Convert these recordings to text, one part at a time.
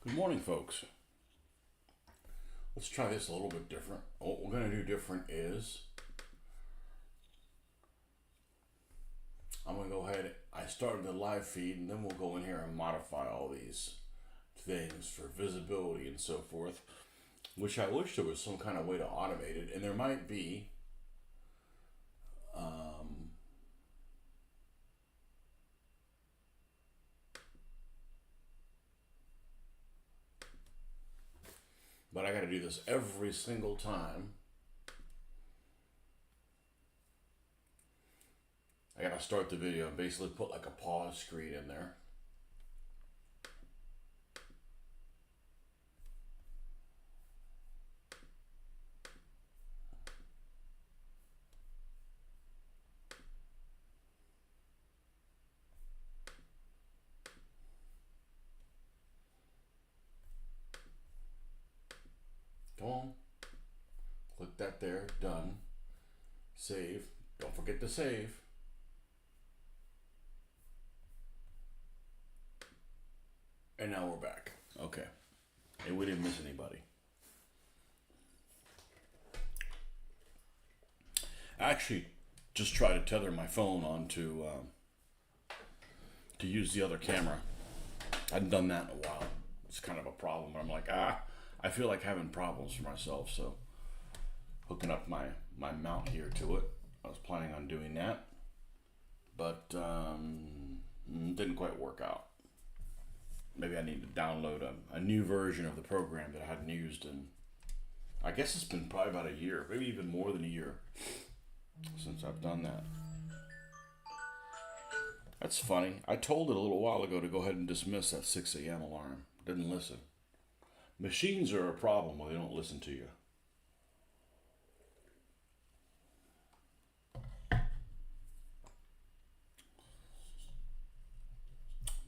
Good morning, folks. Let's try this a little bit different. What we're going to do different is I'm going to go ahead. I started the live feed, and then we'll go in here and modify all these things for visibility and so forth, which I wish there was some kind of way to automate it, and there might be. But I got to do this every single time. I got to start the video and basically put like a pause screen in there. Come on. Click that there. Done. Save. Don't forget to save. And now we're back. Okay. And we didn't miss anybody. I actually just try to tether my phone onto to use the other camera. I hadn't done that in a while. It's kind of a problem. I'm like, I feel like having problems for myself, so hooking up my mount here to it. I was planning on doing that, but didn't quite work out. Maybe I need to download a new version of the program that I hadn't used in, I guess it's been probably about a year, maybe even more than a year since I've done that. That's funny. I told it a little while ago to go ahead and dismiss that 6 a.m. alarm. Didn't listen. Machines are a problem when they don't listen to you.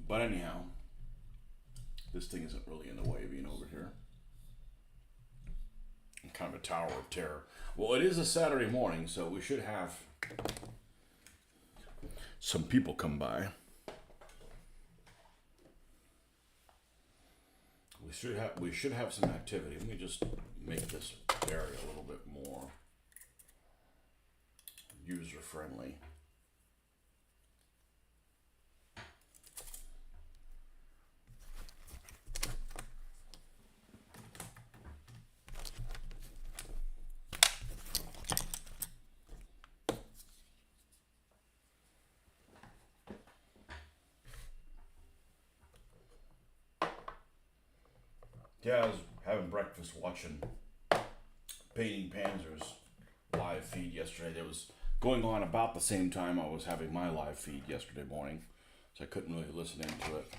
But anyhow, this thing isn't really in the way being over here. I'm kind of a tower of terror. Well, it is a Saturday morning, so we should have some people come by. We should have some activity. Let me just make this area a little bit more user friendly. Yeah, I was having breakfast watching Painting Panzer's live feed yesterday. That was going on about the same time I was having my live feed yesterday morning, so I couldn't really listen into it.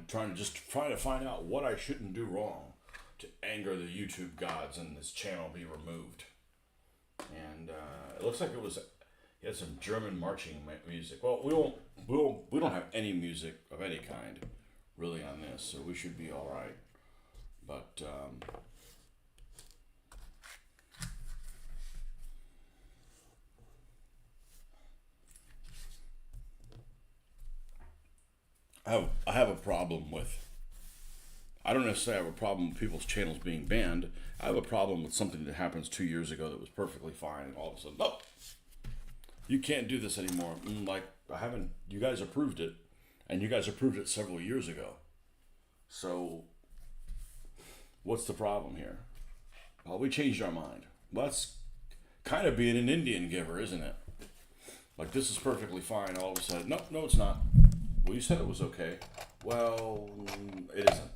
Trying to find out what I shouldn't do wrong to anger the YouTube gods and this channel be removed. And it looks like he had some German marching music. Well, we don't have any music of any kind really on this, so we should be all right. But I have a problem with. I don't necessarily have a problem with people's channels being banned. I have a problem with something that happens 2 years ago that was perfectly fine, and all of a sudden, no, you can't do this anymore. Like, I haven't. You guys approved it, and you guys approved it several years ago. So, what's the problem here? Well, we changed our mind. Well, that's kind of being an Indian giver, isn't it? Like, this is perfectly fine. All of a sudden, no, it's not. Well, you said it was okay. Well, it isn't.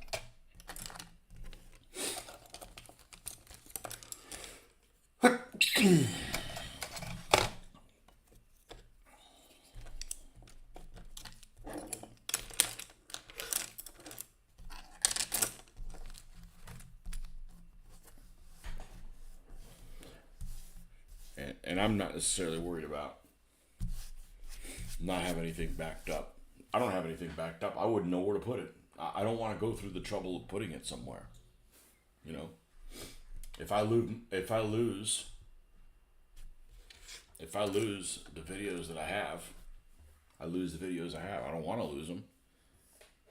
And I'm not necessarily worried about not having anything backed up. I don't have anything backed up. I wouldn't know where to put it. I don't want to go through the trouble of putting it somewhere. You know, if I lose the videos that I lose the videos I have. I don't want to lose them.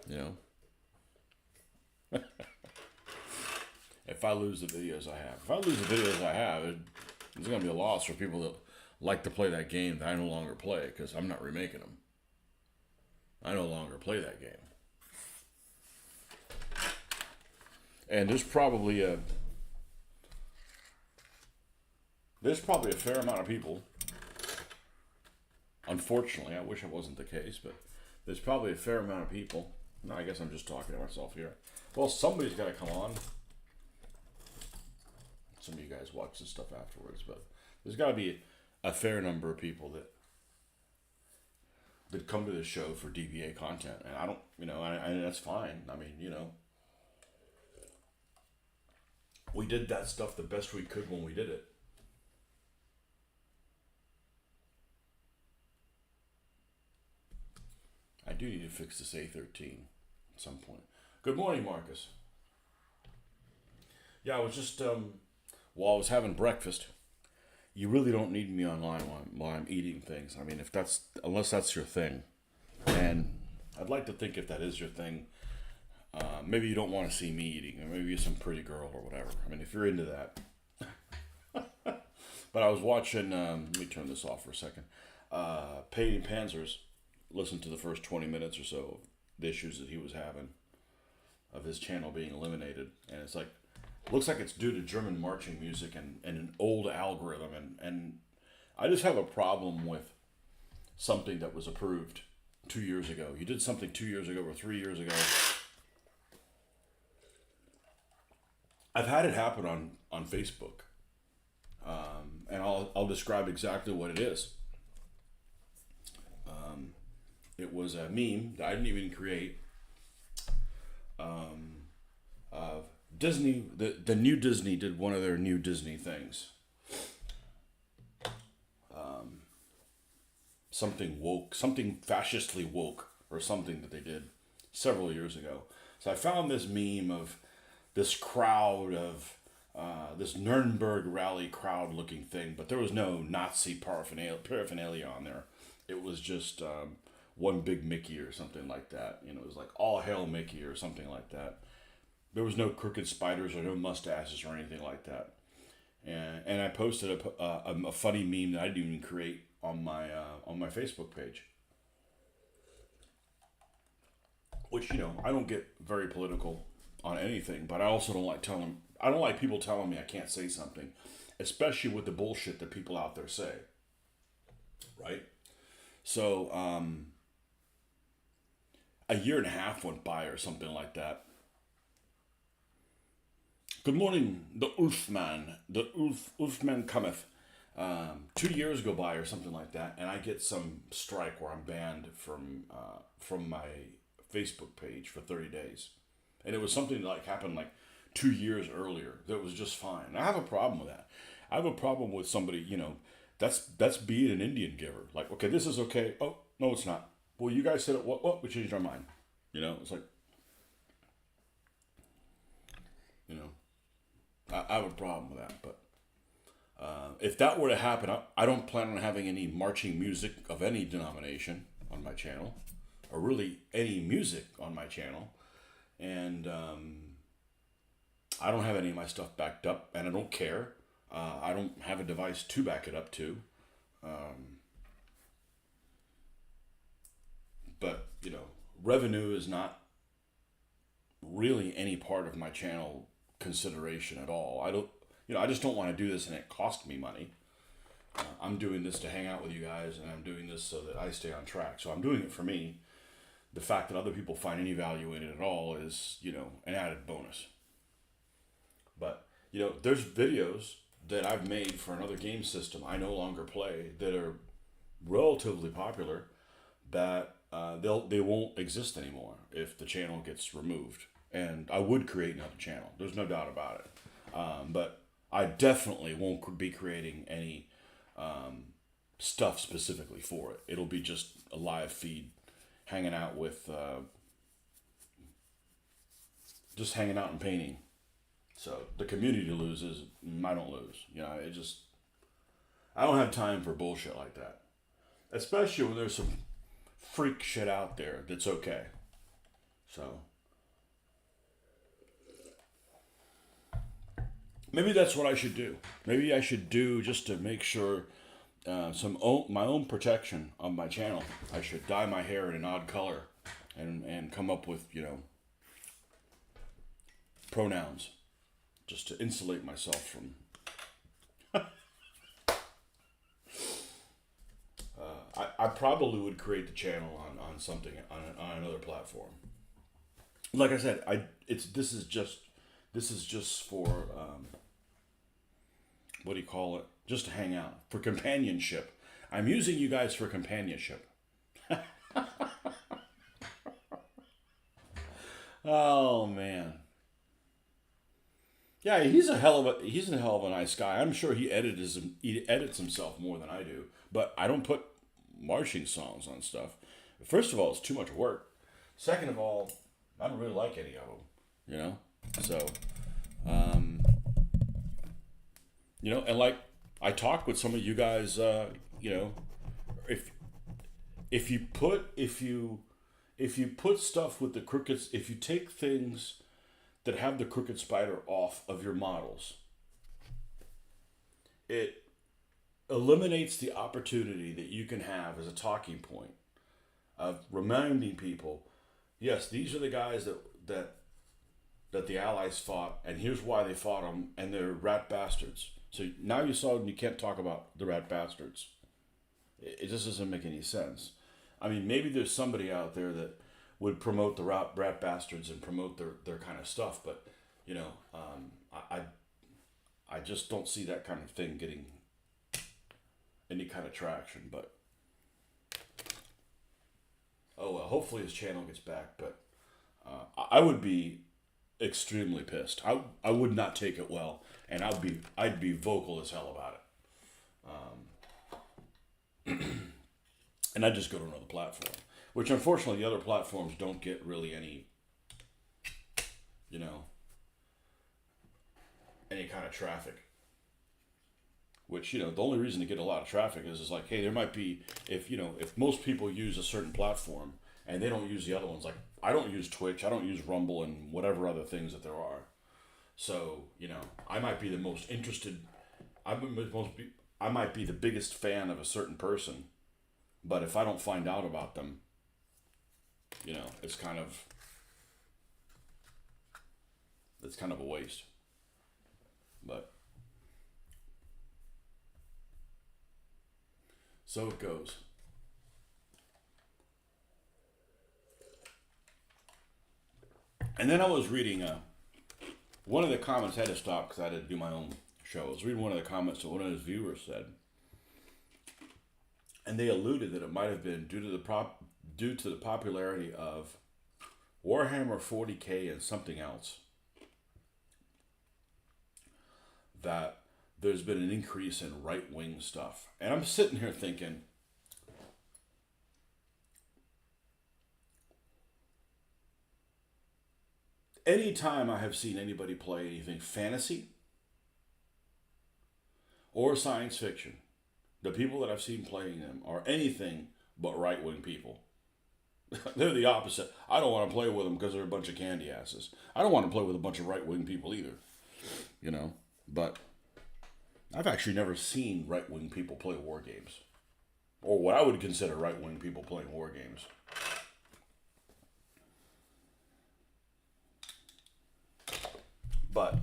You know, If I lose the videos I have, it's going to be a loss for people that like to play that game that I no longer play because I'm not remaking them. I no longer play that game. And there's probably a fair amount of people. Unfortunately, I wish it wasn't the case, but there's probably a fair amount of people. No, I guess I'm just talking to myself here. Well, somebody's got to come on. Some of you guys watch this stuff afterwards, but there's got to be a fair number of people that come to this show for DBA content, and I don't, and that's fine. I mean, we did that stuff the best we could when we did it. I do need to fix this A13 at some point. Good morning, Marcus. Yeah, I was just while I was having breakfast. You really don't need me online while I'm eating things. I mean, unless that's your thing, and I'd like to think if that is your thing, maybe you don't want to see me eating, or maybe you're some pretty girl or whatever. I mean, if you're into that. But I was watching. Let me turn this off for a second. Peyton Panzer's. Listened to the first 20 minutes or so of the issues that he was having of his channel being eliminated, and it's like, looks like it's due to German marching music and an old algorithm, and I just have a problem with something that was approved 2 years ago. You did something 2 years ago or 3 years ago. I've had it happen on Facebook, and I'll describe exactly what it is. It was a meme that I didn't even create. Of Disney, the new Disney did one of their new Disney things. Something woke, something fascistly woke, or something that they did several years ago. So I found this meme of this crowd of this Nuremberg rally crowd looking thing, but there was no Nazi paraphernalia on there. It was just one big Mickey or something like that. It was like all hail Mickey or something like that. There was no crooked spiders or no mustaches or anything like that. And I posted a funny meme that I didn't even create on my Facebook page. Which, I don't get very political on anything, but I also don't like people telling me I can't say something, especially with the bullshit that people out there say. Right? So, a year and a half went by or something like that. Good morning, the Ulfman. The Ulfman cometh. 2 years go by or something like that, and I get some strike where I'm banned from my Facebook page for 30 days. And it was something that happened 2 years earlier that was just fine. I have a problem with that. I have a problem with somebody, that's being an Indian giver. Okay, this is okay. Oh, no, it's not. Well, you guys said it. What? We changed our mind. It's like, I have a problem with that. But if that were to happen, I don't plan on having any marching music of any denomination on my channel, or really any music on my channel. And I don't have any of my stuff backed up, and I don't care. I don't have a device to back it up to. But, revenue is not really any part of my channel consideration at all. I just don't want to do this and it cost me money. I'm doing this to hang out with you guys, and I'm doing this so that I stay on track. So I'm doing it for me. The fact that other people find any value in it at all is, an added bonus. But, there's videos that I've made for another game system I no longer play that are relatively popular that they won't exist anymore if the channel gets removed. And I would create another channel. There's no doubt about it. But I definitely won't be creating any stuff specifically for it. It'll be just a live feed, hanging out with, just hanging out and painting. So the community loses, I don't lose. I don't have time for bullshit like that. Especially when there's some freak shit out there that's okay. So Maybe that's what I should do. Maybe I should do just to make sure my own protection on my channel. I should dye my hair in an odd color, and come up with pronouns just to insulate myself from. I probably would create the channel on something on another platform. Like I said, this is just for what do you call it? Just to hang out for companionship. I'm using you guys for companionship. Oh man. Yeah, he's a hell of a nice guy. I'm sure he edits himself more than I do, but I don't put marching songs on stuff. First of all, it's too much work. Second of all, I don't really like any of them. You know, so and like I talked with some of you guys. If if you put stuff with the crooked, if you take things that have the crooked spider off of your models, it eliminates the opportunity that you can have as a talking point of reminding people, yes, these are the guys that the Allies fought, and here's why they fought them, and they're rat bastards. So now you saw you can't talk about the rat bastards. It just doesn't make any sense. I mean, maybe there's somebody out there that would promote the rat bastards and promote their kind of stuff, but I just don't see that kind of thing getting any kind of traction. But oh well, hopefully his channel gets back. But I would be extremely pissed. I would not take it well, and I'd be vocal as hell about it. And I'd just go to another platform, which unfortunately the other platforms don't get really any, any kind of traffic. Which, the only reason to get a lot of traffic is like, hey, there might be, if most people use a certain platform and they don't use the other ones, like I don't use Twitch, I don't use Rumble and whatever other things that there are. So, I might be the most interested, I might be the biggest fan of a certain person, but if I don't find out about them, it's kind of a waste. But so it goes. And then I was reading one of the comments. I had to stop because I had to do my own show. I was reading one of the comments that one of his viewers said, and they alluded that it might have been due to the popularity of Warhammer 40K and something else, that there's been an increase in right-wing stuff. And I'm sitting here thinking, anytime I have seen anybody play anything fantasy or science fiction, the people that I've seen playing them are anything but right-wing people. They're the opposite. I don't want to play with them because they're a bunch of candy asses. I don't want to play with a bunch of right-wing people either. But I've actually never seen right-wing people play war games. Or what I would consider right-wing people playing war games. But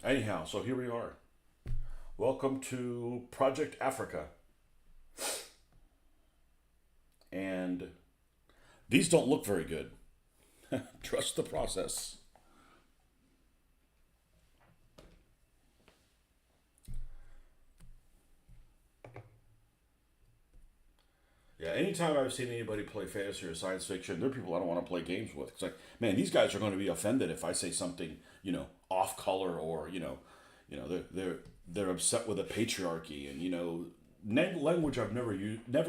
anyhow, so here we are. Welcome to Project Africa. And these don't look very good. Trust the process. Yeah, anytime I've seen anybody play fantasy or science fiction, they're people I don't want to play games with. It's like, man, these guys are going to be offended if I say something, off color, or they're upset with the patriarchy, and language I've never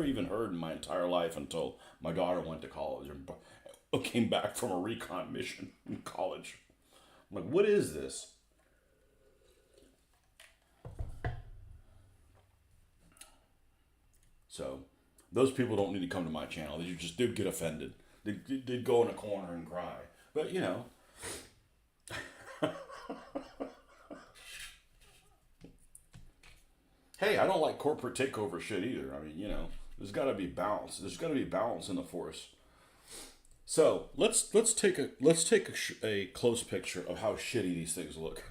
even heard in my entire life until my daughter went to college and came back from a recon mission in college. I'm like, what is this? So those people don't need to come to my channel. They'd get offended. They'd go in a corner and cry. But Hey, I don't like corporate takeover shit either. I mean, there's got to be balance. There's got to be balance in the force. So let's take a close picture of how shitty these things look.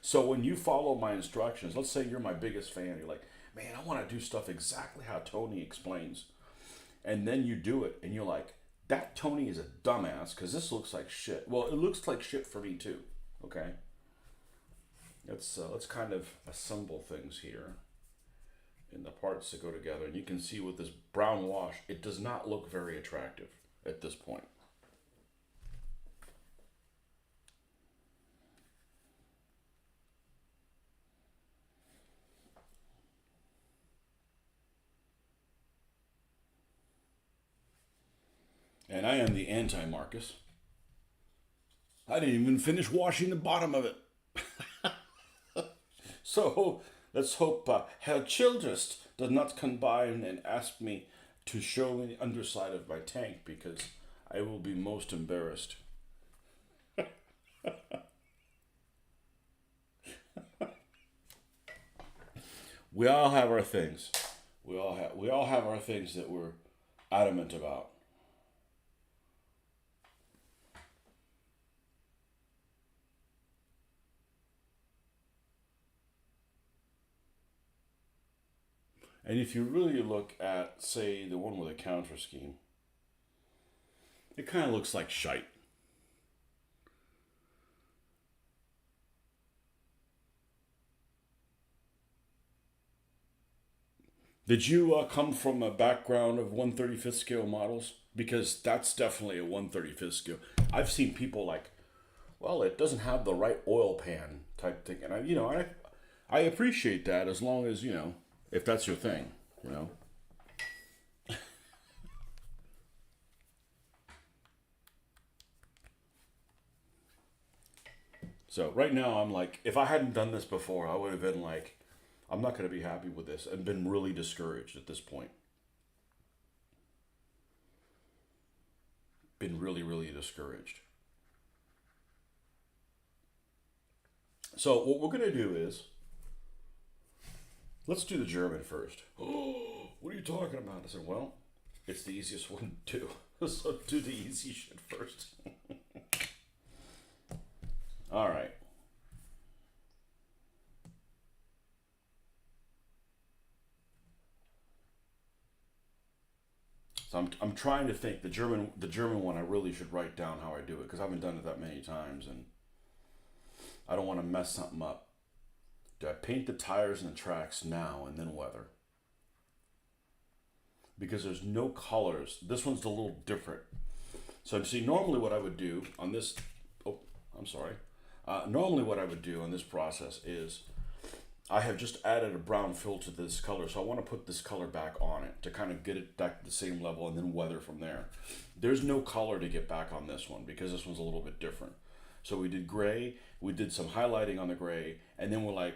So when you follow my instructions, let's say you're my biggest fan, you're like, man, I want to do stuff exactly how Tony explains, and then you do it, and you're like, that Tony is a dumbass because this looks like shit. Well, it looks like shit for me too. Okay, let's kind of assemble things here in the parts that go together, and you can see with this brown wash, it does not look very attractive at this point. And I am the anti-Marcus. I didn't even finish washing the bottom of it. So let's hope Herr Childress does not come by and ask me to show me the underside of my tank because I will be most embarrassed. We all have our things. We all have our things that we're adamant about. And if you really look at, say, the one with a counter scheme, it kind of looks like shite. Did you come from a background of 135th scale models? Because that's definitely a 135th scale. I've seen people like, well, it doesn't have the right oil pan type thing, and I appreciate that as long as if that's your thing, you know. So right now I'm like, if I hadn't done this before, I would have been like, I'm not going to be happy with this, and been really discouraged at this point. Been really, really discouraged. So what we're going to do is let's do the German first. Oh, what are you talking about? I said, well, it's the easiest one to do. So do the easy shit first. All right. So I'm trying to think the German one I really should write down how I do it because I haven't done it that many times and I don't want to mess something up. Do I paint the tires and the tracks now and then weather? Because there's no colors. This one's a little different. So see, normally what I would do on this, oh, I'm sorry. Normally what I would do on this process is I have just added a brown fill to this color, so I want to put this color back on it to kind of get it back to the same level and then weather from there. There's no color to get back on this one because this one's a little bit different. So we did gray, we did some highlighting on the gray, and then we're like,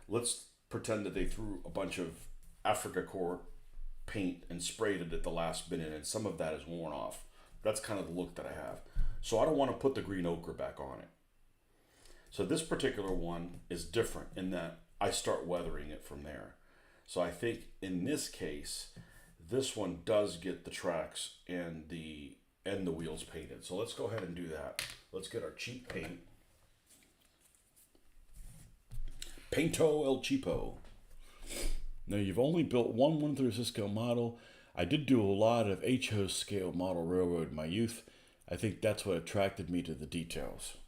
let's pretend that they threw a bunch of Africa Core paint and sprayed it at the last minute, and some of that is worn off. That's kind of the look that I have. So I don't want to put the green ochre back on it. So this particular one is different in that I start weathering it from there. So I think in this case, this one does get the tracks and the wheels painted. So let's go ahead and do that. Let's get our cheap paint. Painto El Cheapo. Now you've only built one 1/3 scale model. I did do a lot of HO scale model railroad in my youth. I think that's what attracted me to the details.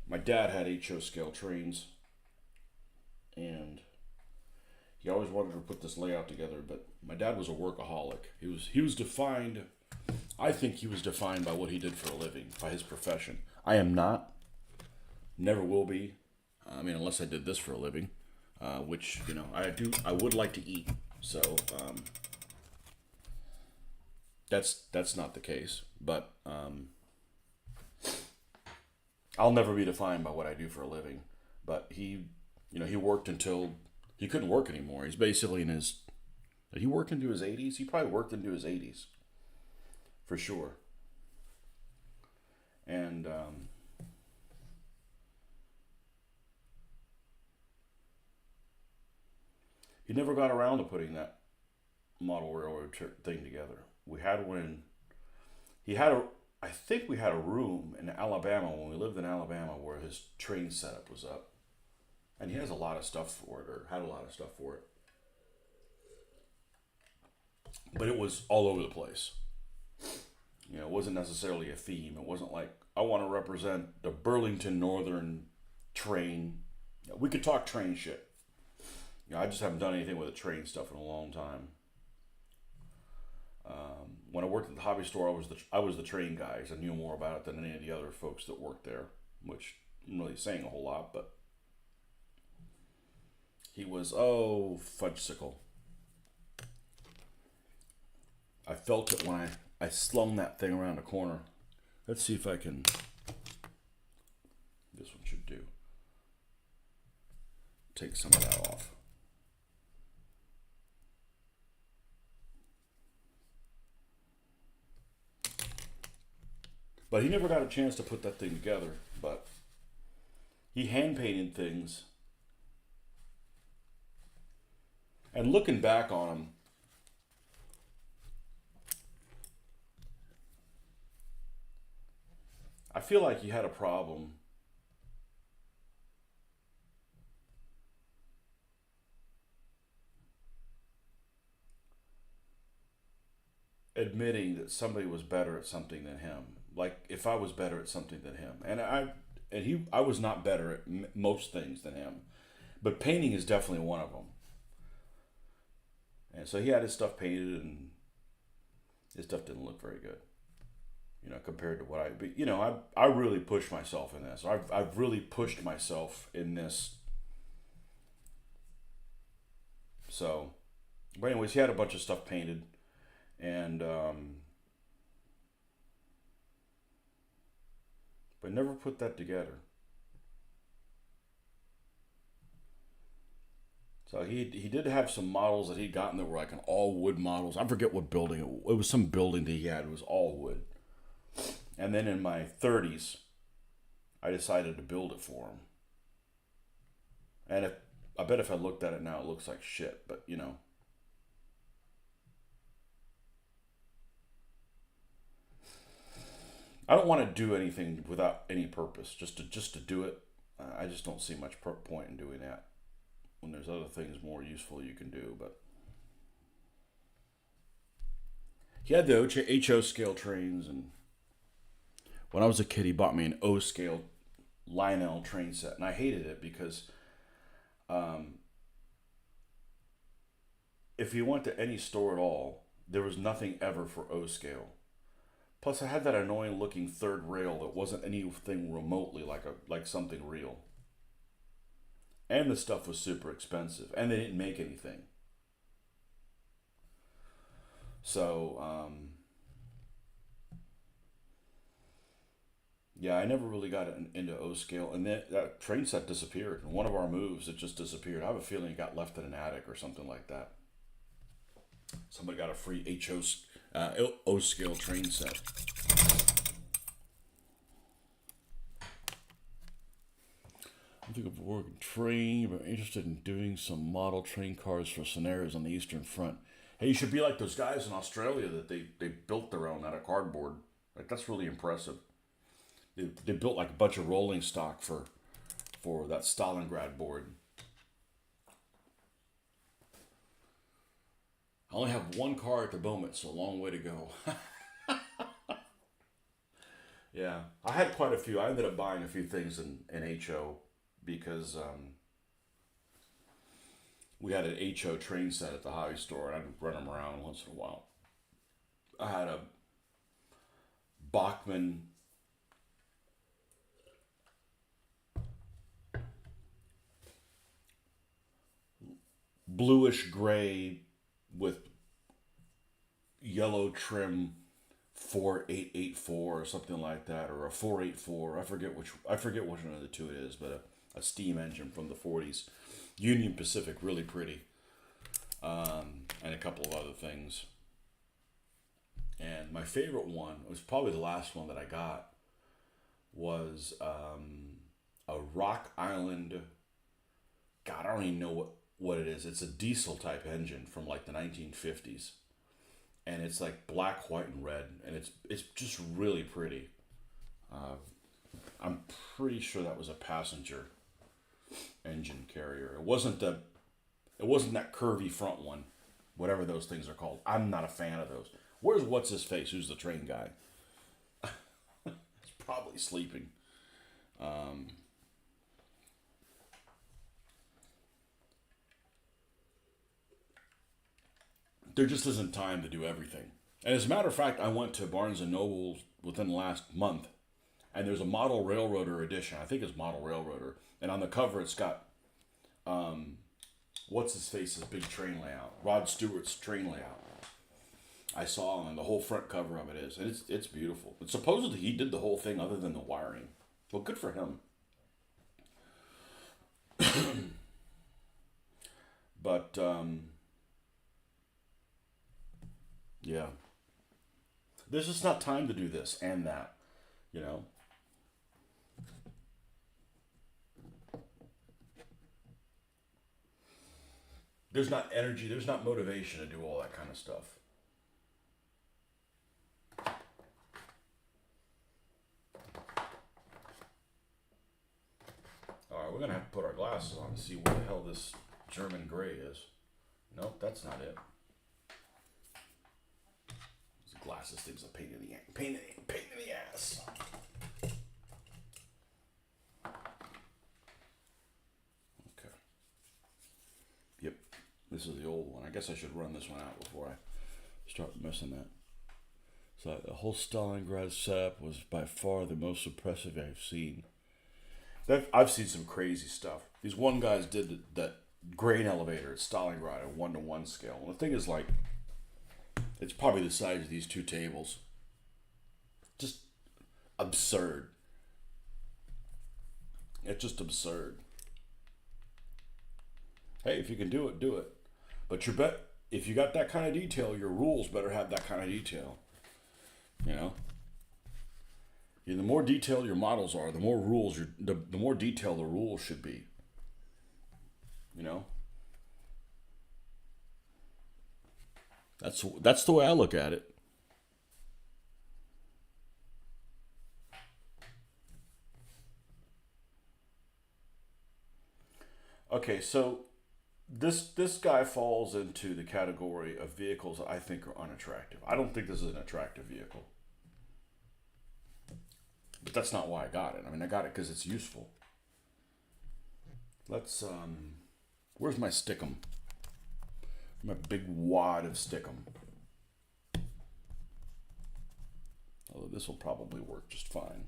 My dad had HO scale trains, and he always wanted to put this layout together. But my dad was a workaholic. He was defined. I think he was defined by what he did for a living, by his profession. I am not. Never will be. I mean, unless I did this for a living, which I do. I would like to eat. So that's not the case. But I'll never be defined by what I do for a living. But he worked until he couldn't work anymore. He's basically in his. Did he work into his 80s? He probably worked into his 80s, for sure. And He never got around to putting that model railroad thing together. We had one in, he had a, I think we had a room in Alabama when we lived in Alabama where his train setup was up. And he has a lot of stuff for it, or had a lot of stuff for it. But it was all over the place. You know, it wasn't necessarily a theme. It wasn't like, I want to represent the Burlington Northern train. We could talk train shit. You know, I just haven't done anything with the train stuff in a long time. When I worked at the hobby store, I was the train guy. I knew more about it than any of the other folks that worked there, which isn't really saying a whole lot, but he was, oh, fudgesicle. I felt it when I slung that thing around the corner. Let's see if I can. This one should do. Take some of that off. But he never got a chance to put that thing together. But he hand painted things. And looking back on him, I feel like he had a problem admitting that somebody was better at something than him. Like if I was better at something than him, I was not better at most things than him, but painting is definitely one of them. And so he had his stuff painted, and his stuff didn't look very good, you know, compared to what but you know, I really pushed myself in this. I've really pushed myself in this. So, but anyways, he had a bunch of stuff painted, and but never put that together. So he did have some models that he'd gotten that were like an all wood models. I forget what building it was. Some building that he had. It was all wood. And then in my 30s, I decided to build it for him. And I bet if I looked at it now, it looks like shit. But you know, I don't want to do anything without any purpose. Just to do it, I just don't see much point in doing that when there's other things more useful you can do. But he had the HO scale trains, and when I was a kid, he bought me an O scale Lionel train set, and I hated it because if you went to any store at all, there was nothing ever for O scale. Plus, I had that annoying looking third rail that wasn't anything remotely like something real. And the stuff was super expensive, and they didn't make anything. So, yeah, I never really got into O scale, and that train set disappeared. In one of our moves, it just disappeared. I have a feeling it got left in an attic or something like that. Somebody got a free O scale train set. I think of a working train, but interested in doing some model train cars for scenarios on the Eastern Front. Hey, you should be like those guys in Australia that they built their own out of cardboard. Like that's really impressive. They built like a bunch of rolling stock for that Stalingrad board. I only have one car at the moment, so a long way to go. Yeah, I had quite a few. I ended up buying a few things in HO because we had an HO train set at the hobby store, and I'd run them around once in a while. I had a Bachmann bluish gray with yellow trim 4884 or something like that, or a 484. I forget which one of the two it is, but a steam engine from the 40s. Union Pacific, really pretty, and a couple of other things. And my favorite one was probably the last one that I got was a Rock Island. God, I don't even know what it is. It's a diesel type engine from like the 1950s, and it's like black, white, and red, and it's just really pretty. Uh, I'm pretty sure that was a passenger engine carrier. It wasn't that curvy front one, whatever those things are called. I'm not a fan of those. Where's what's his face? Who's the train guy? He's probably sleeping. Um, there just isn't time to do everything. And as a matter of fact, I went to Barnes and Noble within the last month, and there's a Model Railroader edition. I think it's Model Railroader, and on the cover it's got what's his face's big train layout, Rod Stewart's train layout. I saw, and the whole front cover of it is, and it's beautiful. And supposedly he did the whole thing other than the wiring. Well, good for him. But yeah, there's just not time to do this and that, you know. There's not energy, there's not motivation to do all that kind of stuff. All right, we're gonna have to put our glasses on to see what the hell this German gray is. Nope, that's not it. This glasses thing's a pain in the ass. Okay. Yep, this is the old one. I guess I should run this one out before I start messing that. So the whole Stalingrad setup was by far the most impressive I've seen. I've seen some crazy stuff. These one guys did that grain elevator at Stalingrad, a 1-to-1 scale. And the thing is like, it's probably the size of these two tables. Just absurd. It's just absurd. Hey, if you can do it, do it. But if you got that kind of detail, your rules better have that kind of detail. You know? Yeah, the more detailed your models are, the more rules the more detailed the rules should be. You know? That's the way I look at it. Okay, so this guy falls into the category of vehicles that I think are unattractive. I don't think this is an attractive vehicle. But that's not why I got it. I mean, I got it because it's useful. Let's, where's my stickum? My big wad of stickum. Although this will probably work just fine.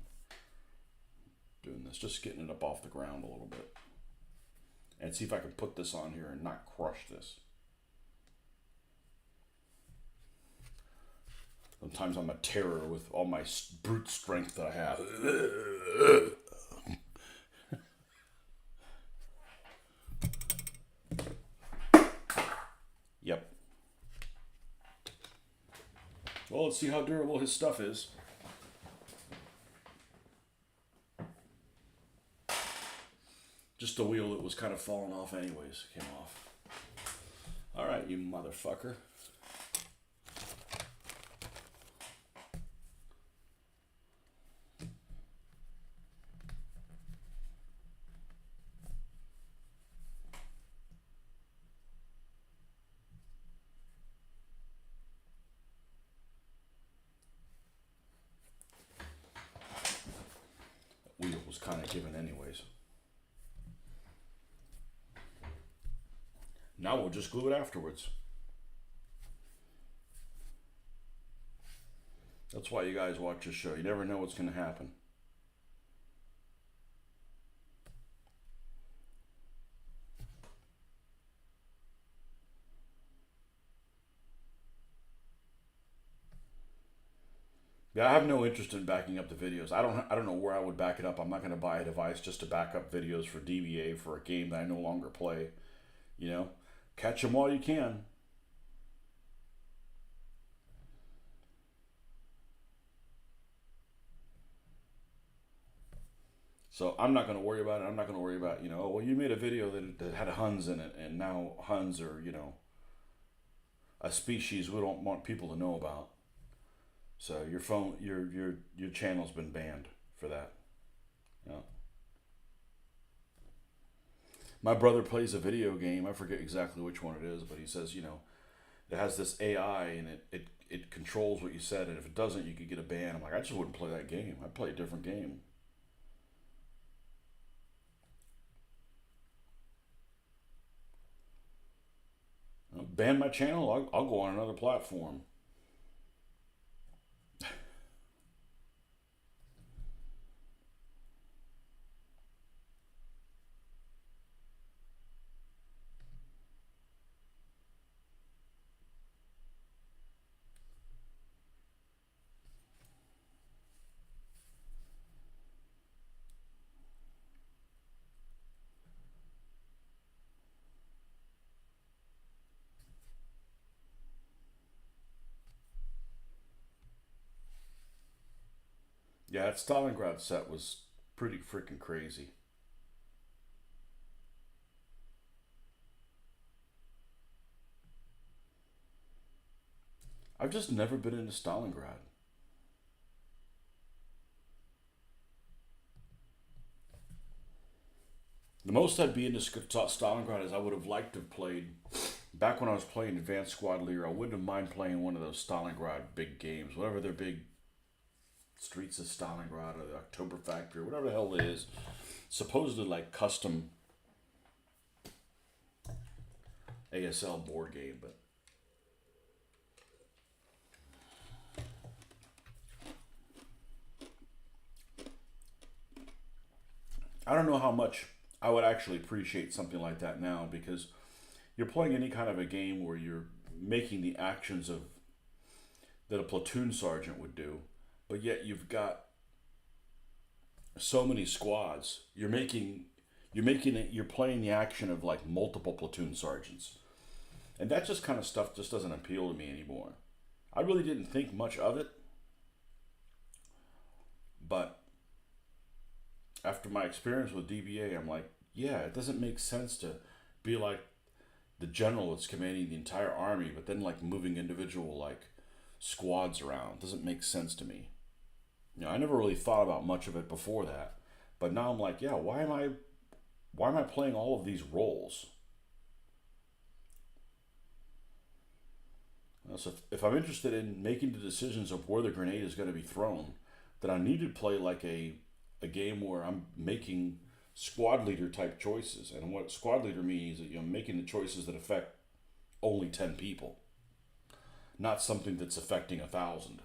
Doing this, just getting it up off the ground a little bit. And see if I can put this on here and not crush this. Sometimes I'm a terror with all my brute strength that I have. Yep. Well, let's see how durable his stuff is. Just the wheel that was kind of falling off anyways came off. All right, you motherfucker. That wheel was kind of given anyways. Now we'll just glue it afterwards. That's why you guys watch this show. You never know what's going to happen. Yeah, I have no interest in backing up the videos. I don't know where I would back it up. I'm not going to buy a device just to back up videos for DVA for a game that I no longer play. You know, catch them while you can. So I'm not going to worry about it. I'm not going to worry about, oh, well, you made a video that had Huns in it, and now Huns are, a species we don't want people to know about. So your phone, your channel's been banned for that. Yeah. My brother plays a video game. I forget exactly which one it is, but he says, it has this AI and it controls what you said, and if it doesn't, you could get a ban. I'm like, I just wouldn't play that game. I'd play a different game. Ban my channel. I'll go on another platform. Yeah, that Stalingrad set was pretty freaking crazy. I've just never been into Stalingrad. The most I'd be into Stalingrad is I would have liked to have played back when I was playing Advanced Squad Leader. I wouldn't have mind playing one of those Stalingrad big games, whatever their big Streets of Stalingrad or the October Factory, or whatever the hell it is. Supposedly like custom ASL board game, but I don't know how much I would actually appreciate something like that now, because you're playing any kind of a game where you're making the actions of that a platoon sergeant would do, but yet you've got so many squads. You're playing the action of like multiple platoon sergeants. And that just kind of stuff just doesn't appeal to me anymore. I really didn't think much of it, but after my experience with DBA, I'm like, yeah, it doesn't make sense to be like the general that's commanding the entire army, but then like moving individual like squads around. It doesn't make sense to me. I never really thought about much of it before that, but now I'm like, yeah, why am I playing all of these roles? So if I'm interested in making the decisions of where the grenade is going to be thrown, then I need to play like a game where I'm making squad leader type choices. And what squad leader means is that making the choices that affect only 10 people, not something that's affecting 1,000.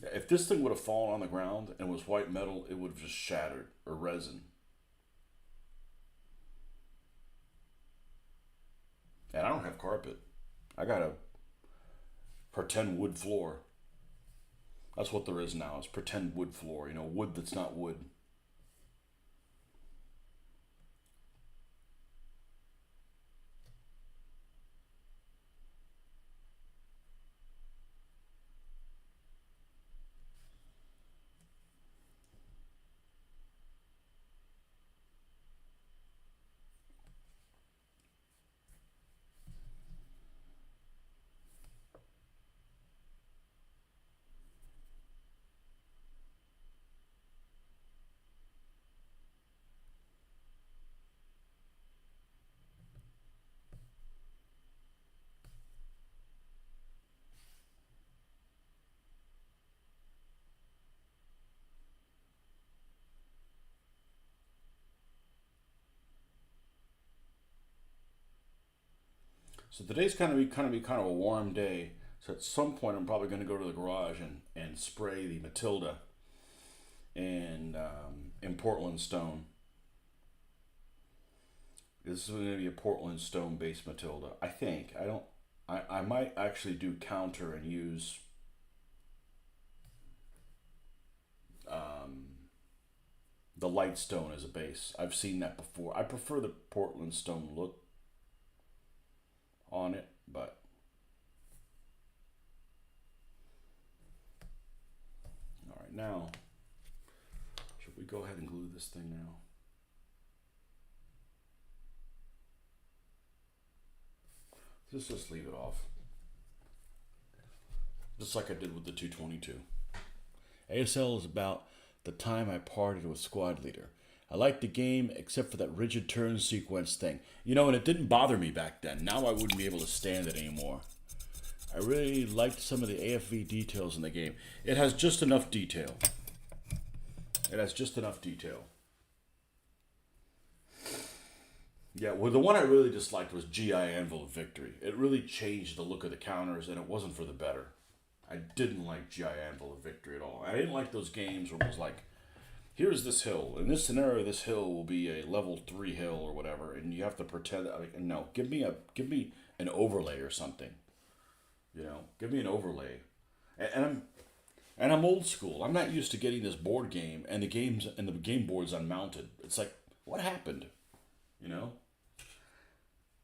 If this thing would have fallen on the ground and was white metal, it would have just shattered, or resin. And I don't have carpet. I got a pretend wood floor. That's what there is now, is pretend wood floor. Wood that's not wood. So today's kind of a warm day. So at some point, I'm probably going to go to the garage and spray the Matilda and in Portland stone. This is going to be a Portland stone based Matilda. I think. I don't. I might actually do counter and use um, the light stone as a base. I've seen that before. I prefer the Portland stone look on it, but all right. go ahead and glue this thing now? Just leave it off. Just like I did with the 222. ASL is about the time I partied with Squad Leader. I liked the game except for that rigid turn sequence thing. You know, and it didn't bother me back then. Now I wouldn't be able to stand it anymore. I really liked some of the AFV details in the game. It has just enough detail. It has just enough detail. Yeah, well, the one I really disliked was GI Anvil of Victory. It really changed the look of the counters, and it wasn't for the better. I didn't like GI Anvil of Victory at all. I didn't like those games where it was like, here's this hill. In this scenario, this hill will be a level 3 hill or whatever, and you have to pretend that. Like, no, give me an overlay or something. You know, give me an overlay. And I'm old school. I'm not used to getting this board game and the game board's unmounted. It's like, what happened? You know,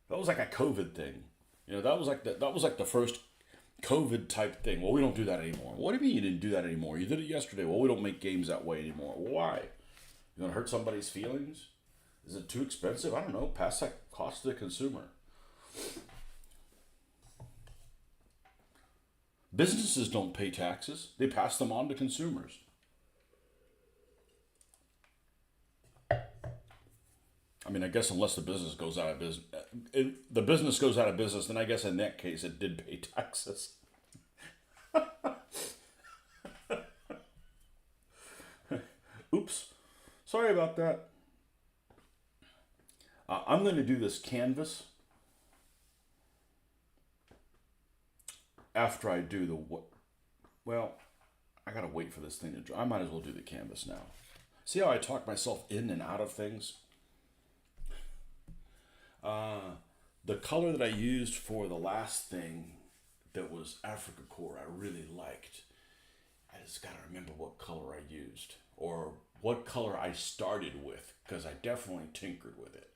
that was like a COVID thing. You know, that was like the first COVID type thing. Well, we don't do that anymore. What do you mean you didn't do that anymore? You did it yesterday. Well, we don't make games that way anymore. Why? You gonna hurt somebody's feelings? Is it too expensive? I don't know. Pass that cost to the consumer. Businesses don't pay taxes. They pass them on to consumers. I mean, I guess unless the business goes out of business, the business goes out of business, then I guess in that case it did pay taxes. Oops. Sorry about that. I'm going to do this canvas after I do the what. Well, I got to wait for this thing to dry. I might as well do the canvas now. See how I talk myself in and out of things? The color that I used for the last thing that was Africa Core, I really liked. I just gotta remember what color I used or what color I started with, because I definitely tinkered with it.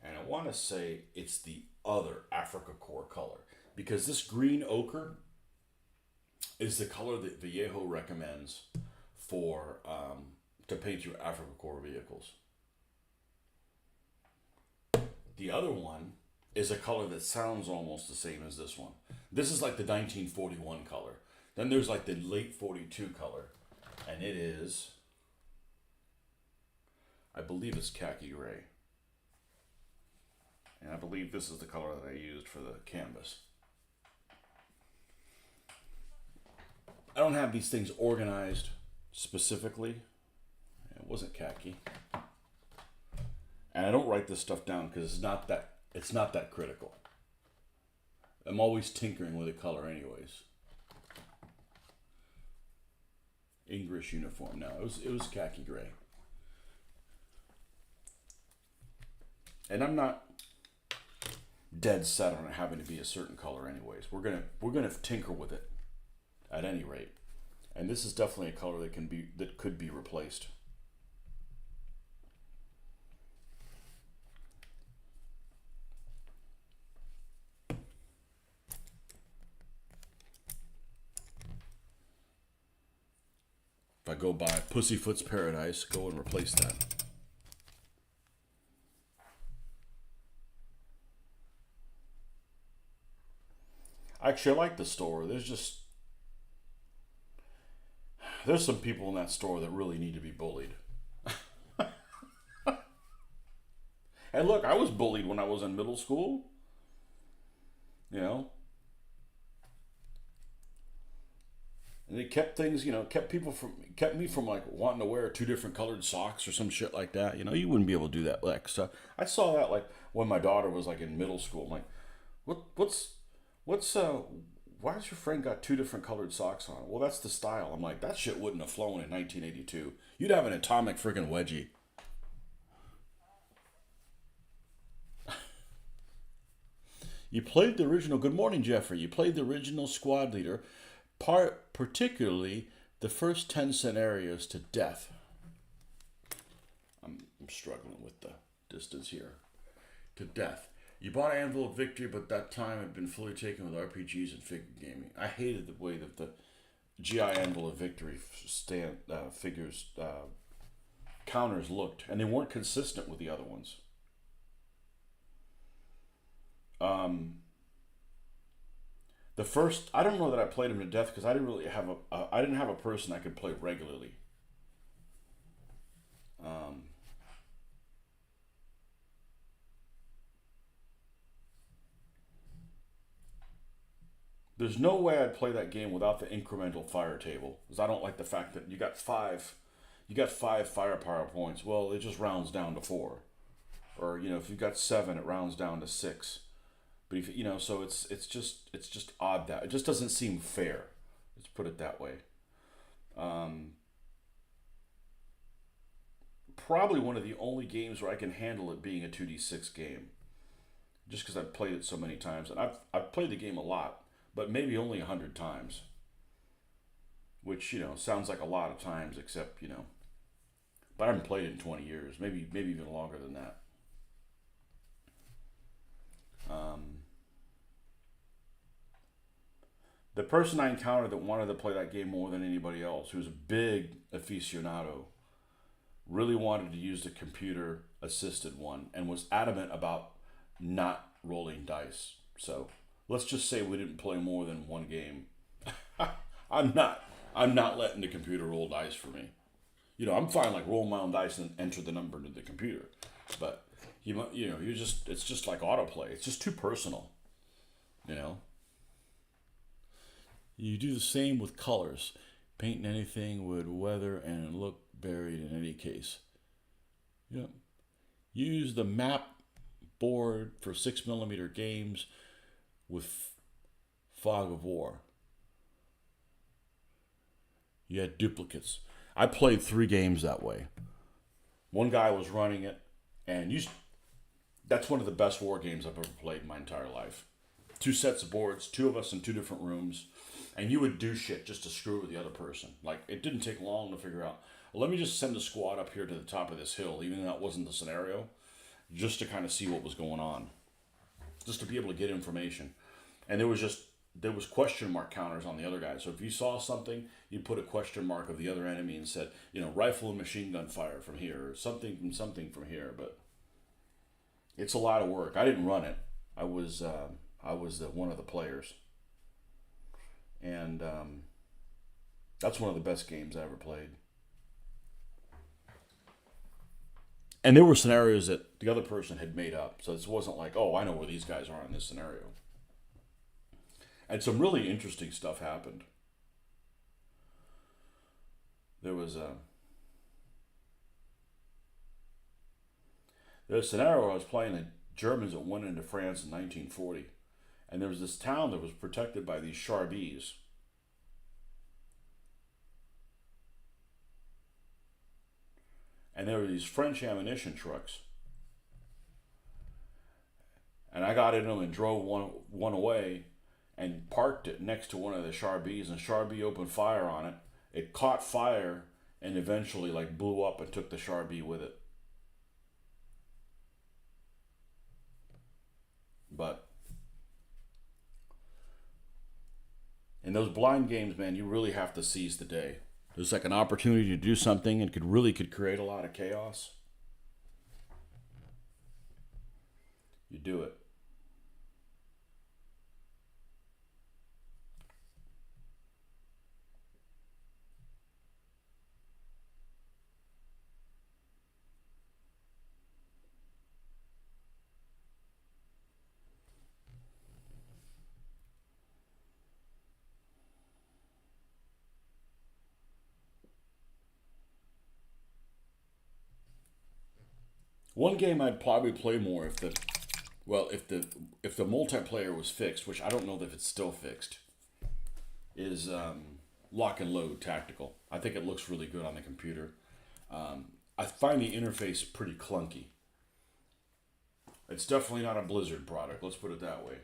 And I want to say it's the other Africa Core color, because this green ochre is the color that Vallejo recommends for to paint your Africa Core vehicles. The other one is a color that sounds almost the same as this one. This is like the 1941 color. Then there's like the late 42 color, and it is, I believe it's khaki gray. And I believe this is the color that I used for the canvas. I don't have these things organized specifically. It wasn't khaki. And I don't write this stuff down because it's not that critical. I'm always tinkering with a color anyways. English uniform. No, it was khaki gray. And I'm not dead set on it having to be a certain color anyways. We're gonna tinker with it at any rate. And this is definitely a color that could be replaced. If I go by Pussyfoot's Paradise, go and replace that. Actually, I like the store. There's some people in that store that really need to be bullied. And look, I was bullied when I was in middle school. You know. And they kept things, kept me from like wanting to wear 2 different colored socks or some shit like that. You know, you wouldn't be able to do that. Like, so I saw that like when my daughter was like in middle school. I'm like, why has your friend got 2 different colored socks on? Well, that's the style. I'm like, that shit wouldn't have flown in 1982. You'd have an atomic freaking wedgie. You played the original. Good morning, Jeffrey. You played the original Squad Leader, particularly the first 10 scenarios to death. I'm struggling with the distance here. To death. You bought Anvil of Victory, but that time had been fully taken with RPGs and figure gaming. I hated the way that the GI Anvil of Victory figures counters looked, and they weren't consistent with the other ones. Um, the first, I don't know that I played them to death because I didn't really have I didn't have a person I could play regularly. Um, there's no way I'd play that game without the incremental fire table because I don't like the fact that you got five firepower points. Well, it just rounds down to four, or if you've got seven, it rounds down to six. But if so it's just odd that it just doesn't seem fair. Let's put it that way. Um, Probably one of the only games where I can handle it being a 2d6 game, just because I've played it so many times, and I've played the game a lot, but maybe only 100 times, which sounds like a lot of times, except but I haven't played it in 20 years, maybe even longer than that. Um, the person I encountered that wanted to play that game more than anybody else, who's a big aficionado, really wanted to use the computer assisted one and was adamant about not rolling dice. So let's just say we didn't play more than one game. I'm not I'm not letting the computer roll dice for me. I'm fine like roll my own dice and enter the number into the computer. But it's just like autoplay. It's just too personal, you know. You do the same with colors. Painting anything would weather and look buried in any case. Yep. Use the map board for 6 millimeter games with fog of war. You had duplicates. I played 3 games that way. One guy was running it, and that's one of the best war games I've ever played in my entire life. 2 sets of boards, 2 of us in 2 different rooms, and you would do shit just to screw with the other person. Like, it didn't take long to figure out, well, let me just send a squad up here to the top of this hill, even though that wasn't the scenario, just to kind of see what was going on, just to be able to get information. And there was question mark counters on the other guy. So if you saw something, you put a question mark of the other enemy and said, rifle and machine gun fire from here, or something from here. But it's a lot of work. I didn't run it. I was one of the players, and that's one of the best games I ever played. And there were scenarios that the other person had made up, so this wasn't like, oh, I know where these guys are in this scenario. And some really interesting stuff happened. There was a scenario where I was playing the Germans that went into France in 1940, and there was this town that was protected by these Charbis. And there were these French ammunition trucks. And I got in them and drove one away and parked it next to one of the Charbis, and Charbi opened fire on it. It caught fire and eventually blew up and took the Charbi with it. But in those blind games, man, you really have to seize the day. There's like an opportunity to do something and could create a lot of chaos. You do it. One game I'd probably play more if the multiplayer was fixed, which I don't know if it's still fixed, is Lock and Load Tactical. I think it looks really good on the computer. I find the interface pretty clunky. It's definitely not a Blizzard product. Let's put it that way.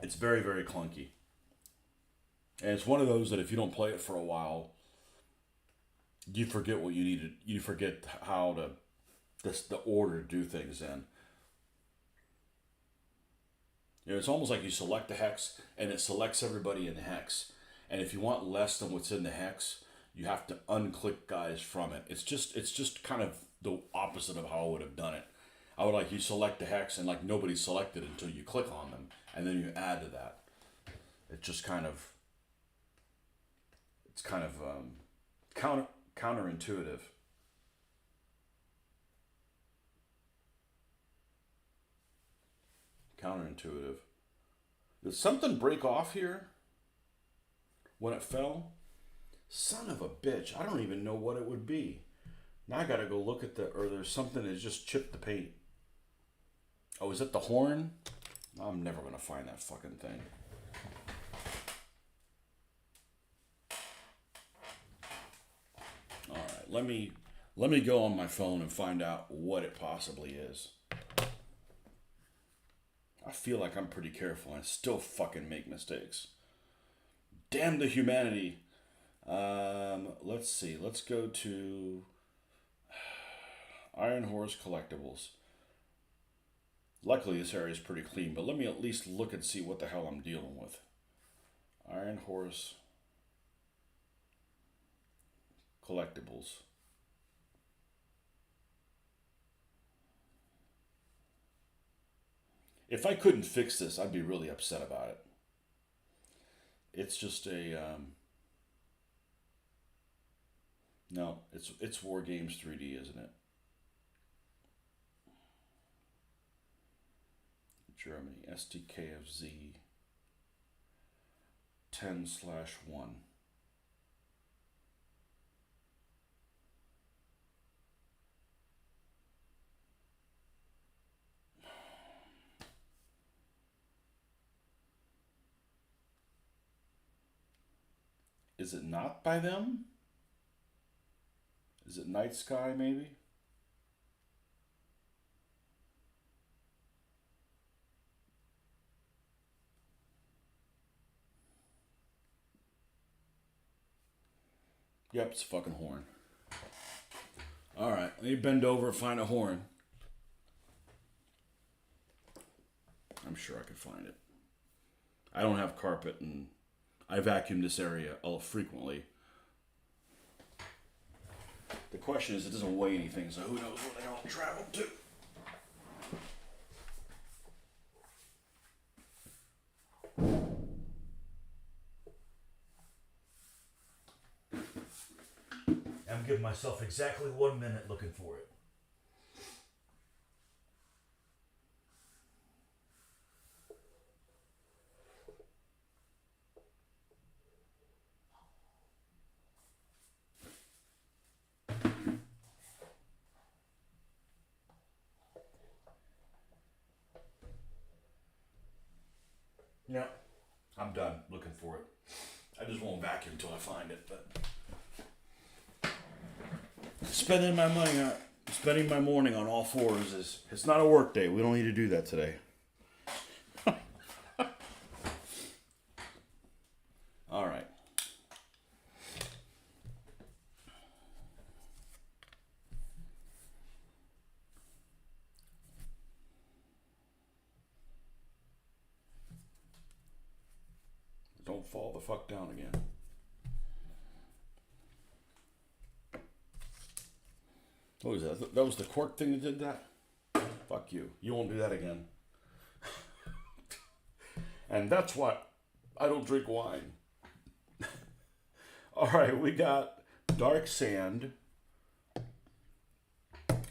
It's very, very clunky, and it's one of those that if you don't play it for a while, you forget what you needed. You forget how to the order to do things in. It's almost like you select the hex and it selects everybody in the hex. And if you want less than what's in the hex, You have to unclick guys from it. It's just kind of the opposite of how I would have done it. I would like you select the hex and like nobody's selected until you click on them and then you add to that. It's just kind of counter counterintuitive. Counterintuitive. Did something break off here when it fell? Son of a bitch. I don't even know what it would be. Now I gotta go look at or there's something that just chipped the paint. Oh, is it the horn? I'm never gonna find that fucking thing. All right, let me go on my phone and find out what it possibly is. I feel like I'm pretty careful and I still fucking make mistakes. Damn the humanity. Let's see. Let's go to Iron Horse Collectibles. Luckily, this area is pretty clean, but let me at least look and see what the hell I'm dealing with. Iron Horse Collectibles. If I couldn't fix this, I'd be really upset about it. It's just a no. It's War Games 3D, isn't it? Germany STKFZ 10/1. Is it not by them? Is it Night Sky, maybe? Yep, it's a fucking horn. Alright, let me bend over and find a horn. I'm sure I could find it. I don't have carpet and I vacuum this area frequently. The question is, it doesn't weigh anything, so who knows where they all traveled to. I'm giving myself exactly 1 minute looking for it. Yeah, I'm done looking for it. I just won't vacuum until I find it, but spending my morning on all fours is, it's not a work day. We don't need to do that today. All right. Don't fall the fuck down again. What was that? That was the cork thing that did that? Fuck you. You won't do that again. And that's what I don't drink wine. All right, we got dark sand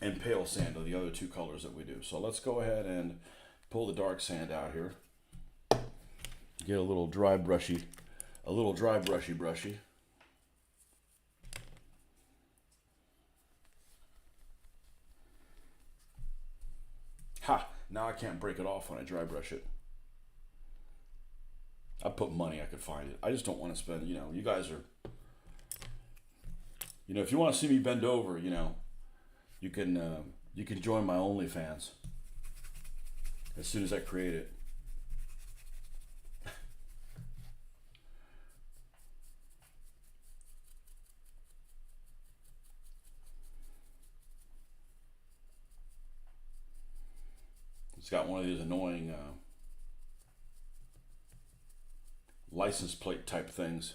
and pale sand are the other two colors that we do. So let's go ahead and pull the dark sand out here. Get a little dry brushy. Ha! Now I can't break it off when I dry brush it. I put money I could find it. I just don't want to spend, you guys are, if you want to see me bend over, you can join my OnlyFans as soon as I create it. It's got one of these annoying license plate type things.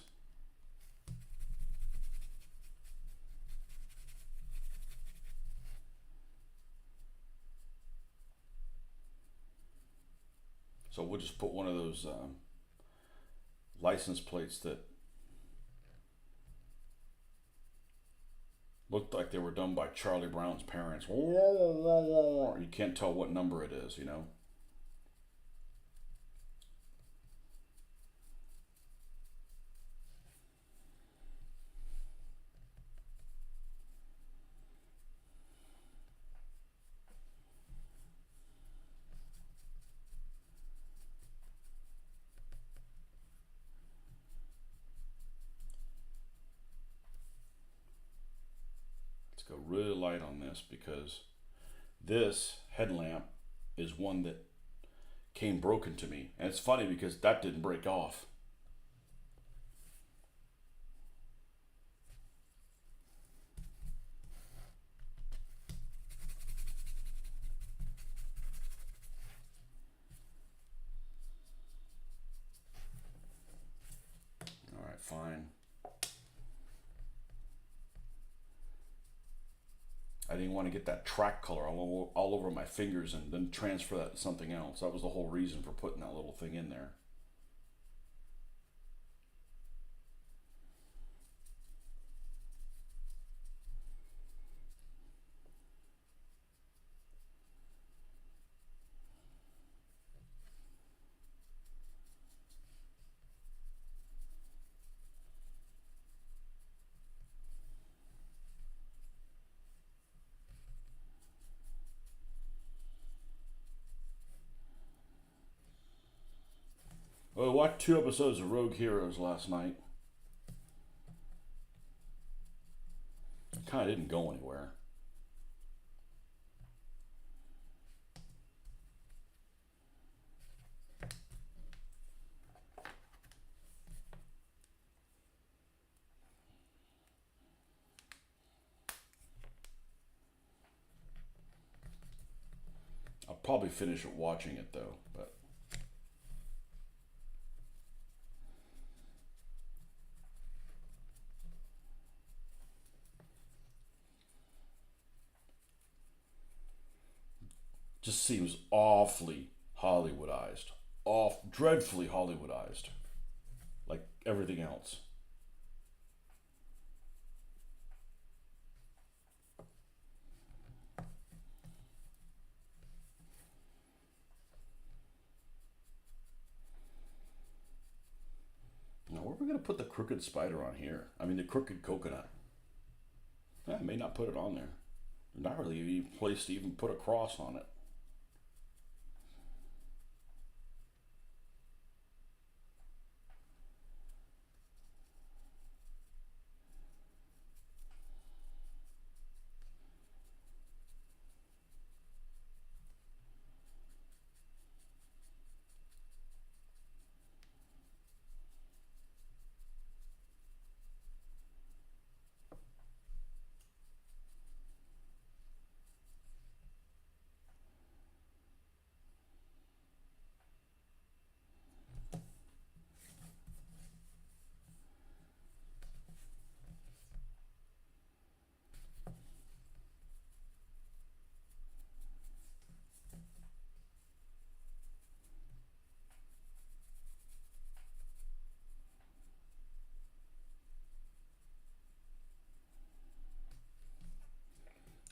So we'll just put one of those license plates that looked like they were done by Charlie Brown's parents. You can't tell what number it is, you know? Let's go really light on this because this headlamp is one that came broken to me. And it's funny because that didn't break off. All right, fine. I didn't want to get that track color all over my fingers and then transfer that to something else. That was the whole reason for putting that little thing in there. Well, I watched 2 episodes of Rogue Heroes last night. Kind of didn't go anywhere. I'll probably finish watching it though, but just seems awfully Hollywoodized. Dreadfully Hollywoodized. Like everything else. Now, where are we going to put the crooked spider on here? I mean, the crooked coconut. I may not put it on there. Not really any place to even put a cross on it.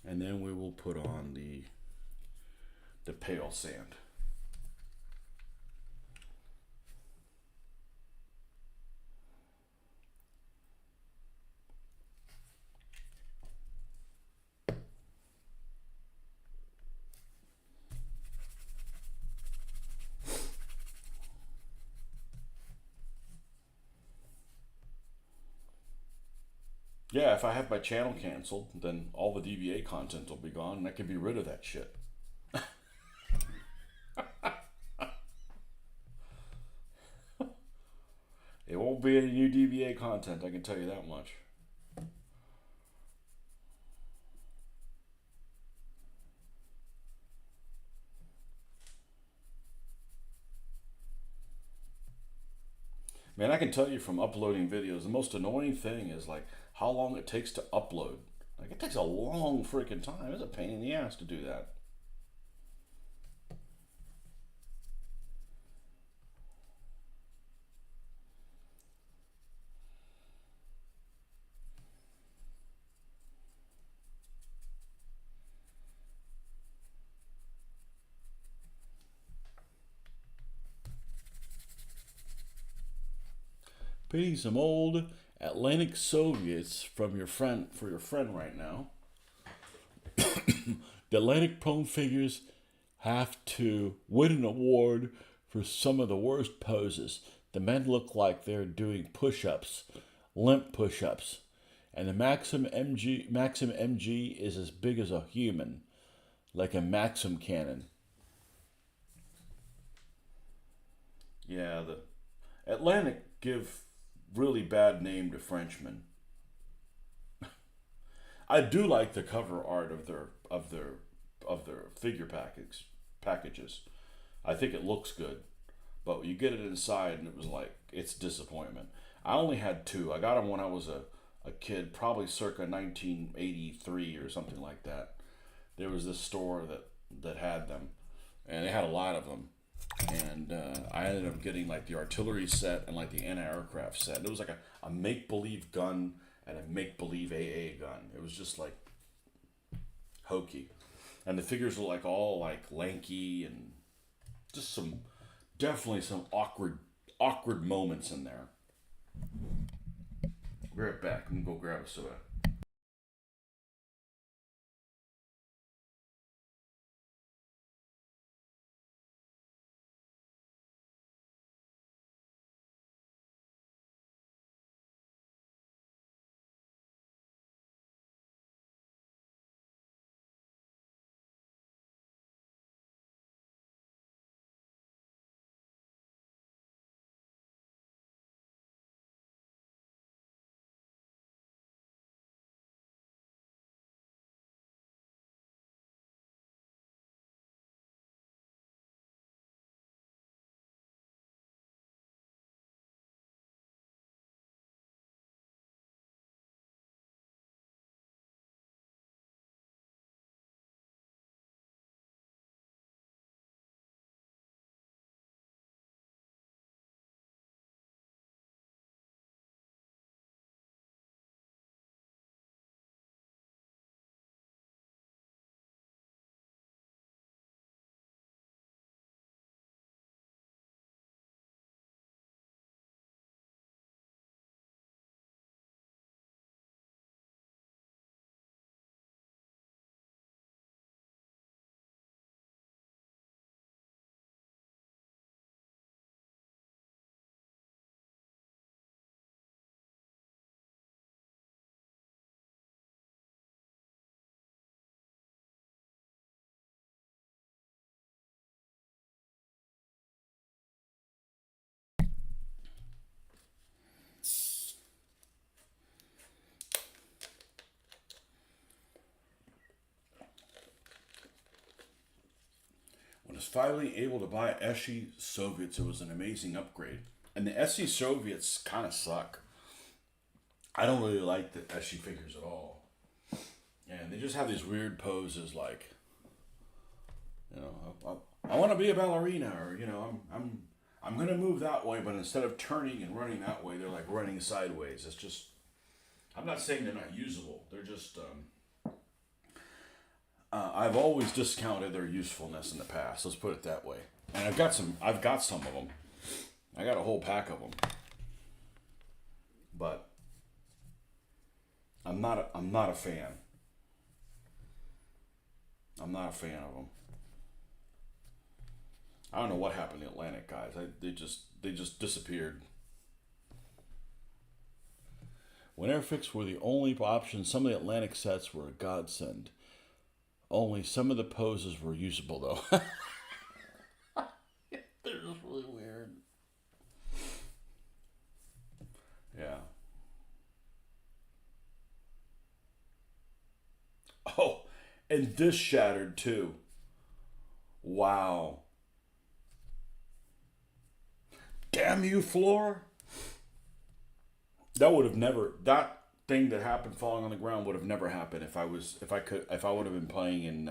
And then we will put on the pale sand. Yeah, if I have my channel canceled, then all the DBA content will be gone and I can be rid of that shit. It won't be any new DBA content, I can tell you that much. Man, I can tell you from uploading videos, the most annoying thing is like how long it takes to upload. Like it takes a long freaking time. It's a pain in the ass to do that. Painting some old Atlantic Soviets from your friend for your friend right now. The Atlantic prone figures have to win an award for some of the worst poses. The men look like they're doing push-ups, limp push-ups, and the Maxim MG is as big as a human, like a Maxim cannon. Yeah, the Atlantic give really bad name to Frenchmen. I do like the cover art of their packages. I think it looks good, but you get it inside and it was like it's disappointment. I only had two. I got them when I was a kid, probably circa 1983 or something like that. There was this store that had them, and they had a lot of them. And I ended up getting like the artillery set and like the anti-aircraft set. It was like a make-believe gun and a make-believe AA gun. It was just like hokey, and the figures were like all like lanky and just definitely some awkward moments in there. Be right back. I'm gonna go grab a soda. When I was finally able to buy Eschi Soviets, it was an amazing upgrade. And the Eschi Soviets kind of suck. I don't really like the Eschi figures at all. And they just have these weird poses like, you know, I want to be a ballerina, or I'm gonna move that way, but instead of turning and running that way, they're like running sideways. It's just, I'm not saying they're not usable. They're just I've always discounted their usefulness in the past. Let's put it that way. And I've got some. I've got some of them. I got a whole pack of them. But I'm not a fan. I'm not a fan of them. I don't know what happened to the Atlantic guys. They just disappeared. When Airfix were the only option, some of the Atlantic sets were a godsend. Only some of the poses were usable though. They're just really weird. Yeah. Oh, and this shattered too. Wow. Damn you, floor. That would have never, that thing that happened falling on the ground would have never happened if I would have been playing in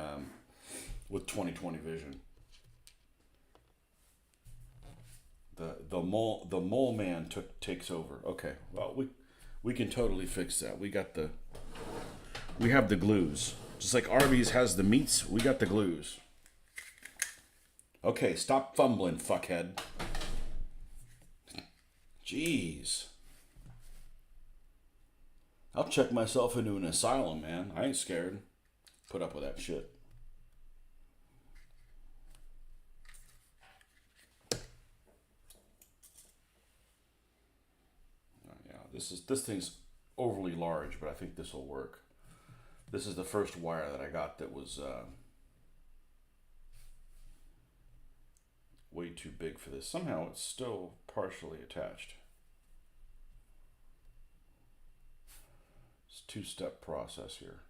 with 2020 vision. The mole man takes over. Okay, well we can totally fix that. We have the glues. Just like Arby's has the meats, we got the glues. Okay, stop fumbling, fuckhead. Jeez. I'll check myself into an asylum, man. I ain't scared. Put up with that shit. Yeah, this thing's overly large, but I think this will work. This is the first wire that I got that was way too big for this. Somehow it's still partially attached. It's a two-step process here.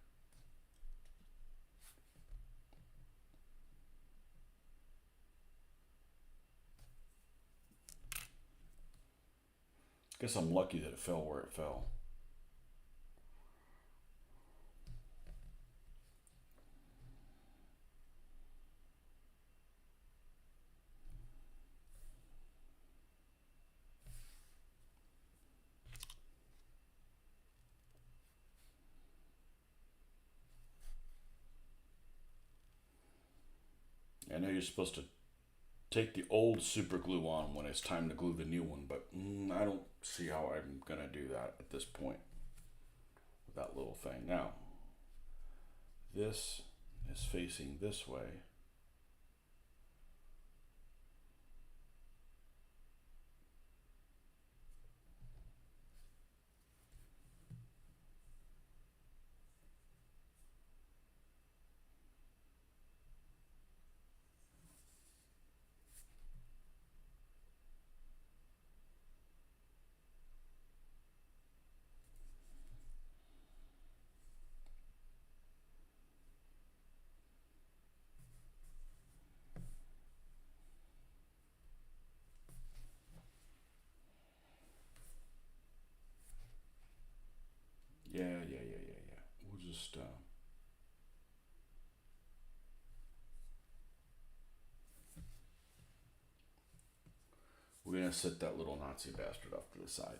Guess I'm lucky that it fell where it fell. I know you're supposed to take the old super glue on when it's time to glue the new one, but I don't see how I'm gonna do that at this point with that little thing. Now, this is facing this way. Yeah. We'll just we're gonna set that little Nazi bastard off to the side.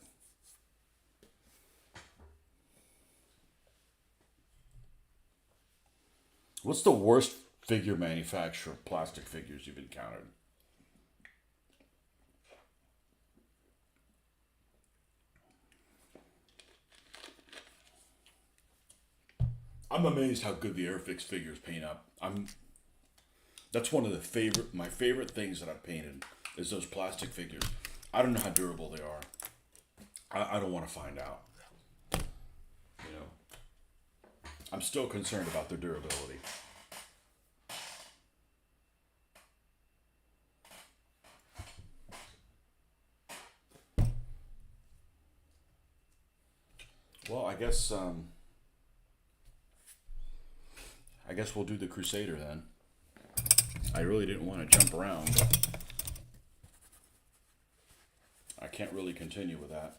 What's the worst figure manufacturer of plastic figures you've encountered? I'm amazed how good the Airfix figures paint up. That's one of my favorite things that I've painted is those plastic figures. I don't know how durable they are. I don't want to find out. You know, I'm still concerned about their durability. Well, I guess we'll do the Crusader then. I really didn't want to jump around, but I can't really continue with that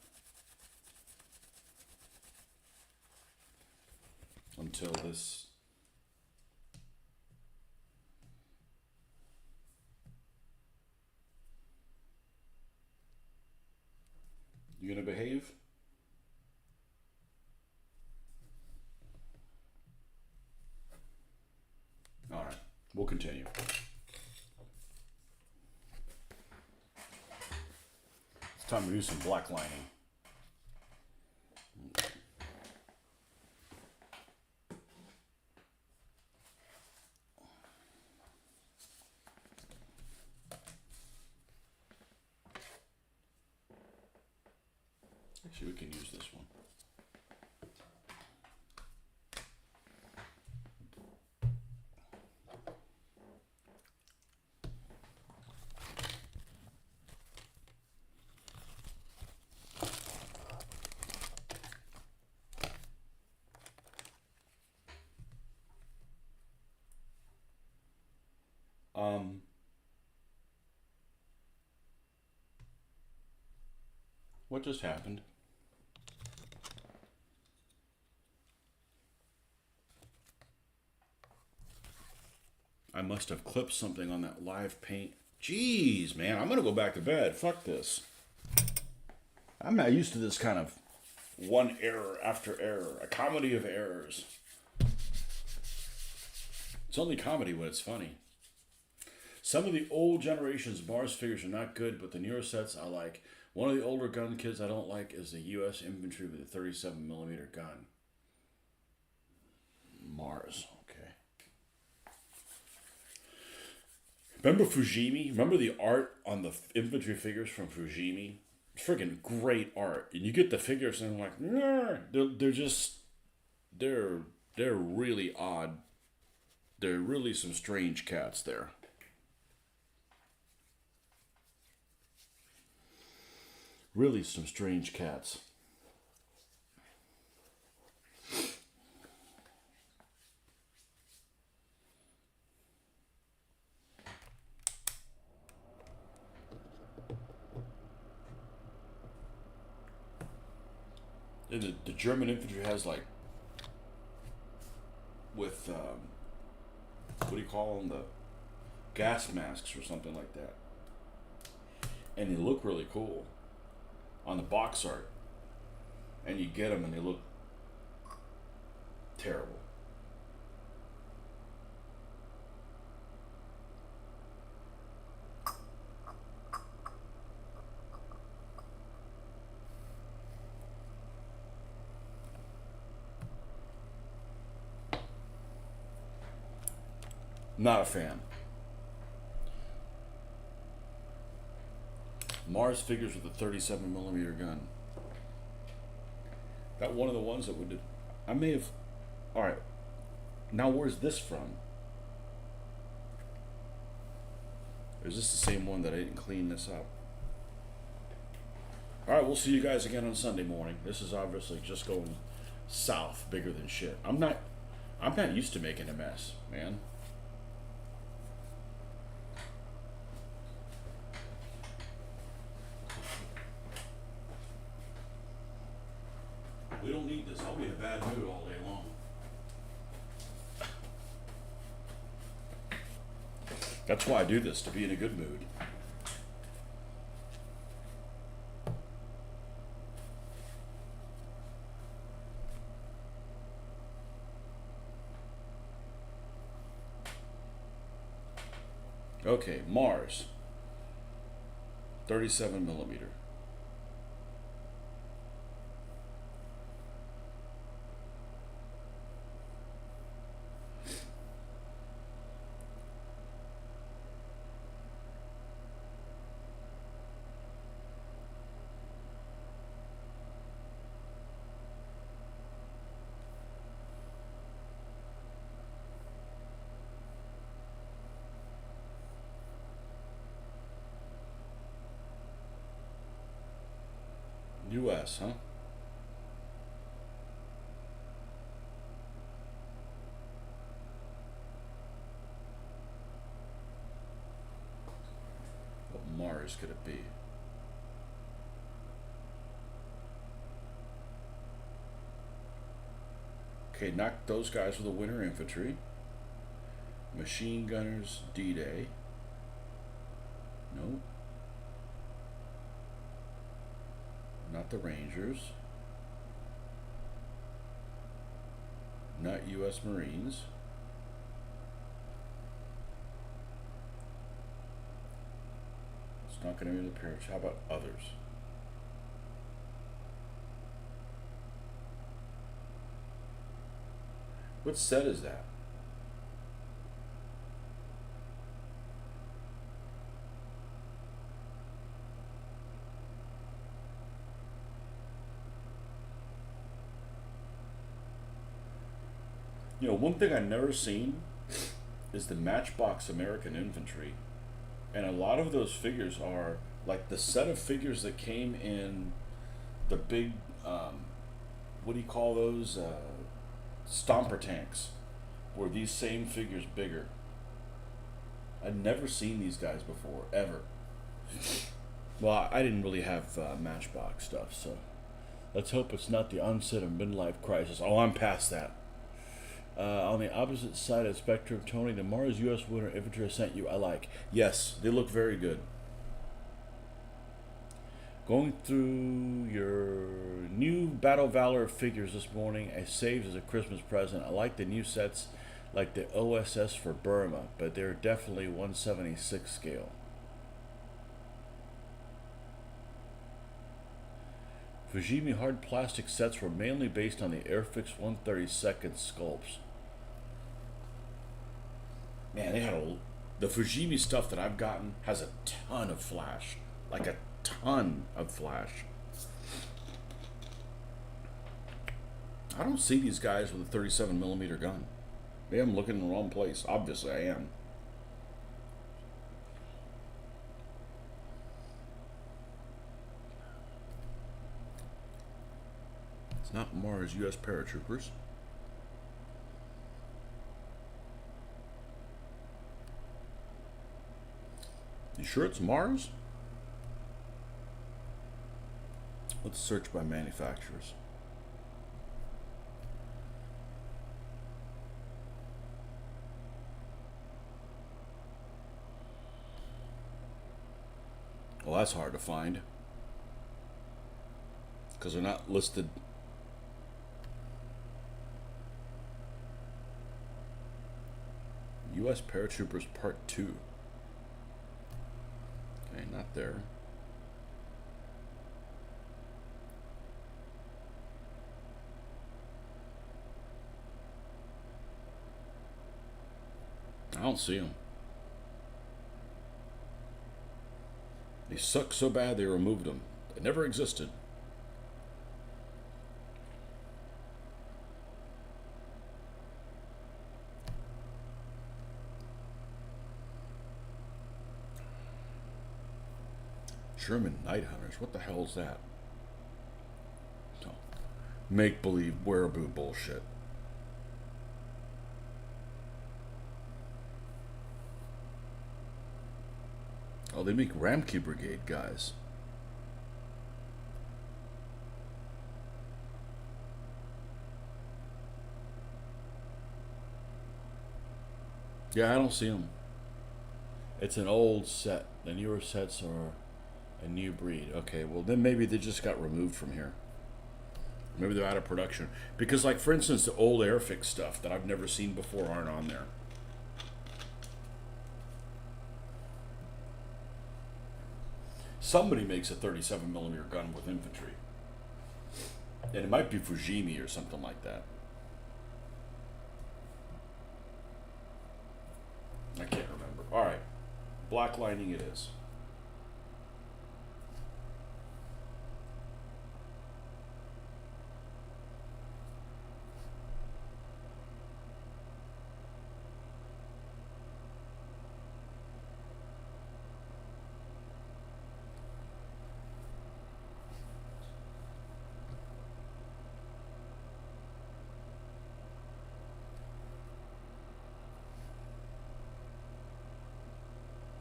until this. You gonna behave? All right, we'll continue. It's time to do some black lining. Actually, we can use this one. What just happened? I must have clipped something on that live paint. Jeez, man, I'm gonna go back to bed. Fuck this. I'm not used to this kind of one error after error, a comedy of errors. It's only comedy when it's funny. Some of the old generation's Mars figures are not good, but the newer sets I like. One of the older gun kits I don't like is the U.S. infantry with a 37 millimeter gun. Mars, okay. Remember Fujimi? Remember the art on the infantry figures from Fujimi? Friggin' great art. And you get the figures and I'm like, nah. They're just, they're, they're really odd. They're really some strange cats there. Really some strange cats. And the German infantry has like, with, what do you call them? The gas masks or something like that. And they look really cool on the box art. And you get them and they look terrible. Not a fan. Mars figures with a 37 millimeter gun. That one of the ones that would. I may have. All right. Now where's this from? Or is this the same one that I didn't clean this up? All right, we'll see you guys again on Sunday morning. This is obviously just going south, bigger than shit. I'm not used to making a mess, man. We don't need this. I'll be in a bad mood all day long. That's why I do this, to be in a good mood. Okay, Mars. 37 millimeter. US, huh? What Mars could it be? Okay, knock those guys with the winter infantry. Machine gunners, D-Day. Nope. Not the Rangers. Not U.S. Marines. It's not going to be the Parents. How about others? What set is that? You know, one thing I've never seen is the Matchbox American Infantry. And a lot of those figures are like the set of figures that came in the big, what do you call those? Stomper tanks. Were these same figures bigger? I'd never seen these guys before, ever. Well, I didn't really have Matchbox stuff, so let's hope it's not the onset of midlife crisis. Oh, I'm past that. On the opposite side of the spectrum, Tony, the Mars U.S. Winter Infantry I sent you, I like. Yes, they look very good. Going through your new Battle Valor figures this morning, I saved as a Christmas present. I like the new sets, like the OSS for Burma, but they're definitely 176 scale. Fujimi hard plastic sets were mainly based on the Airfix 132nd sculpts. Man, the Fujimi stuff that I've gotten has a ton of flash, like a ton of flash. I don't see these guys with a 37 millimeter gun. Maybe I'm looking in the wrong place. Obviously, I am. It's not Mars U.S. paratroopers. You sure it's Mars? Let's search by manufacturers. Well, that's hard to find because they're not listed. U.S. Paratroopers Part 2. Okay, not there. I don't see them. They suck so bad they removed them. They never existed. German Night Hunters. What the hell is that? Oh, make-believe wereaboo bullshit. Oh, they make Ramkey Brigade guys. Yeah, I don't see them. It's an old set. The newer sets are a new breed. Okay, well then maybe they just got removed from here. Maybe they're out of production. Because, like, for instance, the old Airfix stuff that I've never seen before aren't on there. Somebody makes a 37 millimeter gun with infantry. And it might be Fujimi or something like that. I can't remember. Alright. Black lining it is.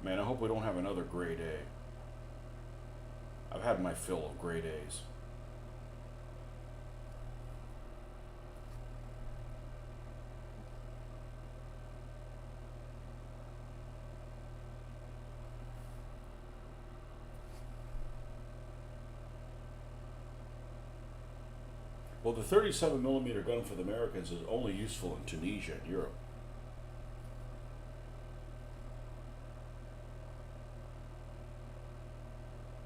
Man, I hope we don't have another grade A. I've had my fill of grade A's. Well, the 37 millimeter gun for the Americans is only useful in Tunisia and Europe.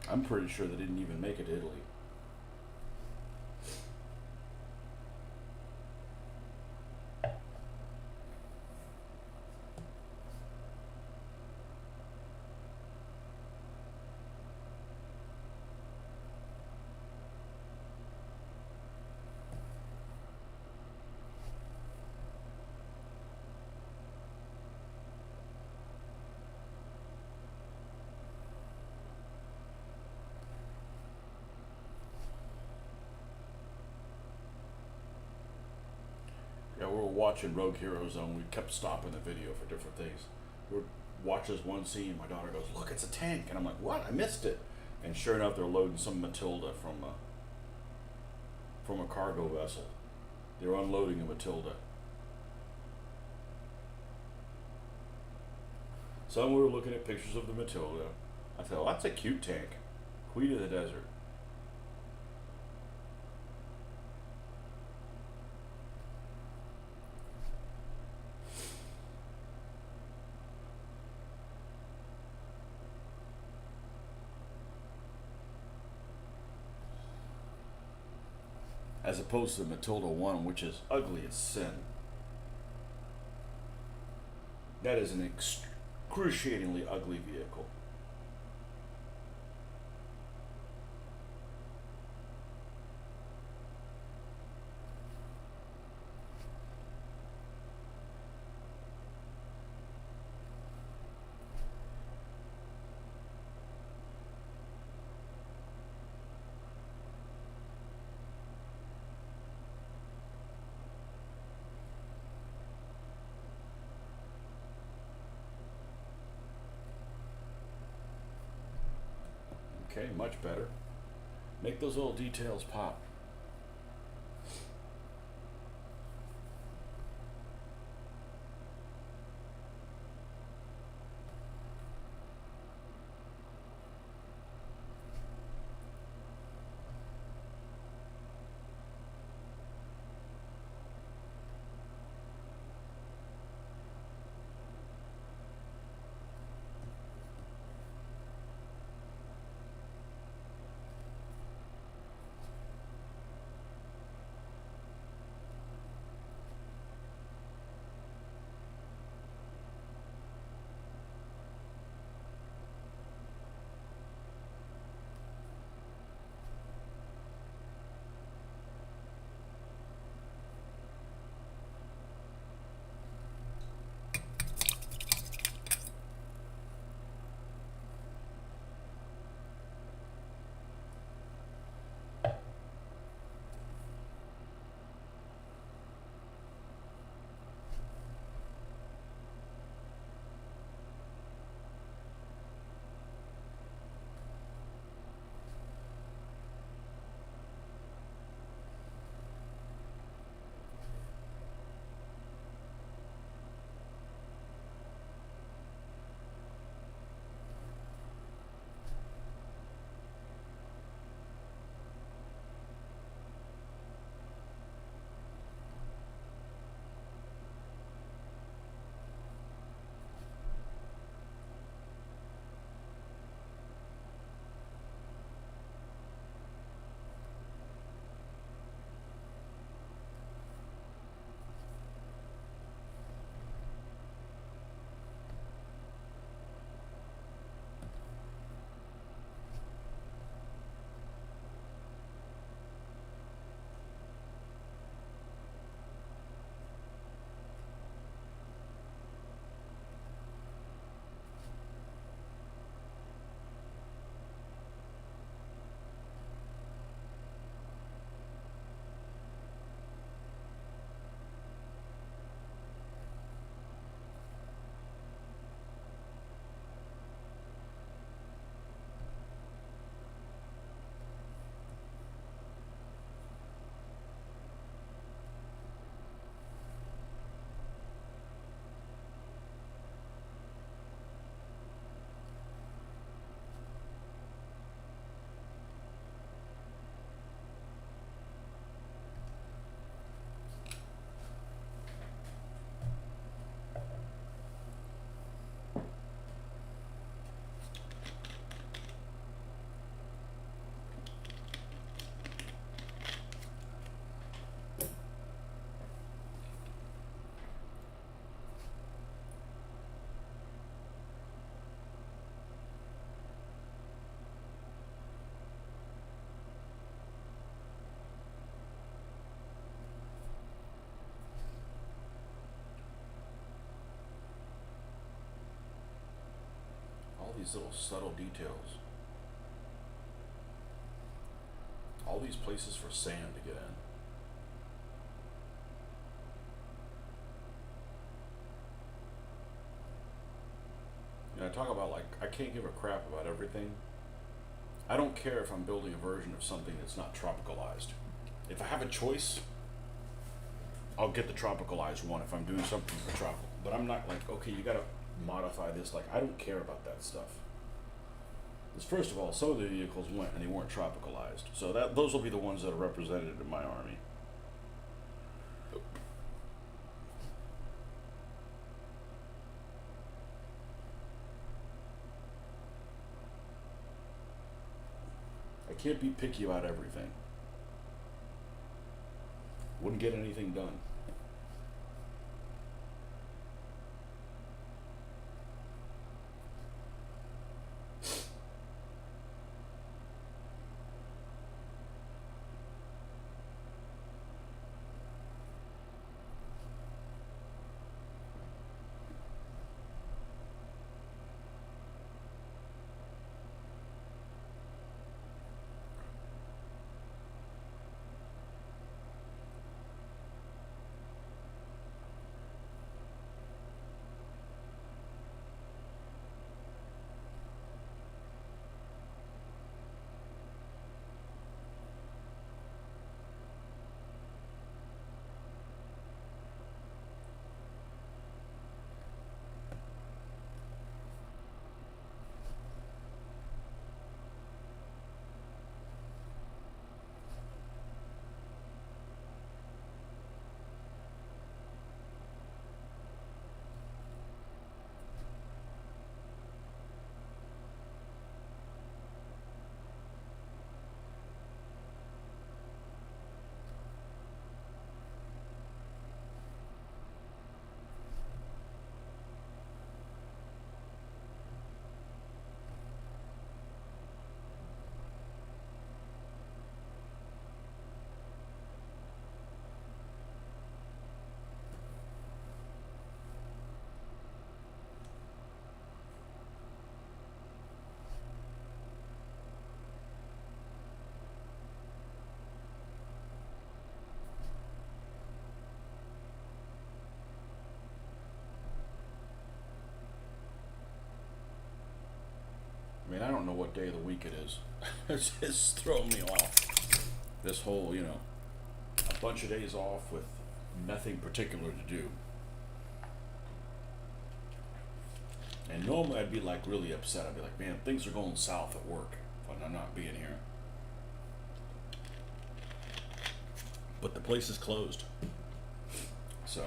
I'm pretty sure they didn't even make it to Italy. Yeah, we were watching Rogue Hero Zone. We kept stopping the video for different things. We would watch this one scene. My daughter goes, "Look, it's a tank," and I'm like, "What? I missed it." And sure enough, they're loading some Matilda from a cargo vessel. They were unloading a Matilda. So we were looking at pictures of the Matilda. I thought, "Oh, that's a cute tank, Queen of the Desert." as opposed to the Matilda 1, which is ugly as sin. That is an excruciatingly ugly vehicle. Okay, much better. Make those little details pop. All these little subtle details. All these places for sand to get in. You know, I talk about like, I can't give a crap about everything. I don't care if I'm building a version of something that's not tropicalized. If I have a choice, I'll get the tropicalized one if I'm doing something for tropical. But I'm not like, okay, you gotta modify this. Like, I don't care about that stuff. Because first of all, some of the vehicles went and they weren't tropicalized. So that those will be the ones that are represented in my army. I can't be picky about everything. Wouldn't get anything done. I mean, I don't know what day of the week it is. It's just throwing me off. This whole, a bunch of days off with nothing particular to do. And normally I'd be like really upset. I'd be like, man, things are going south at work when I'm not being here. But the place is closed. So,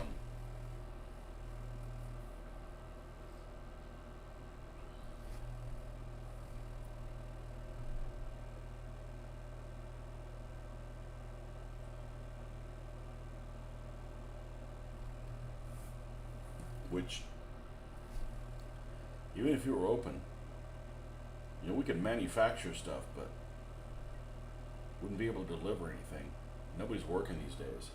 which, even if you were open, we could manufacture stuff, but wouldn't be able to deliver anything. Nobody's working these days.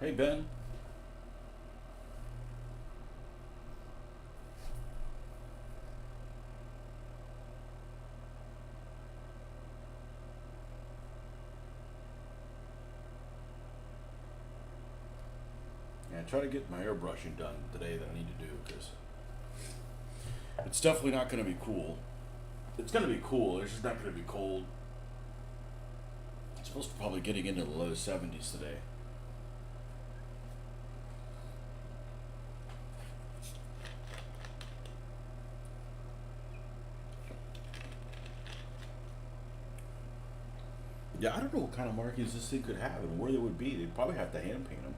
Hey, Ben. Yeah, try to get my airbrushing done today that I need to do, because it's definitely not going to be cool. It's going to be cool. It's just not going to be cold. It's supposed to probably getting into the low 70s today. Yeah, I don't know what kind of markings this thing could have and where they would be. They'd probably have to hand paint them.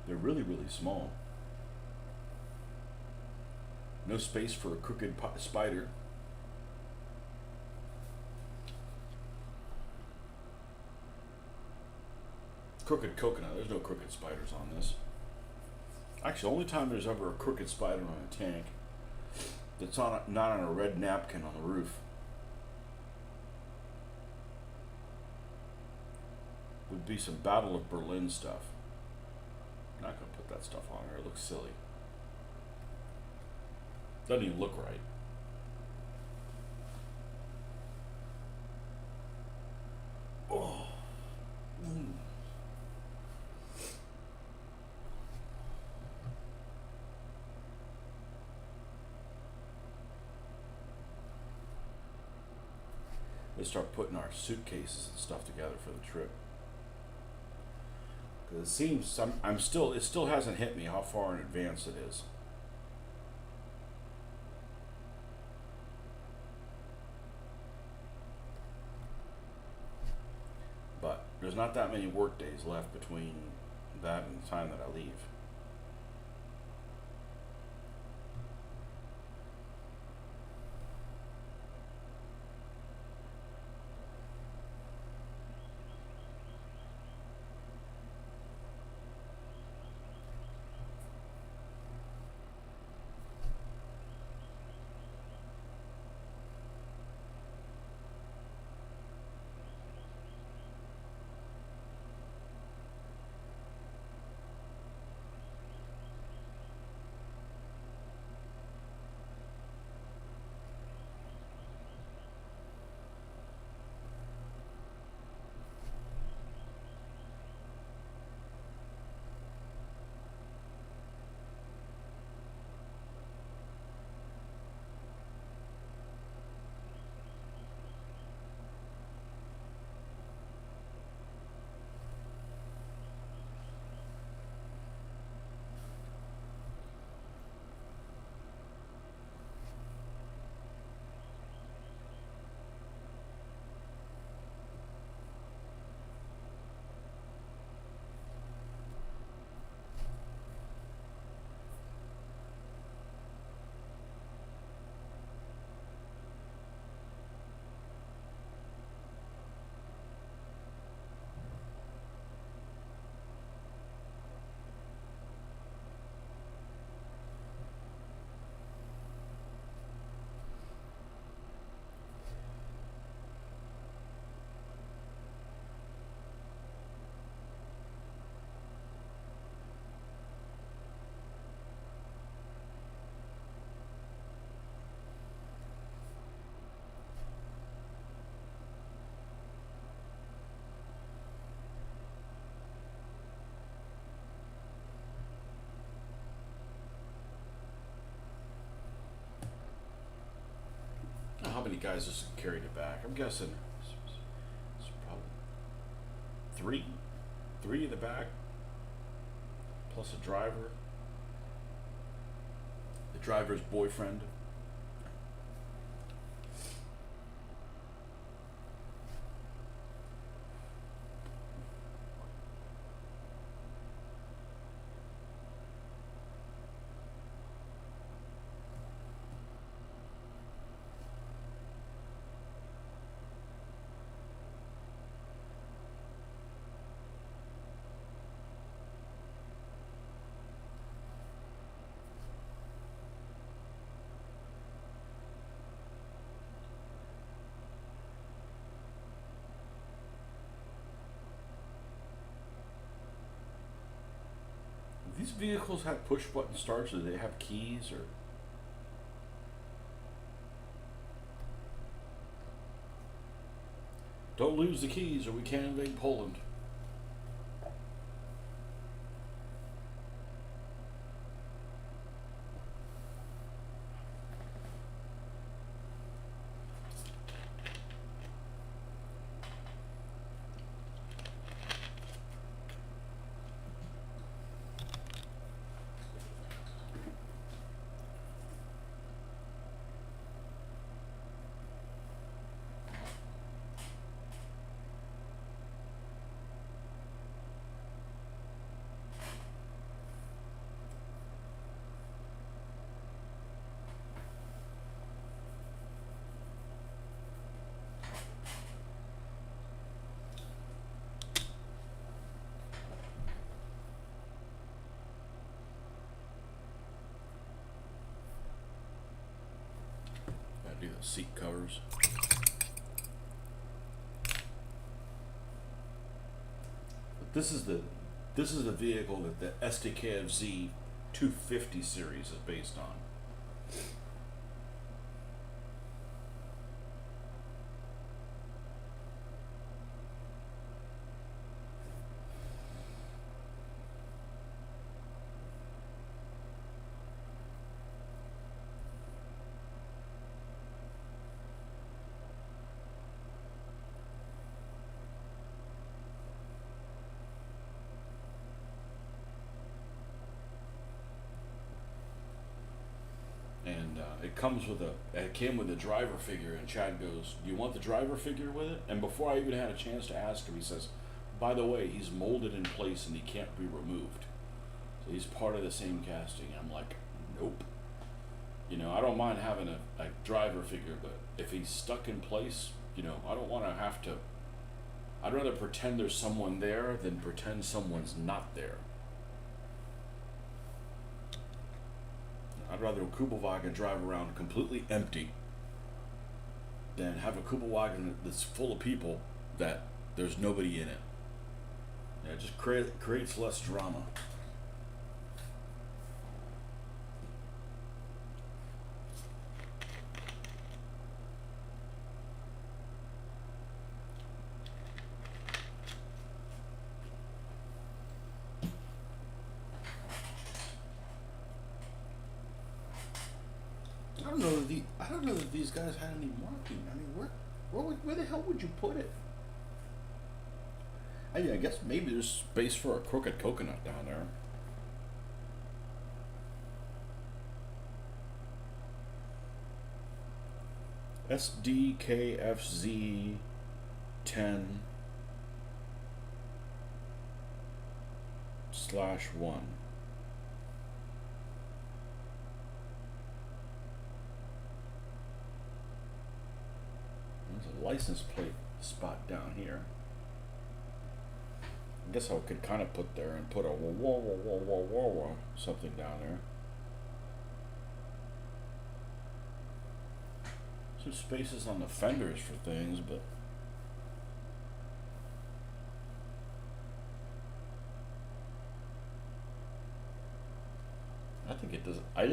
They're really, really small. No space for a crooked spider. Crooked coconut. There's no crooked spiders on this. Actually, the only time there's ever a crooked spider on a tank that's not on a red napkin on the roof would be some Battle of Berlin stuff. I'm not going to put that stuff on there. It looks silly. Doesn't even look right. start putting our suitcases and stuff together for the trip. Because it seems it still hasn't hit me how far in advance it is. But there's not that many work days left between that and the time that I leave. How many guys just carried it back? I'm guessing it's probably three in the back, plus a driver, the driver's boyfriend. Do these vehicles have push button starts, or do they have keys, or? Don't lose the keys or we can't invade Poland. Gotta do the seat covers. But this is the vehicle that the SDKFZ 250 series is based on. it comes with it came with a driver figure, and Chad goes, "Do you want the driver figure with it?" And before I even had a chance to ask him, he says, "By the way, he's molded in place and he can't be removed. So he's part of the same casting." I'm like, "Nope." I don't mind having a driver figure, but if he's stuck in place, I don't want to have to. I'd rather pretend there's someone there than pretend someone's not there. I'd rather a Kubelwagen drive around completely empty than have a Kubelwagen that's full of people that there's nobody in it. Yeah, it just creates less drama. I don't know that these guys had any marking. I mean, where the hell would you put it? I guess maybe there's space for a crooked coconut down there. SDKFZ 10/1. There's a license plate spot down here. I guess I could kind of put there and put a whoa something down there. Some spaces on the fenders for things, but I think it does. I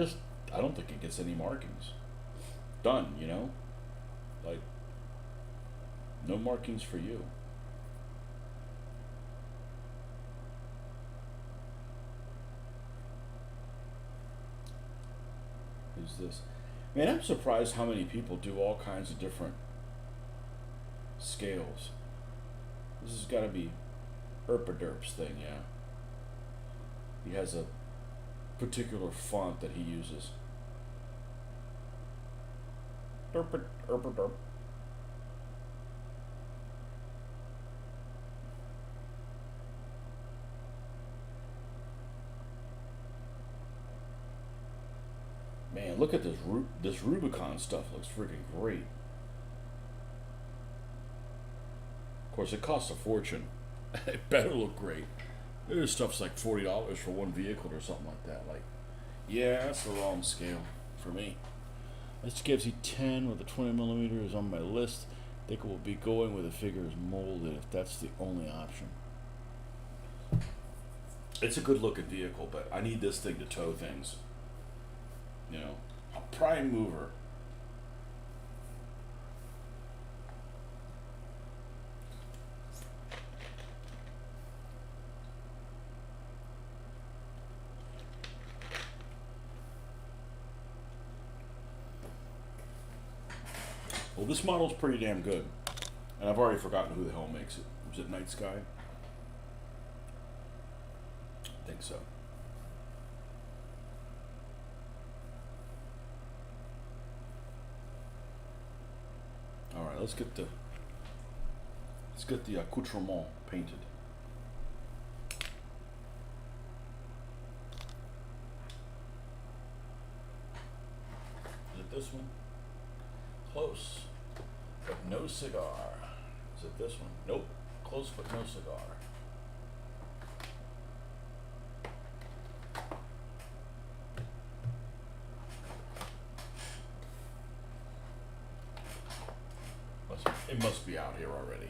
don't think it gets any markings. Done, like no markings for you. Who's this? Man, I'm surprised how many people do all kinds of different scales. This has got to be Erpaderp's thing, yeah. He has a particular font that he uses. Erpaderp. Man, look at this Rubicon stuff. Looks freaking great. Of course, it costs a fortune. It better look great. There's stuff's like $40 for one vehicle or something like that. Like, yeah, that's the wrong scale for me. This gives you 10 with the 20mm is on my list. I think we'll be going with the figures molded if that's the only option. It's a good looking vehicle, but I need this thing to tow things. A prime mover. Well, this model's pretty damn good. And I've already forgotten who the hell makes it. Was it Night Sky? I think so. All right, let's get the accoutrement painted. Is it this one? Close, but no cigar. Is it this one? Nope. Close, but no cigar. It must be out here already.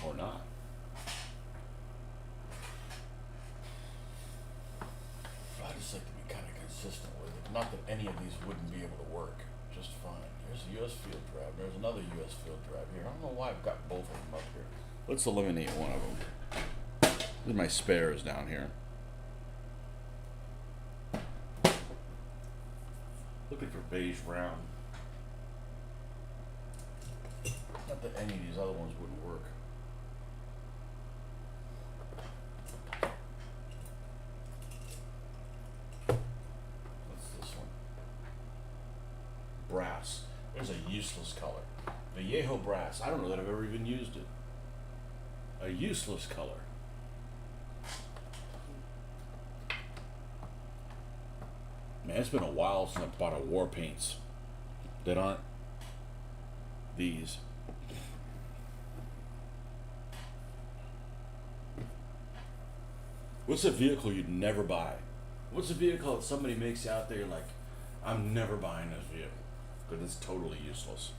Or not. I just like to be kind of consistent with it. Not that any of these wouldn't be able to work just fine. Here's a US field drive. There's another US field drive here. I don't know why I've got both of them up here. Let's eliminate one of them. These are my spares down here. Looking for beige brown. thought that any of these other ones wouldn't work. What's this one? Brass. There's a useless color. Vallejo brass. I don't know that I've ever even used it. A useless color. Man, it's been a while since I bought a war paints that aren't these. What's a vehicle you'd never buy? What's a vehicle that somebody makes out there like, I'm never buying this vehicle because it's totally useless.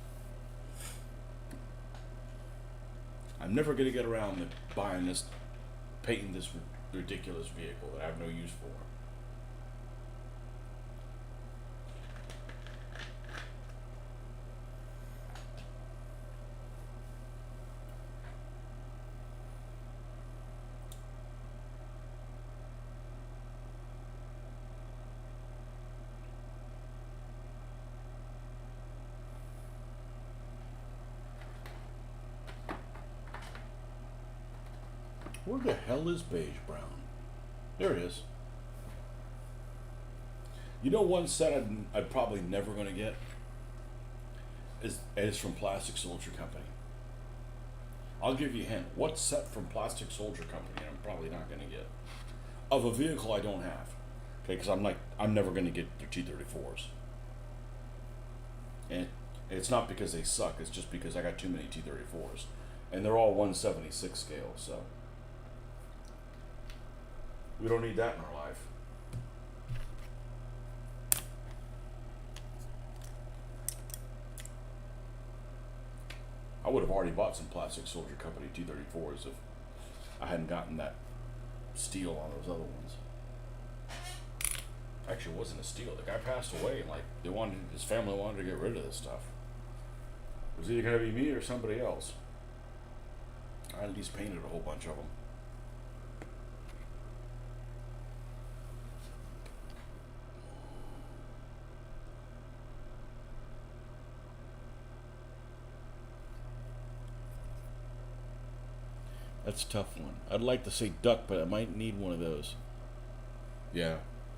I'm never going to get around to buying this, painting this ridiculous vehicle that I have no use for. Where the hell is beige brown? There it is. You know, one set I'm probably never going to get is from Plastic Soldier Company. I'll give you a hint. What set from Plastic Soldier Company I'm probably not going to get? Of a vehicle I don't have. Okay, because I'm never going to get their T-34s. And it's not because they suck, it's just because I got too many T-34s. And they're all 1/76 scale, so we don't need that in our life. I would have already bought some Plastic Soldier Company T-34s if I hadn't gotten that steal on those other ones. Actually, it wasn't a steal. The guy passed away, and his family wanted to get rid of this stuff. It was either going to be me or somebody else. I at least painted a whole bunch of them. That's a tough one. I'd like to say duck, but I might need one of those. Yeah.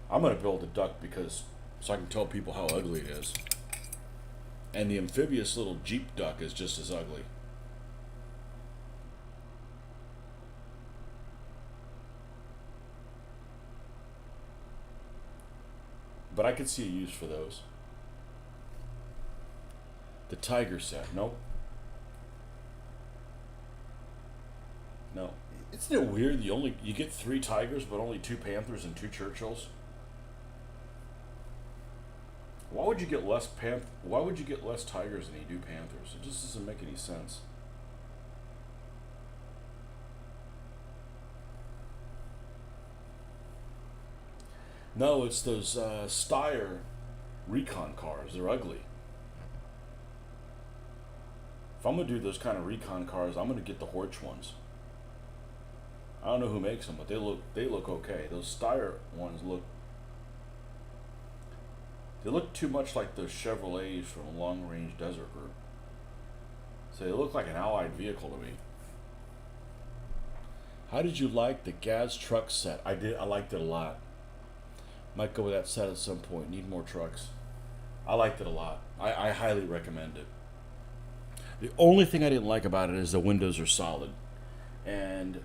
I'm going to build a duck so I can tell people how ugly it is. And the amphibious little Jeep duck is just as ugly. But I could see a use for those. The tiger set. Nope. No. Isn't it weird you get 3 tigers but only 2 panthers and 2 Churchills? Why would you get less tigers than you do panthers? It just doesn't make any sense. No, it's those Steyr recon cars. They're ugly. If I'm gonna do those kind of recon cars, I'm gonna get the Horch ones. I don't know who makes them, but they look okay. Those Steyr ones they look too much like those Chevrolets from Long Range Desert Group. So they look like an allied vehicle to me. How did you like the Gaz truck set? I did. I liked it a lot. Might go with that set at some point. Need more trucks. I liked it a lot. I highly recommend it. The only thing I didn't like about it is the windows are solid. And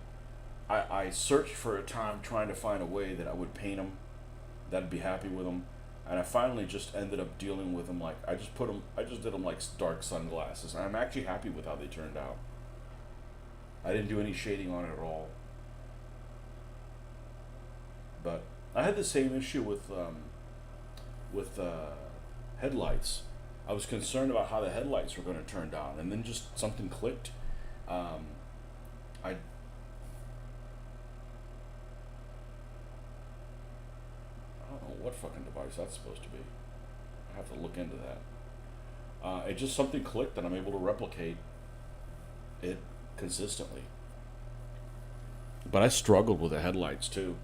I searched for a time trying to find a way that I would paint them, that I'd be happy with them. And I finally just ended up dealing with them I just did them like dark sunglasses. And I'm actually happy with how they turned out. I didn't do any shading on it at all. But I had the same issue with headlights. I was concerned about how the headlights were going to turn down, and then just something clicked. I don't know what fucking device that's supposed to be. I have to look into that. It just something clicked, and I'm able to replicate it consistently. But I struggled with the headlights too,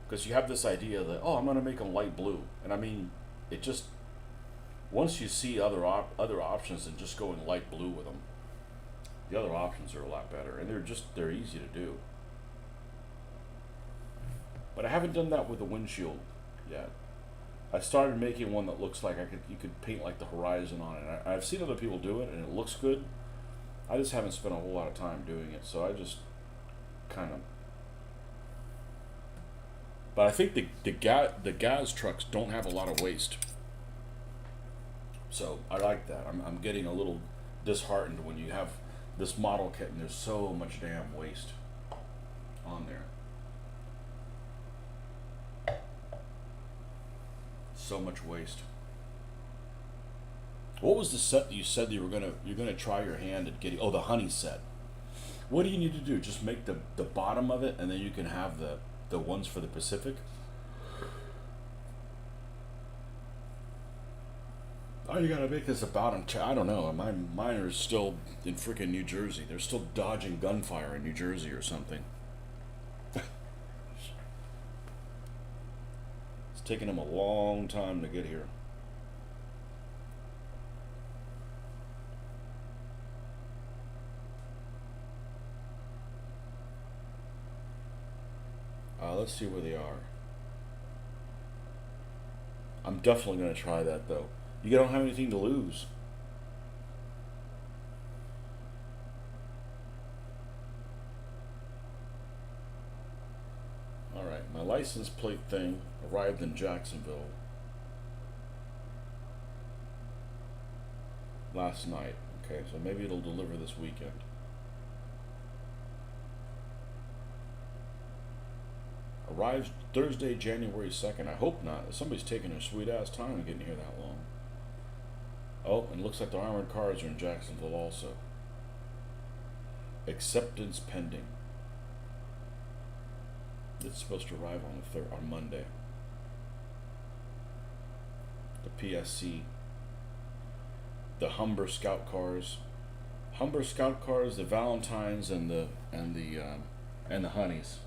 because you have this idea that I'm going to make them light blue, and I mean, it just once you see other options than just going light blue with them, The other options are a lot better, and they're easy to do. But I haven't done that with the windshield yet. I started making one that looks like you could paint like the horizon on it. I've seen other people do it, and it looks good. I just haven't spent a whole lot of time doing it, so I just kind of. But I think the gas trucks don't have a lot of waste, so I like that. I'm getting a little disheartened when you have this model kit and there's so much damn waste on there. So much waste. What was the set that you said that you're gonna try your hand at getting? Oh, the honey set. What do you need to do? Just make the bottom of it, and then you can have the ones for the Pacific. Oh, you gotta make this about them. I don't know. Mine are still in freaking New Jersey. They're still dodging gunfire in New Jersey or something. It's taking them a long time to get here. Let's see where they are. I'm definitely going to try that though. You don't have anything to lose. Alright, my license plate thing arrived in Jacksonville last night. Okay, so maybe it'll deliver this weekend. Arrives Thursday, January 2nd. I hope not. Somebody's taking their sweet ass time getting here that long. Oh, and it looks like the armored cars are in Jacksonville also. Acceptance pending. It's supposed to arrive on Monday. The PSC. The Humber Scout cars. Humber Scout cars, the Valentines and the Honeys.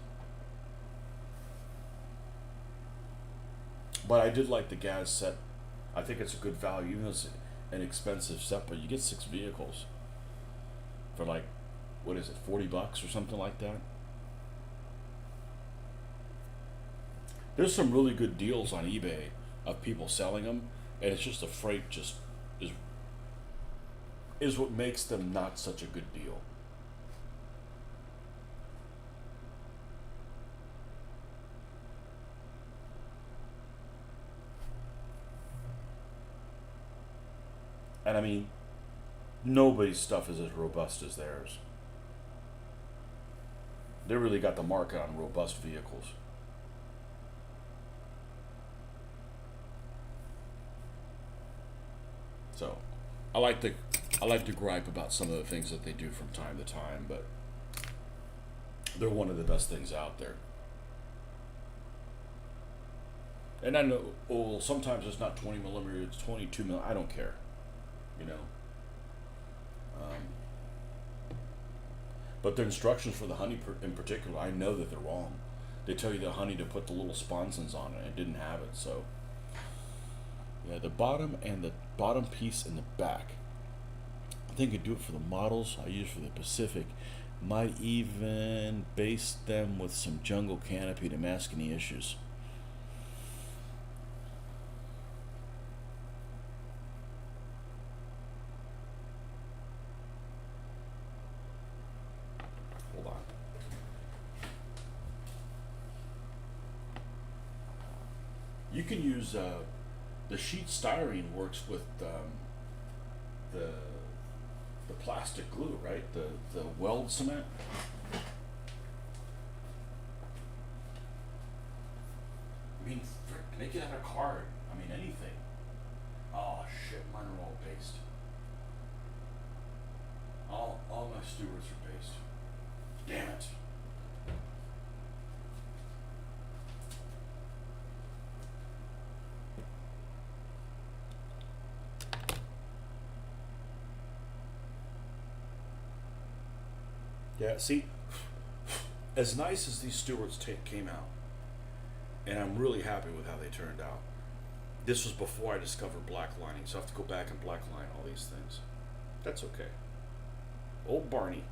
But I did like the gas set. I think it's a good value, even though it's an expensive set. But you get 6 vehicles for like, what is it, $40 or something like that. There's some really good deals on eBay of people selling them, and it's just the freight just is what makes them not such a good deal. And I mean, nobody's stuff is as robust as theirs. They really got the market on robust vehicles. So, I like to gripe about some of the things that they do from time to time, but they're one of the best things out there. And I know, well, sometimes it's not 20 millimeter, it's 22 millimeter. I don't care, you know. But the instructions for the honey in particular, I know that they're wrong. They tell you the honey to put the little sponsons on it, and it didn't have it. So, yeah, the bottom and the bottom piece in the back. I think I do it for the models I use for the Pacific. Might even base them with some jungle canopy to mask any issues. Hold on. You can use the sheet styrene works with the plastic glue, right? The weld cement. I mean, frick, make it out of card. I mean, anything. Oh shit, mine are all based. All my Stewarts are based. Damn it. Yeah, see, as nice as these Stewarts came out, and I'm really happy with how they turned out. This was before I discovered black lining, so I have to go back and black line all these things. That's okay. Old Barney.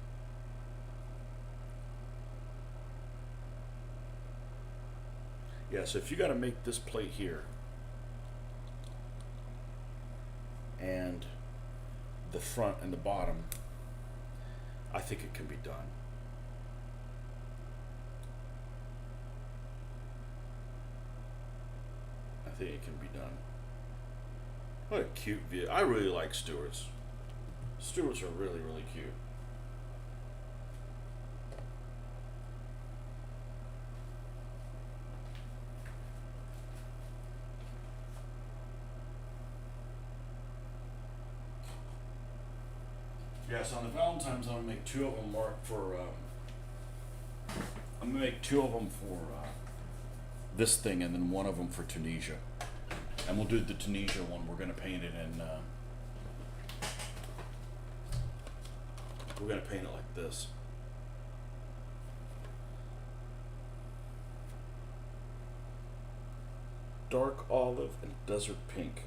Yeah, so if you got to make this plate here and the front and the bottom, I think it can be done. I think it can be done. What a cute view. I really like Stewart's. Stewart's are really, really cute. Yeah, so on the Valentine's, I'm gonna make two of them mark for. I'm gonna make two of them for this thing, and then one of them for Tunisia. And we'll do the Tunisia one. We're gonna paint it in. We're gonna paint it like this. Dark olive and desert pink.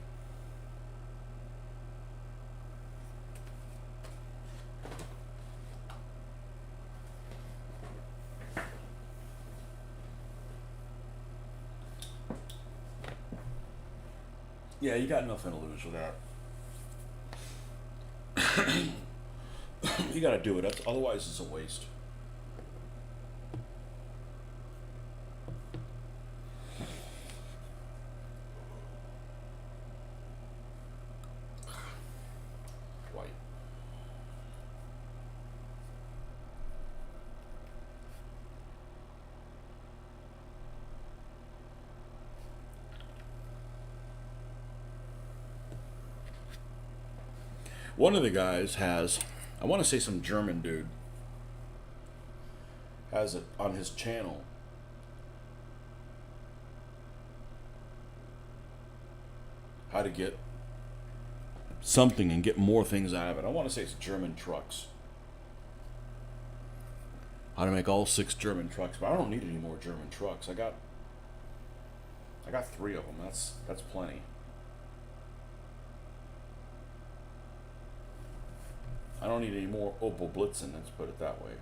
Yeah, you got nothing to lose with that. You got to do it. Otherwise, it's a waste. White. One of the guys has, I want to say some German dude, has it on his channel. How to get something and get more things out of it. I want to say it's German trucks. How to make all 6 German trucks, but I don't need any more German trucks. I got 3 of them. That's plenty. I don't need any more Opel Blitzen. Let's put it that way.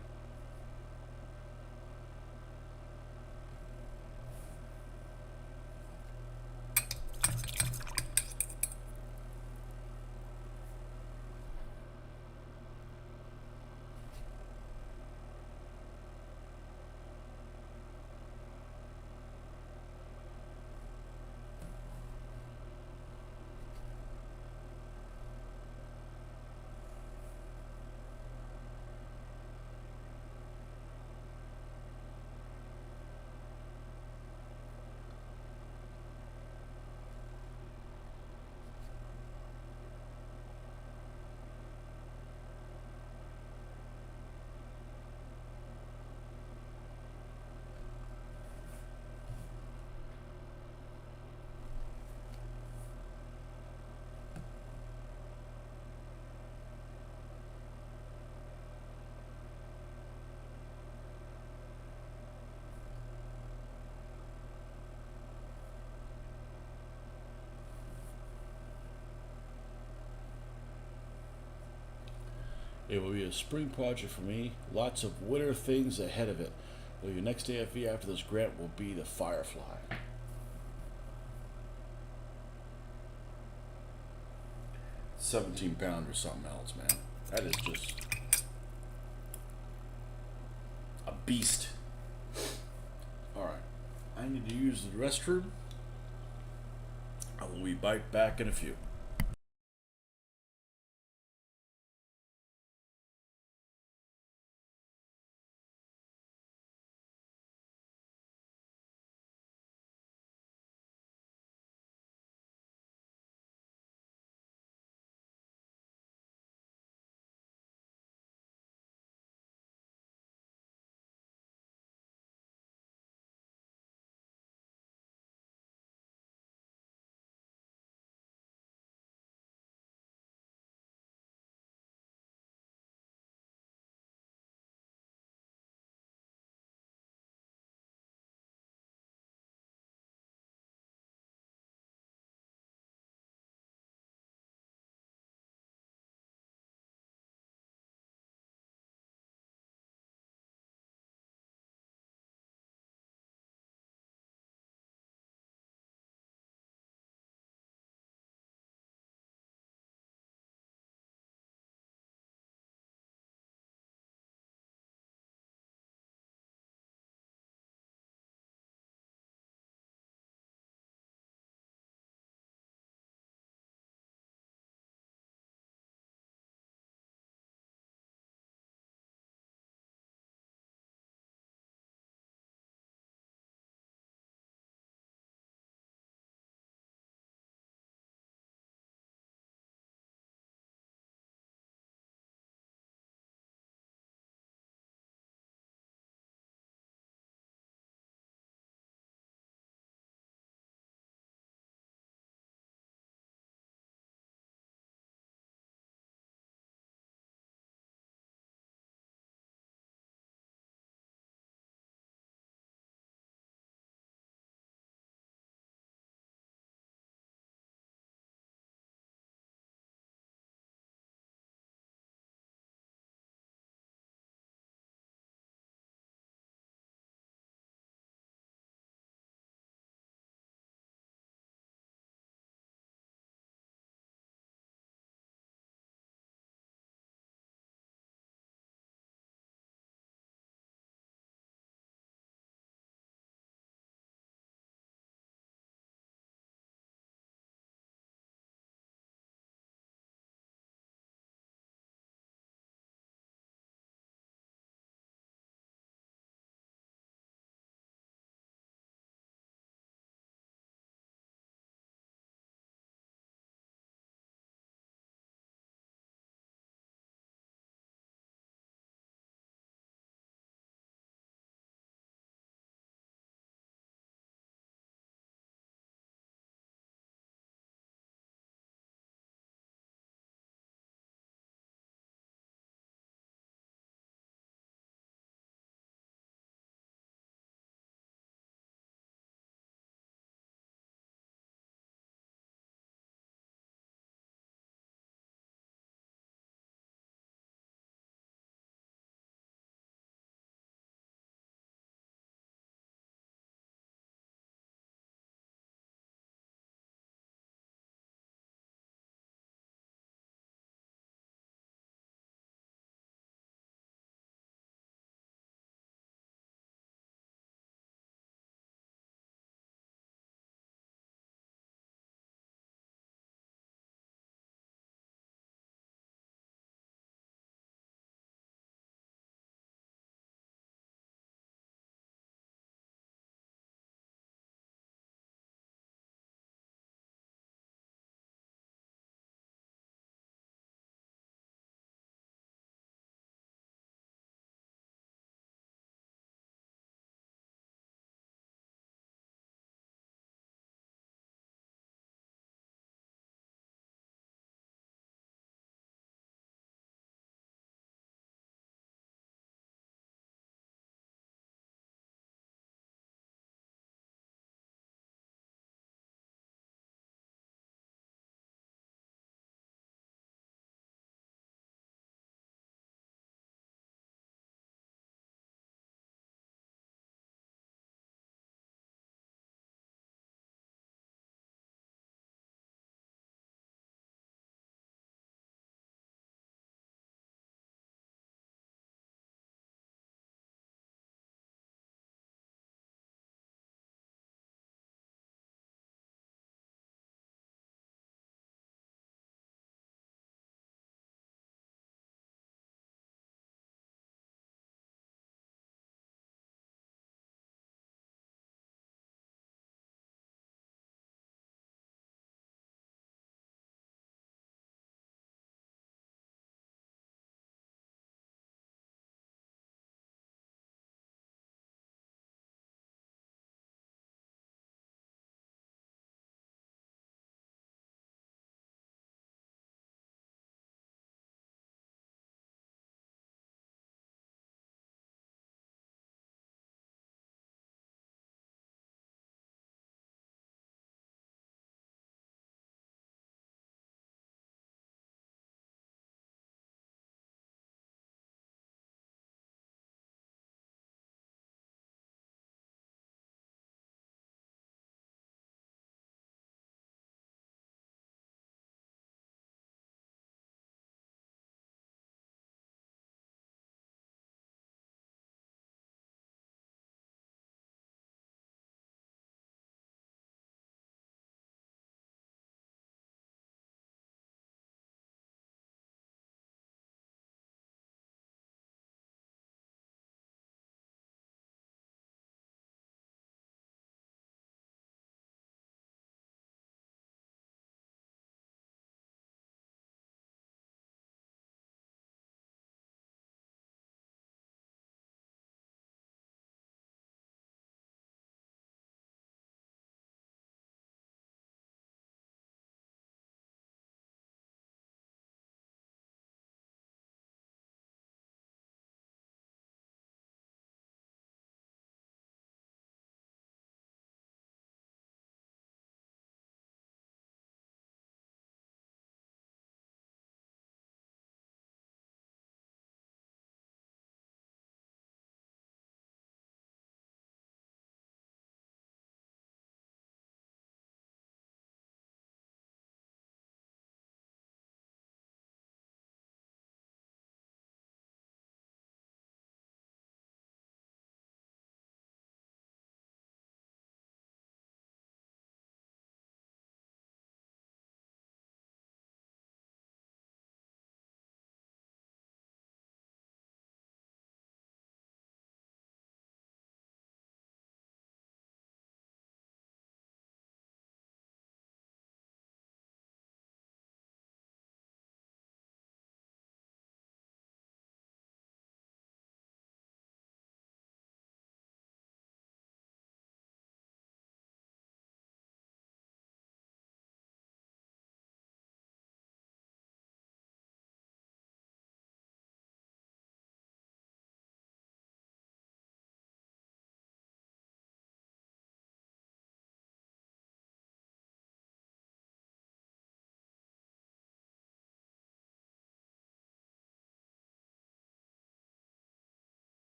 It will be a spring project for me. Lots of winter things ahead of it. Well, your next AFV after this grant will be the Firefly. 17 pound or something else, man. That is just a beast. Alright. I need to use the restroom. I will be back in a few.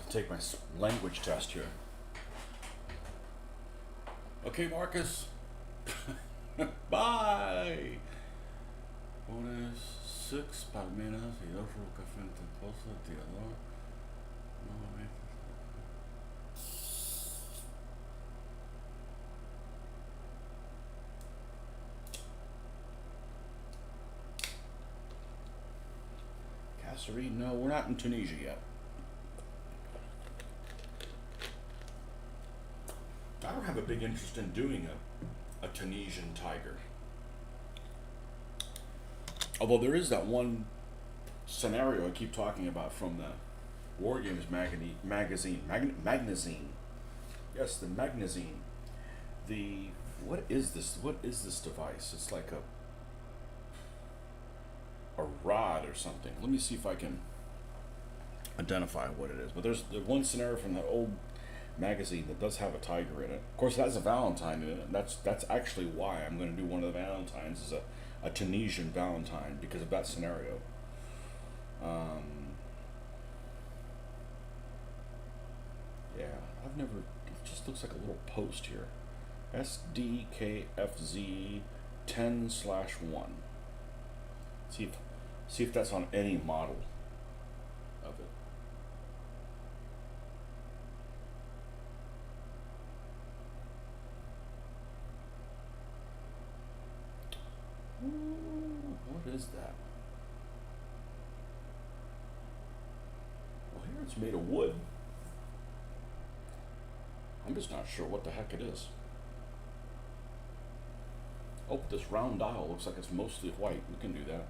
Take my language test here. Okay, Marcus. Bye. Pones 6 palmeras y 2 rocas frente al pozo del tirador. Nuevamente. Kasserine, no, we're not in Tunisia yet. I don't have a big interest in doing a Tunisian tiger. Although there is that one scenario I keep talking about from the War Games magazine. Yes, the magazine. The what is this? What is this device? It's like a rod or something. Let me see if I can identify what it is. But there's the one scenario from that old magazine that does have a tiger in it. Of course, it has a Valentine in it. And that's actually why I'm going to do one of the Valentines is a Tunisian Valentine because of that scenario. Yeah, I've never. It just looks like a little post here. SDKFZ 10/1. See if that's on any model of it. Ooh, what is that? Well, here it's made of wood. I'm just not sure what the heck it is. Oh, this round dial looks like it's mostly white. We can do that.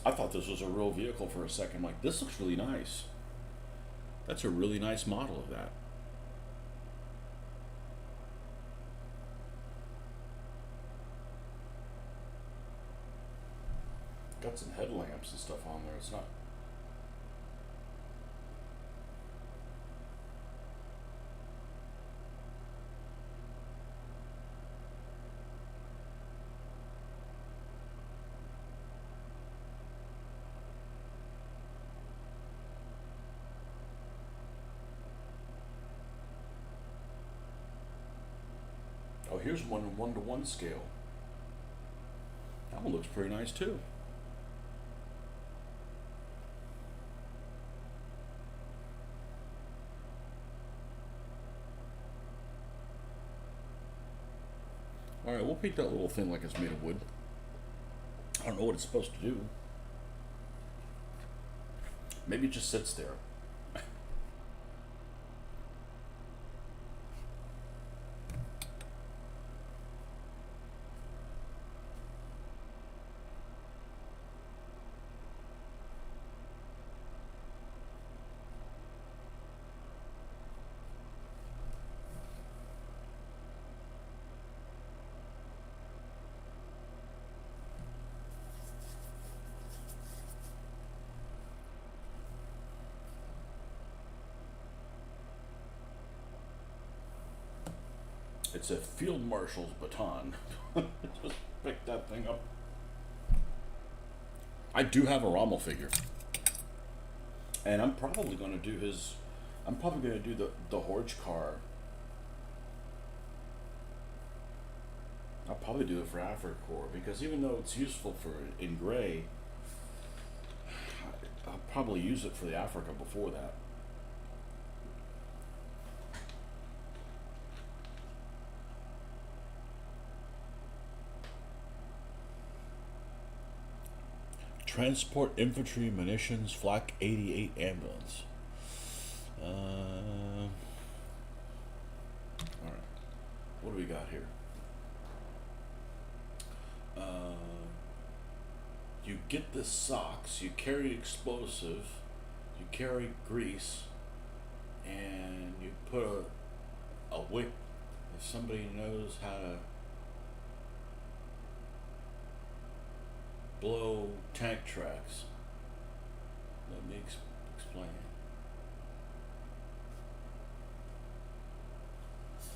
I thought this was a real vehicle for a second. I'm like, this looks really nice. That's a really nice model of that. Got some headlamps and stuff on there. It's not. Oh, here's one in 1:1 scale. That one looks pretty nice too. All right, we'll paint that little thing like it's made of wood. I don't know what it's supposed to do. Maybe it just sits there. It's a field marshal's baton. Just pick that thing up. I do have a Rommel figure, and I'm probably going to do his. I'm probably going to do the Horge car. I'll probably do it for Africa Corps because even though it's useful for in gray, I'll probably use it for the Africa before that. Transport infantry munitions flak 88 ambulance. All right, what do we got here? You get the socks. You carry explosive. You carry grease, and you put a wick. If somebody knows how to blow tank tracks. Let me explain.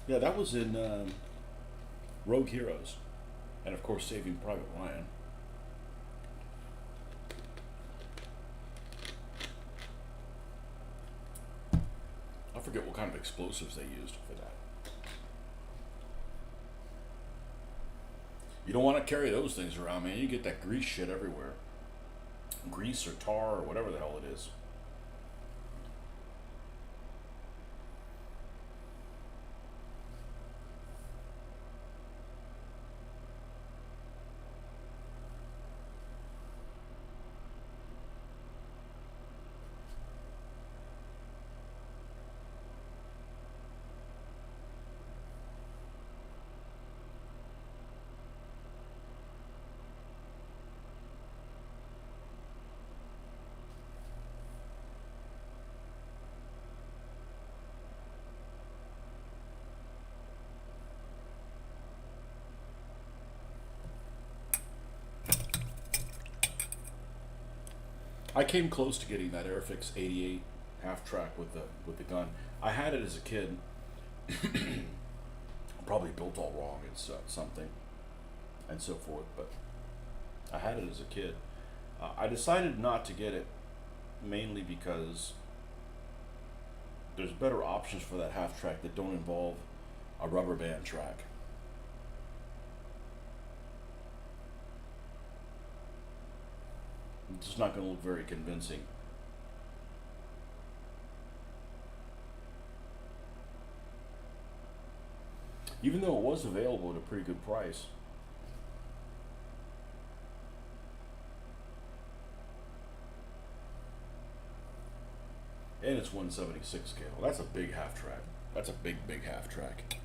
Yeah, that was in Rogue Heroes, and of course Saving Private Ryan. I forget what kind of explosives they used for that. You don't want to carry those things around, man. You get that grease shit everywhere. Grease or tar or whatever the hell it is. I came close to getting that Airfix 88 half track with the gun. I had it as a kid. Probably built all wrong. It's something and so forth. But I had it as a kid. I decided not to get it mainly because there's better options for that half track that don't involve a rubber band track. It's just not going to look very convincing. Even though it was available at a pretty good price. And it's 176 scale. That's a big half track. That's a big half track.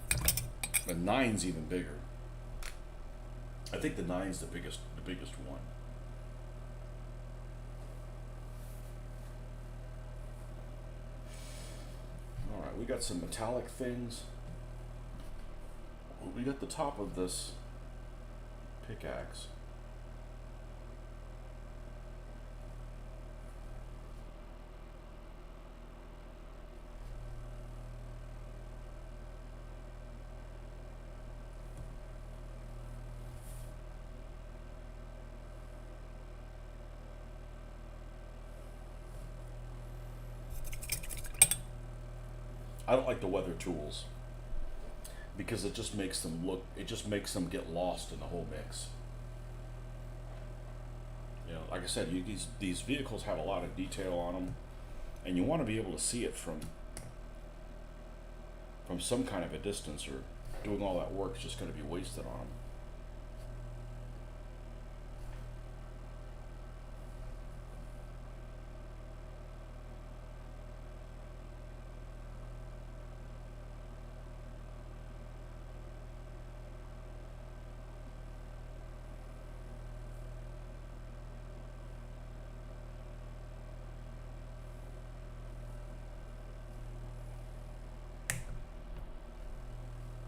The 9's even bigger. I think the 9's the biggest one. Alright, we got some metallic things. We got the top of this pickaxe. I don't like the weather tools because it just makes them look, it just makes them get lost in the whole mix. You know, like I said, these vehicles have a lot of detail on them, and you want to be able to see it from some kind of a distance, or doing all that work is just going to be wasted on them.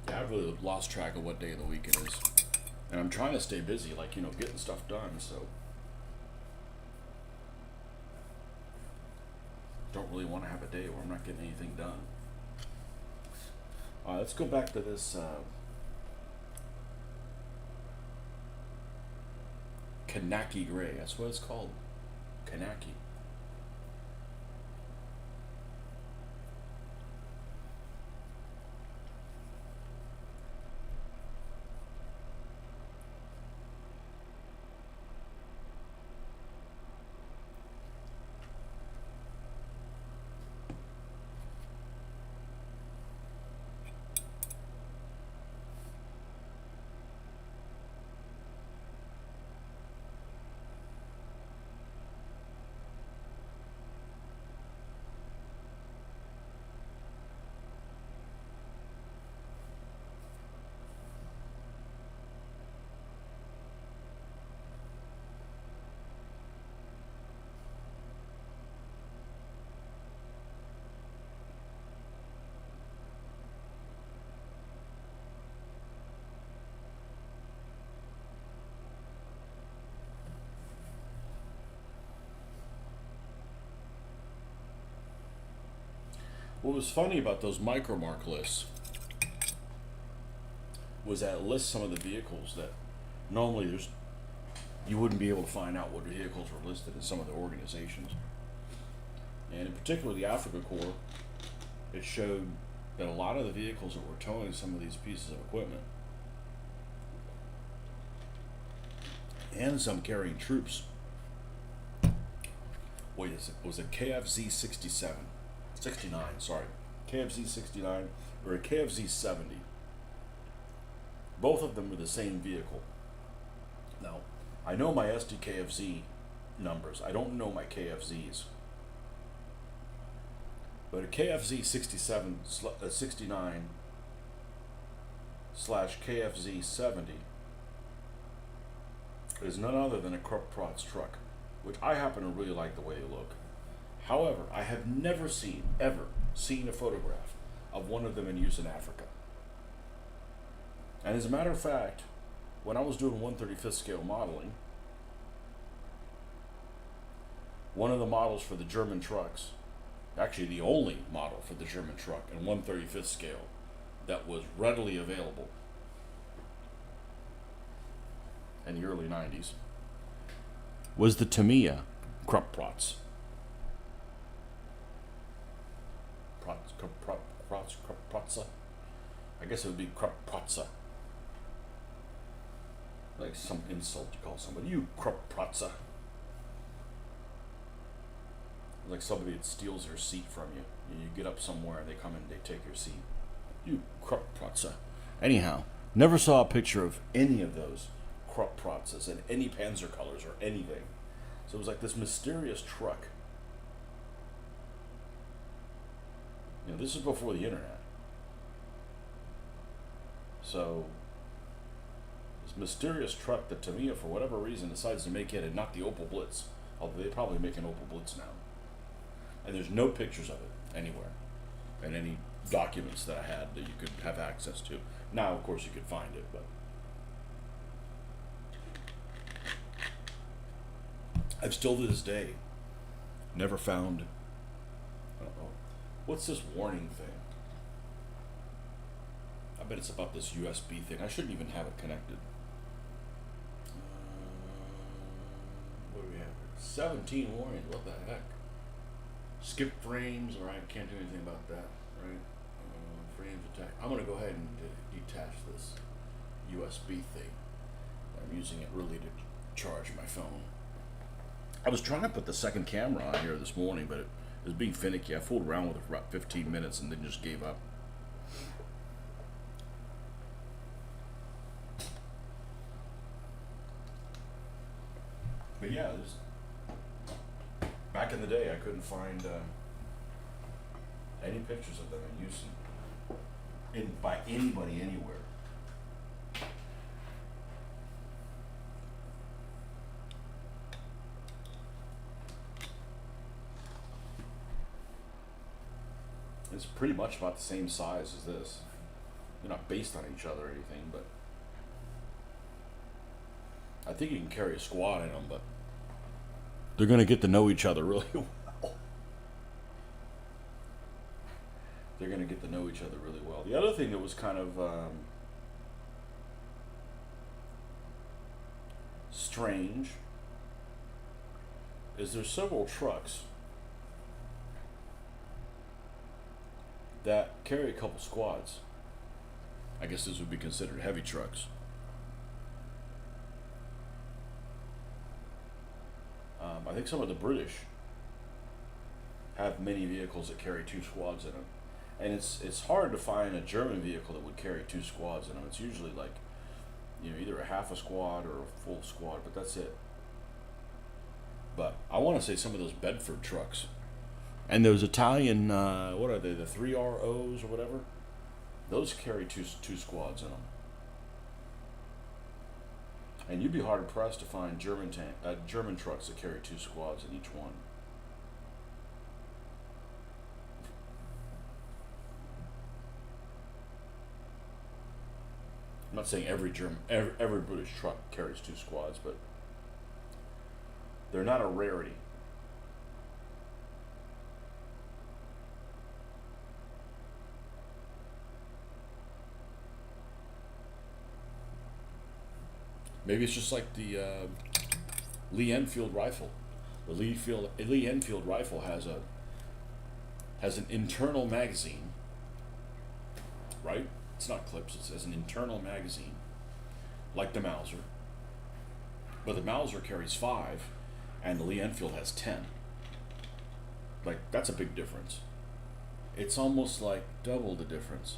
Yeah, I've really lost track of what day of the week it is. And I'm trying to stay busy, like, you know, getting stuff done, so don't really want to have a day where I'm not getting anything done. Alright, let's go back to this Kanaki Gray. That's what it's called. Kanaki. What was funny about those micromark lists was that it lists some of the vehicles that normally you wouldn't be able to find out what vehicles were listed in some of the organizations. And in particular, the Africa Corps, it showed that a lot of the vehicles that were towing some of these pieces of equipment and some carrying troops was a KFZ 69, sorry. KFZ 69 or a KFZ 70. Both of them were the same vehicle. Now, I know my SDKFZ numbers. I don't know my KFZs. But a KFZ 69 slash KFZ 70 is none other than a Krupp Protz truck, which I happen to really like the way they look. However, I have never ever seen a photograph of one of them in use in Africa. And as a matter of fact, when I was doing 1/35th scale modeling, one of the models for the German trucks, actually the only model for the German truck in 1/35th scale that was readily available in the early 90s, was the Tamiya Krupp Protz. Protza. I guess it would be Krupp Protza. Like some insult you call somebody. You Krupp Protza. Like somebody that steals your seat from you. You get up somewhere and they come and they take your seat. You Krupp Protza. Anyhow, never saw a picture of any of those Krupp Protzas in any Panzer colors or anything. So it was like this mysterious truck. You know, this is before the internet. So, this mysterious truck that Tamiya, for whatever reason, decides to make it and not the Opel Blitz. Although they probably make an Opel Blitz now. And there's no pictures of it anywhere. In any documents that I had that you could have access to. Now, of course, you could find it, but... I've still to this day never found... I don't know. What's this warning thing? I bet it's about this USB thing. I shouldn't even have it connected. What do we have here? 17 warnings. What the heck? Skip frames. Alright, can't do anything about that. Right? Frames attack. I'm going to go ahead and detach this USB thing. I'm using it really to charge my phone. I was trying to put the second camera on here this morning, but it was being finicky. I fooled around with it for about 15 minutes and then just gave up. But yeah, back in the day, I couldn't find any pictures of them in use by anybody anywhere. It's pretty much about the same size as this. They're not based on each other or anything, but I think you can carry a squad in them, but they're going to get to know each other really well. They're going to get to know each other really well. The other thing that was kind of strange is there's several trucks that carry a couple squads. I guess this would be considered heavy trucks. I think some of the British have many vehicles that carry 2 squads in them. And it's hard to find a German vehicle that would carry 2 squads in them. It's usually like, you know, either a half a squad or a full squad, but that's it. But I want to say some of those Bedford trucks and those Italian, what are they, the 3ROs or whatever? Those carry two squads in them. And you'd be hard pressed to find German trucks that carry 2 squads in each one. I'm not saying every British truck carries 2 squads, but they're not a rarity. Maybe it's just like the Lee Enfield rifle. The Lee Enfield rifle has an internal magazine, right? It's not clips. It says an internal magazine, like the Mauser. But the Mauser carries 5, and the Lee Enfield has 10. Like, that's a big difference. It's almost like double the difference.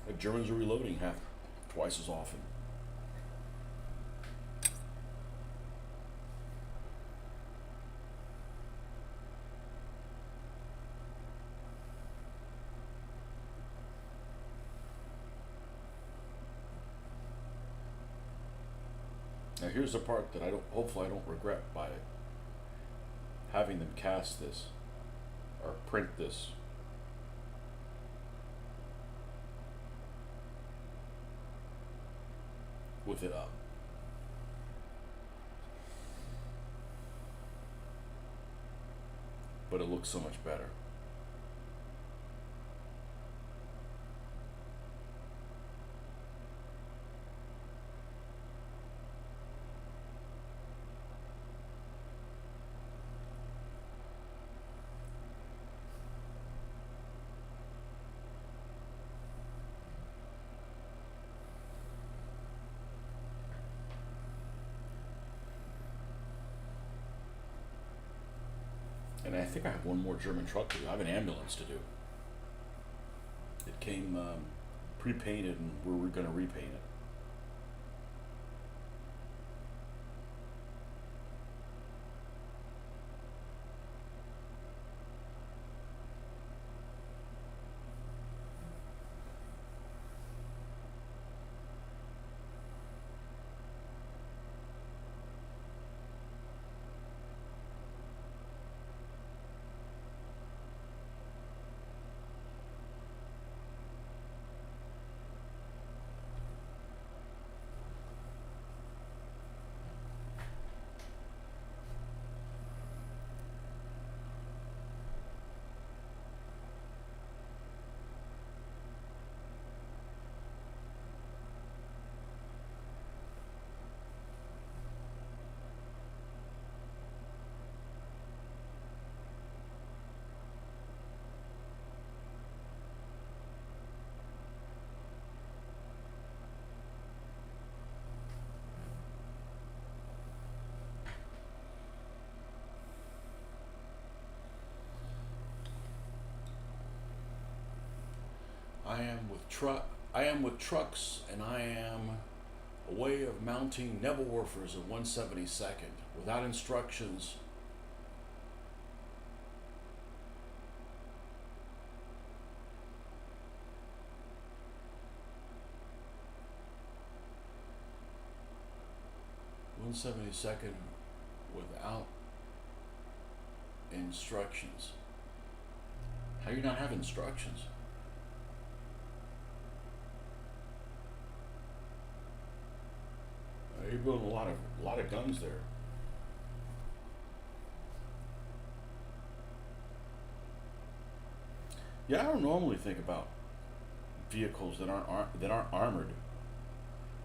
The Germans are reloading twice as often. Now here's the part that hopefully I don't regret by having them cast this or print this. With it up. But it looks so much better. And I think I have one more German truck to do. I have an ambulance to do. It came pre-painted, and we're going to repaint it. I am with trucks, and I am a way of mounting Nebelwerfers at 1/72 without instructions. One 72nd without instructions. How do you not have instructions? You're building a lot of guns there. Yeah, I don't normally think about vehicles that aren't armored,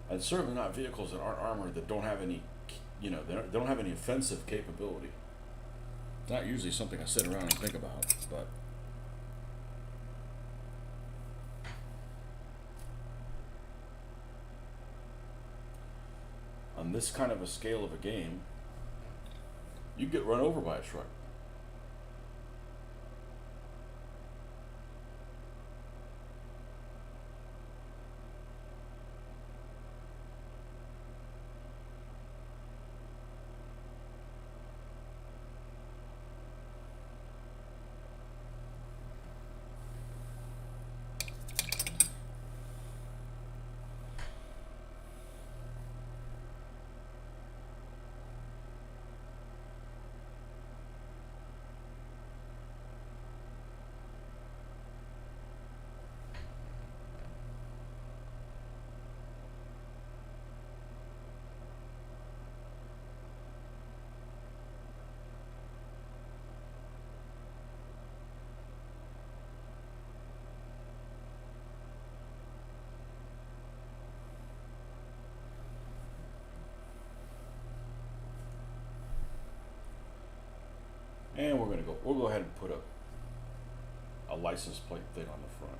and certainly not vehicles that aren't armored that don't have any, they don't have any offensive capability. It's not usually something I sit around and think about, but on this kind of a scale of a game, you get run over by a truck. And we'll go ahead and put a license plate thing on the front.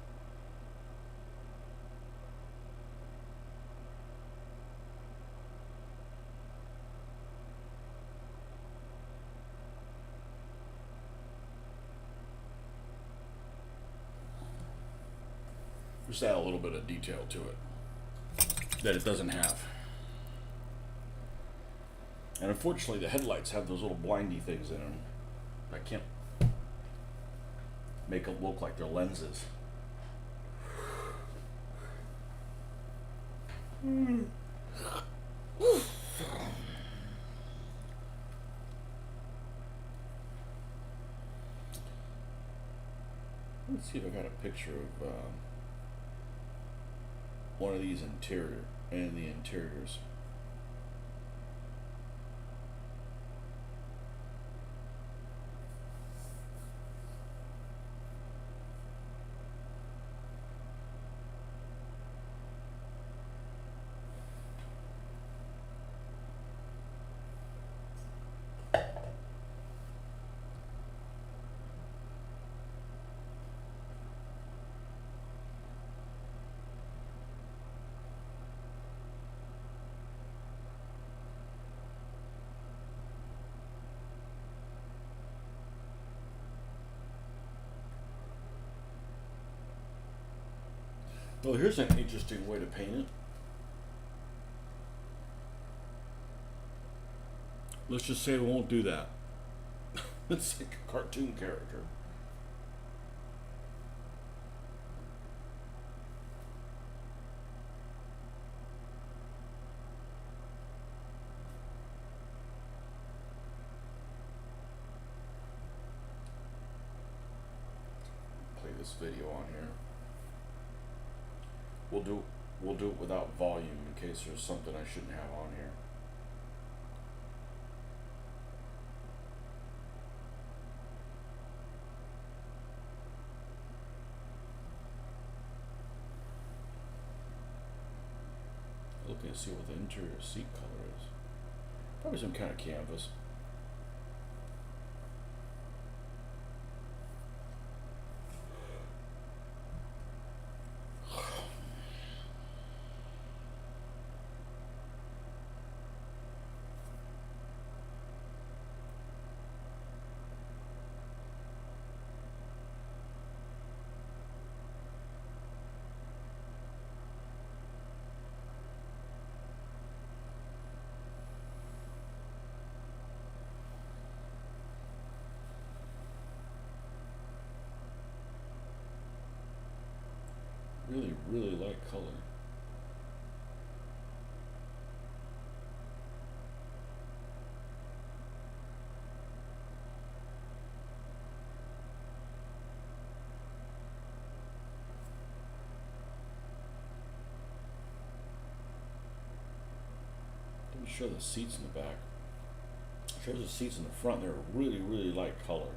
Just add a little bit of detail to it that it doesn't have. And unfortunately, the headlights have those little blindy things in them. I can't make it look like they're lenses. Let's see if I got a picture of one of these in the interiors. Well, here's an interesting way to paint it. Let's just say we won't do that. It's like a cartoon character. Play this video on here. We'll do it without volume in case there's something I shouldn't have on here. Looking to see what the interior seat color is. Probably some kind of canvas. Really light color. Let me show the seats in the back. Shows the seats in the front. They're really light color.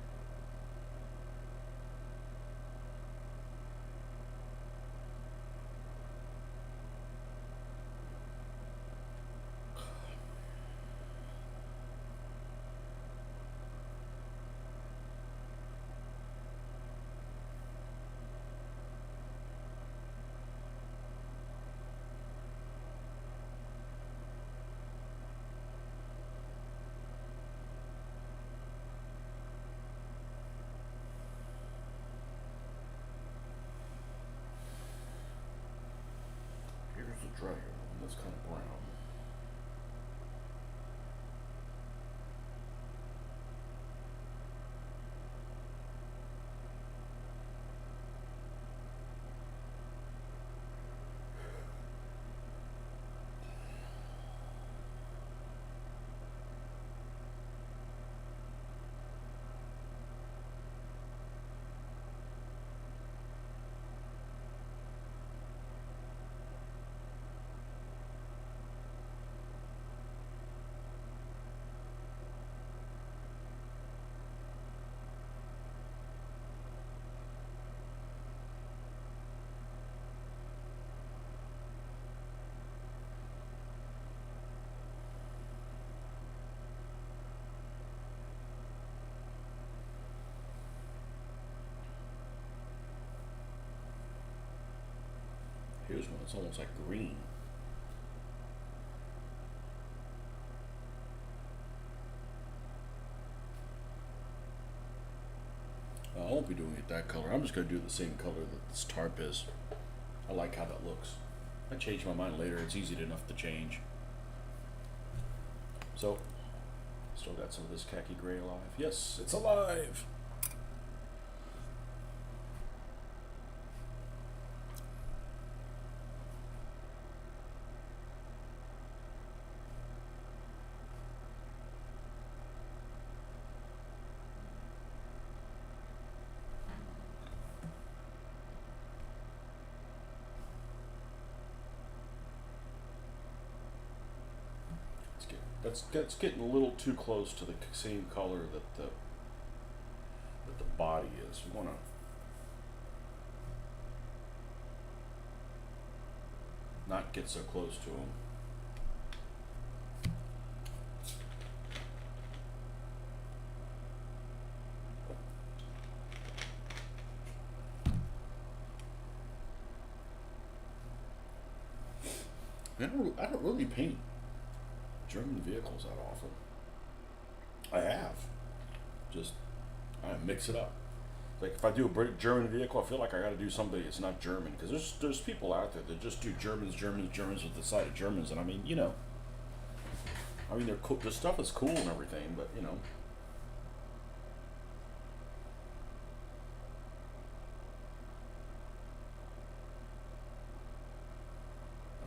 Here's the drier one that's kind of brown. Here's one. It's almost like green. I won't be doing it that color. I'm just going to do the same color that this tarp is. I like how that looks. I change my mind later. It's easy enough to change. So, still got some of this khaki gray alive. Yes, it's alive. That's getting a little too close to the same color that the body is. We want to. Not get so close to them. I don't really paint German vehicles that often. I have. Just, I mix it up. Like if I do a German vehicle, I feel like I got to do something that's not German, because there's people out there that just do Germans with the side of Germans, and I mean, they're cool. The stuff is cool and everything, but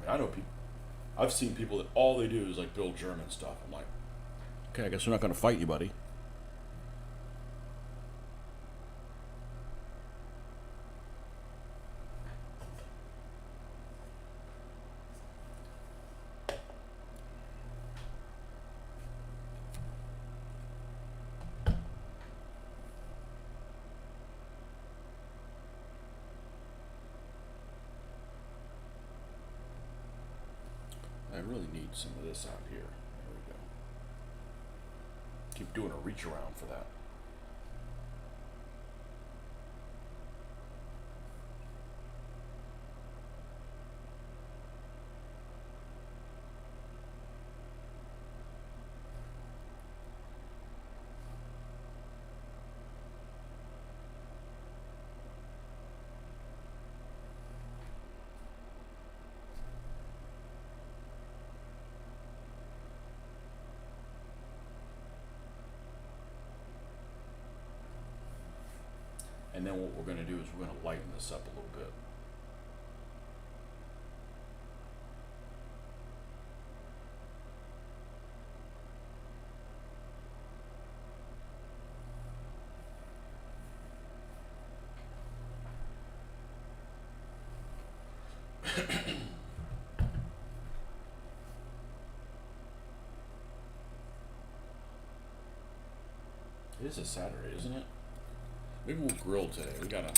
I know people. I've seen people that all they do is like build German stuff. I'm like, okay, I guess we're not going to fight you, buddy. I really need some of this out here. There we go. Keep doing a reach around for that. And then what we're going to do is we're going to lighten this up a little bit. It is a Saturday, isn't it? Maybe we'll grill today. We got a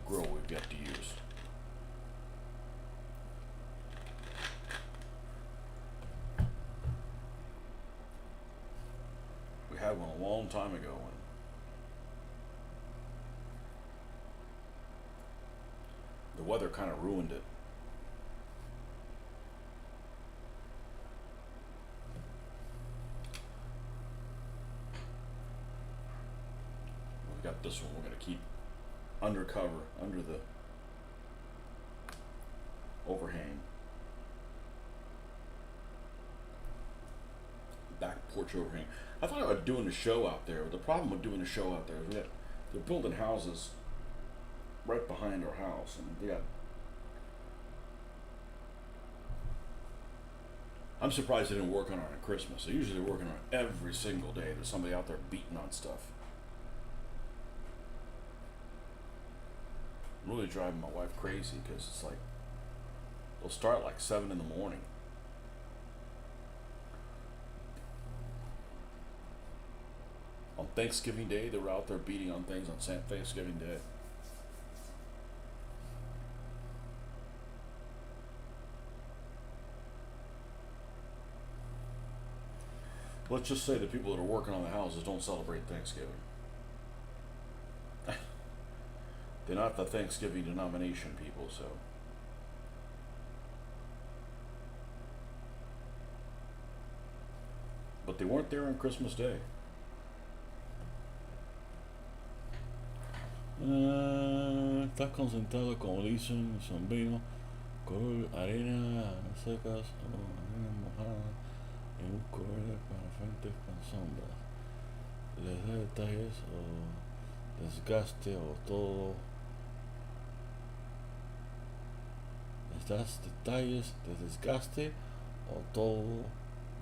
grill we've got to use. We had one a long time ago and the weather kind of ruined it. Got this one we're going to keep under cover, under the overhang. Back porch overhang. I thought about doing a show out there. The problem with doing a show out there is they're building houses right behind our house, and they got. I'm surprised they didn't work on it on Christmas. They usually are working on it every single day. There's somebody out there beating on stuff. Really driving my wife crazy because it's like they'll start at like 7 in the morning. On Thanksgiving Day, they were out there beating on things on Thanksgiving Day. Let's just say the people that are working on the houses don't celebrate Thanksgiving. They're not the Thanksgiving denomination people, so. But they weren't there on Christmas Day. Estás concentrado, como dicen, sombrío, color, arena secas o arena mojada en un color para frentes con sombras. Les da detalles o desgaste o todo. Les das detalles de desgaste o todo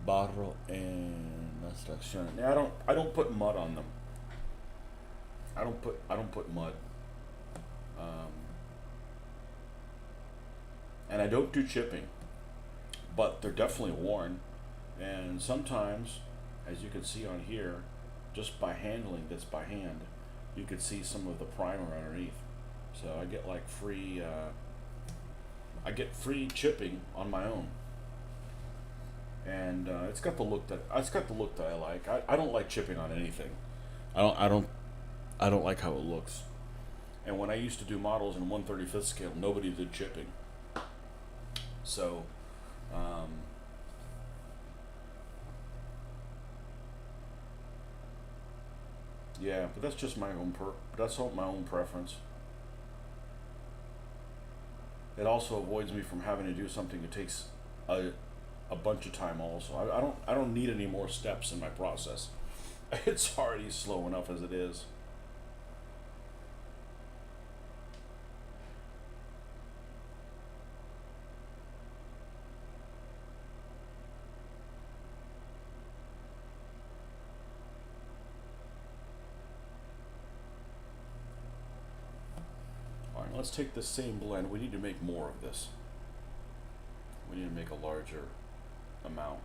barro en las tracciones. I don't put mud on them. I don't put mud. Um, and I don't do chipping, but they're definitely worn. And sometimes, as you can see on here, just by handling this by hand, you can see some of the primer underneath. So I get like free. I get free chipping on my own, and it's got the look that I like. I don't like chipping on anything. I don't like how it looks. And when I used to do models in 1/35th scale, nobody did chipping. So, um, yeah, but that's just that's all my own preference. It also avoids me from having to do something that takes a, a bunch of time. Also, I don't need any more steps in my process. It's already slow enough as it is. All right, let's take the same blend. We need to make more of this. We need to make a larger amount.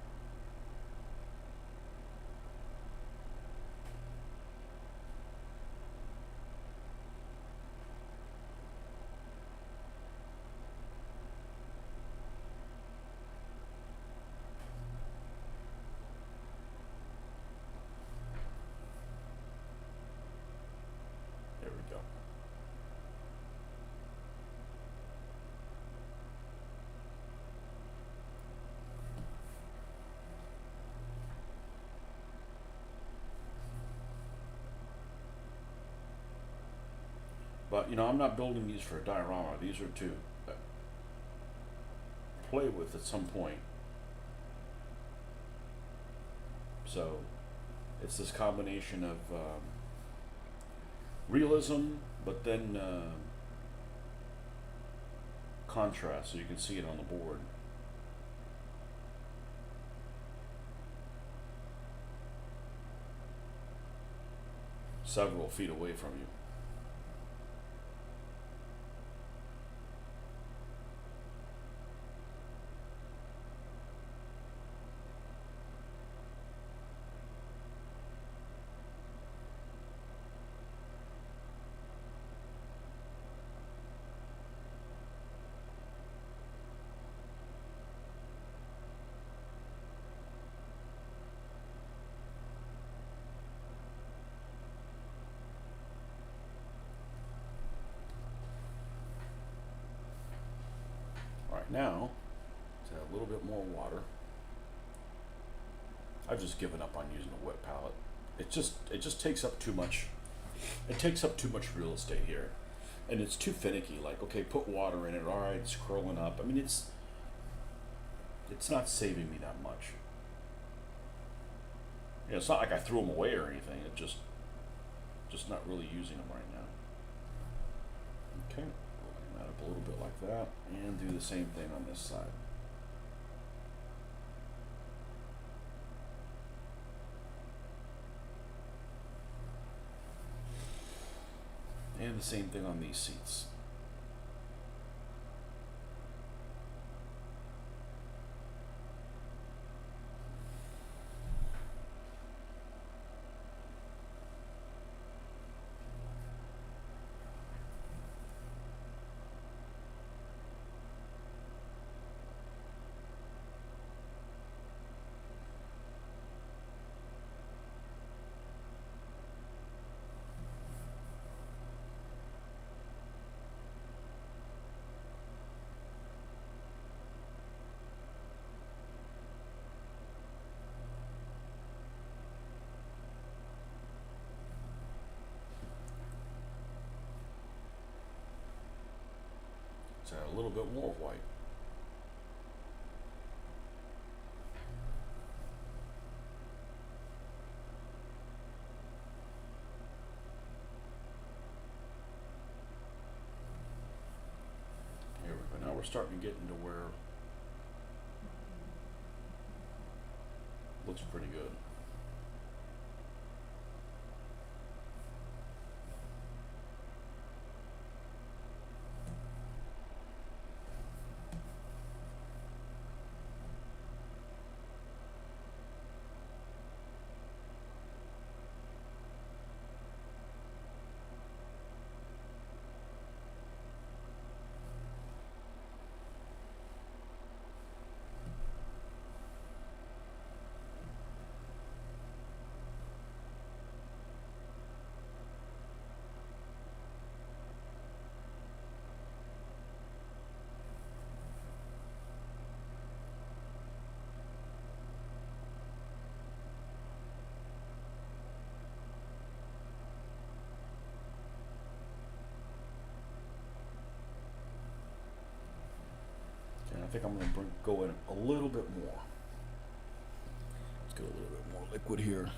There we go. But I'm not building these for a diorama. These are to play with at some point. So it's this combination of realism, but then contrast, so you can see it on the board. Several feet away from you. All right, now let's add a little bit more water. I've just given up on using a wet palette. It just takes up too much. It takes up too much real estate here, and it's too finicky. Like, okay, put water in it. All right, it's curling up. I mean, it's not saving me that much. It's not like I threw them away or anything. It just not really using them right now. Okay, line that up a little bit like that, and do the same thing on this side. And the same thing on these seats. little bit more white. Here we go. Now we're starting to get into where it looks pretty good. And I think I'm going to go in a little bit more. Let's get a little bit more liquid here.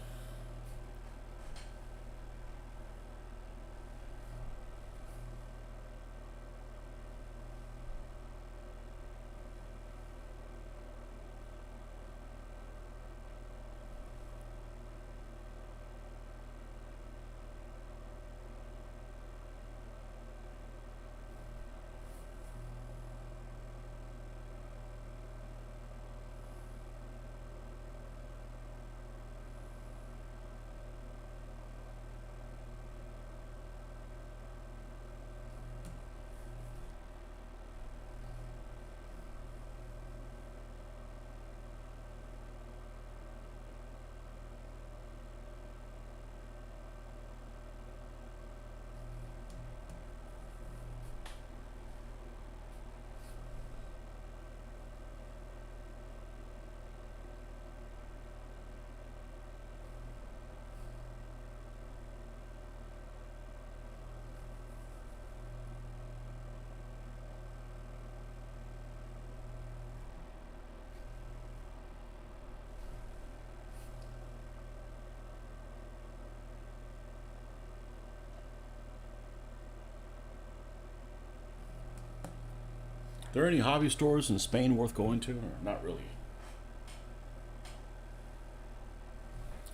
Are there any hobby stores in Spain worth going to, or not really?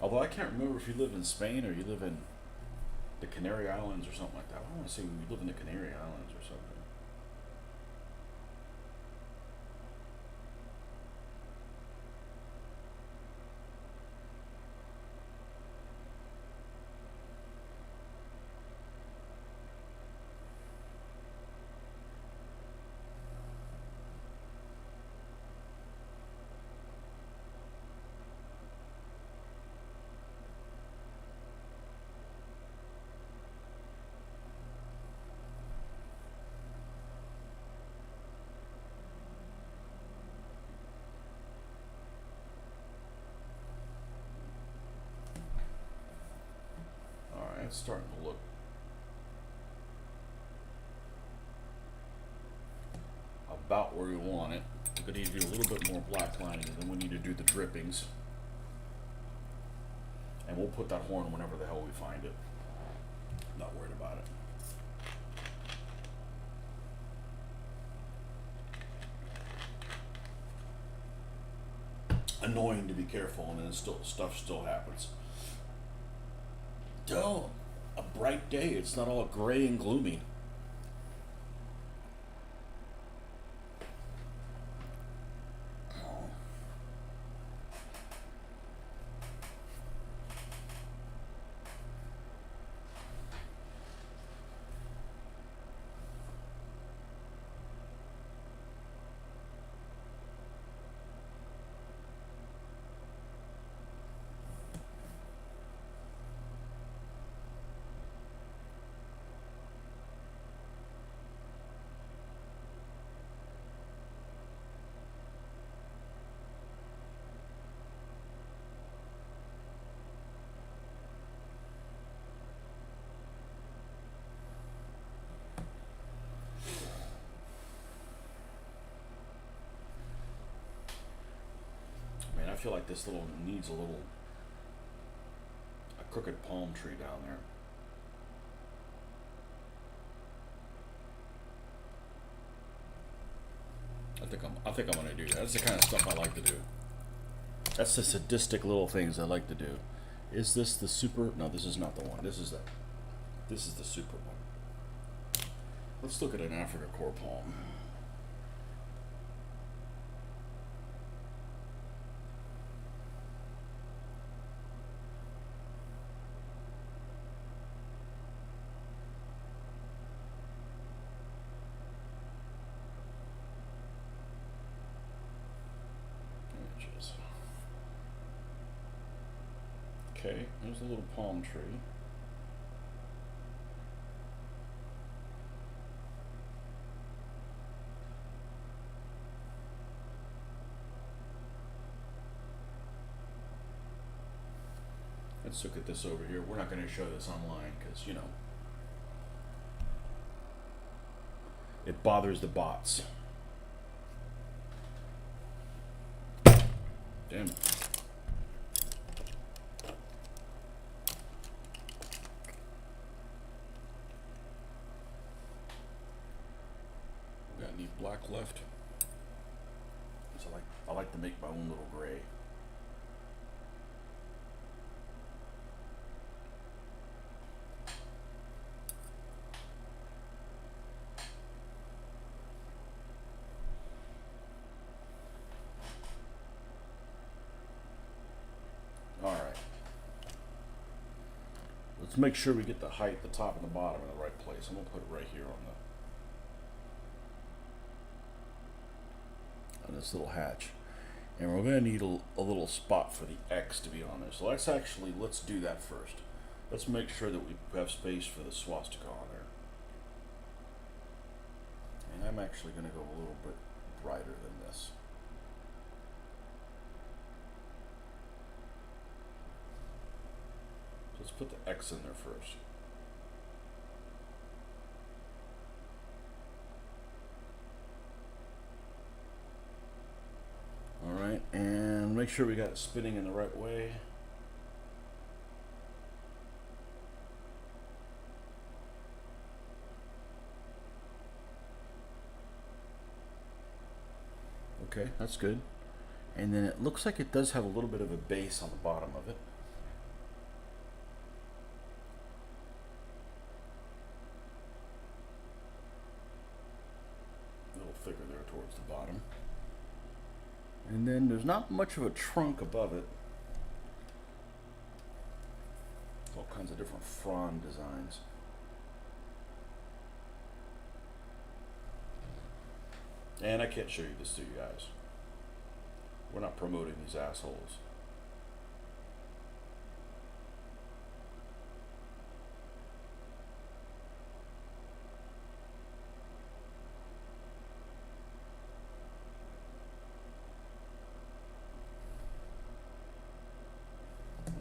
Although I can't remember if you live in Spain or you live in the Canary Islands or something like that. I want to say you live in the Canary Islands or something. All right, it's starting to look about where we want it. We're going to need to do a little bit more black lining, and then we need to do the drippings. And we'll put that horn whenever the hell we find it. Not worried about it. Annoying to be careful, and then stuff still happens. Still a bright day. It's not all gray and gloomy. I feel like this little needs a crooked palm tree down there. I think I'm gonna do that. That's the kind of stuff I like to do. That's the sadistic little things I like to do. Is this the super? No, this is not the one. This is the super one. Let's look at an Africa core palm. Images. Okay, there's a little palm tree. Let's look at this over here. We're not going to show this online because, you know, it bothers the bots. Damn it. Got any black left? So I like to make my own little gray. Alright. Let's make sure we get the height, the top and the bottom in the right place. I'm going to put it right here on this little hatch. And we're going to need a little spot for the X to be on there. So let's do that first. Let's make sure that we have space for the swastika on there. And I'm actually going to go a little bit brighter than this. Let's put the X in there first. Alright, and make sure we got it spinning in the right way. Okay, that's good. And then it looks like it does have a little bit of a base on the bottom of it. Little figure there towards the bottom. And then there's not much of a trunk above it. All kinds of different frond designs. And I can't show you this to you guys. We're not promoting these assholes.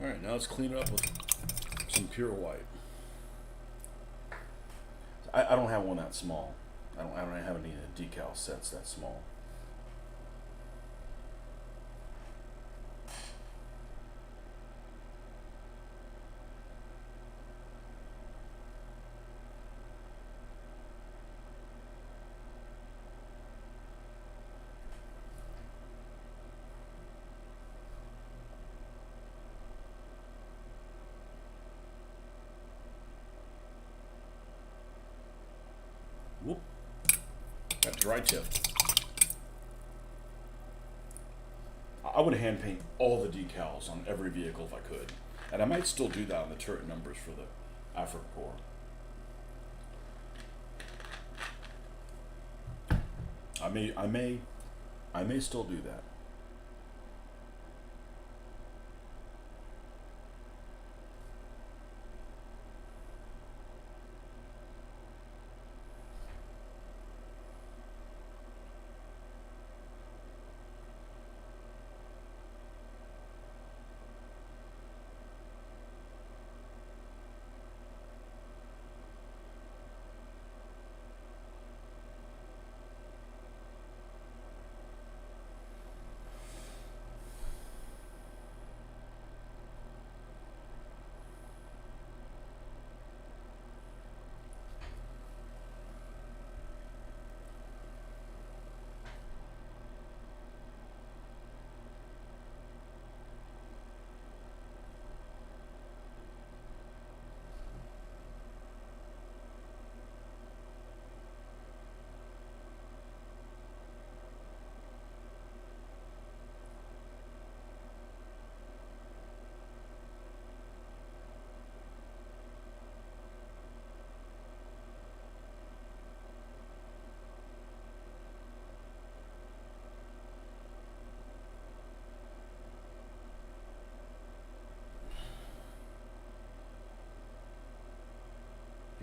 Alright, now let's clean it up with some pure white. I don't have one that small. I don't have any decal sets that small. Whoop. Got dry tip. I would hand paint all the decals on every vehicle if I could. And I might still do that on the turret numbers for the Africa Core. I may still do that.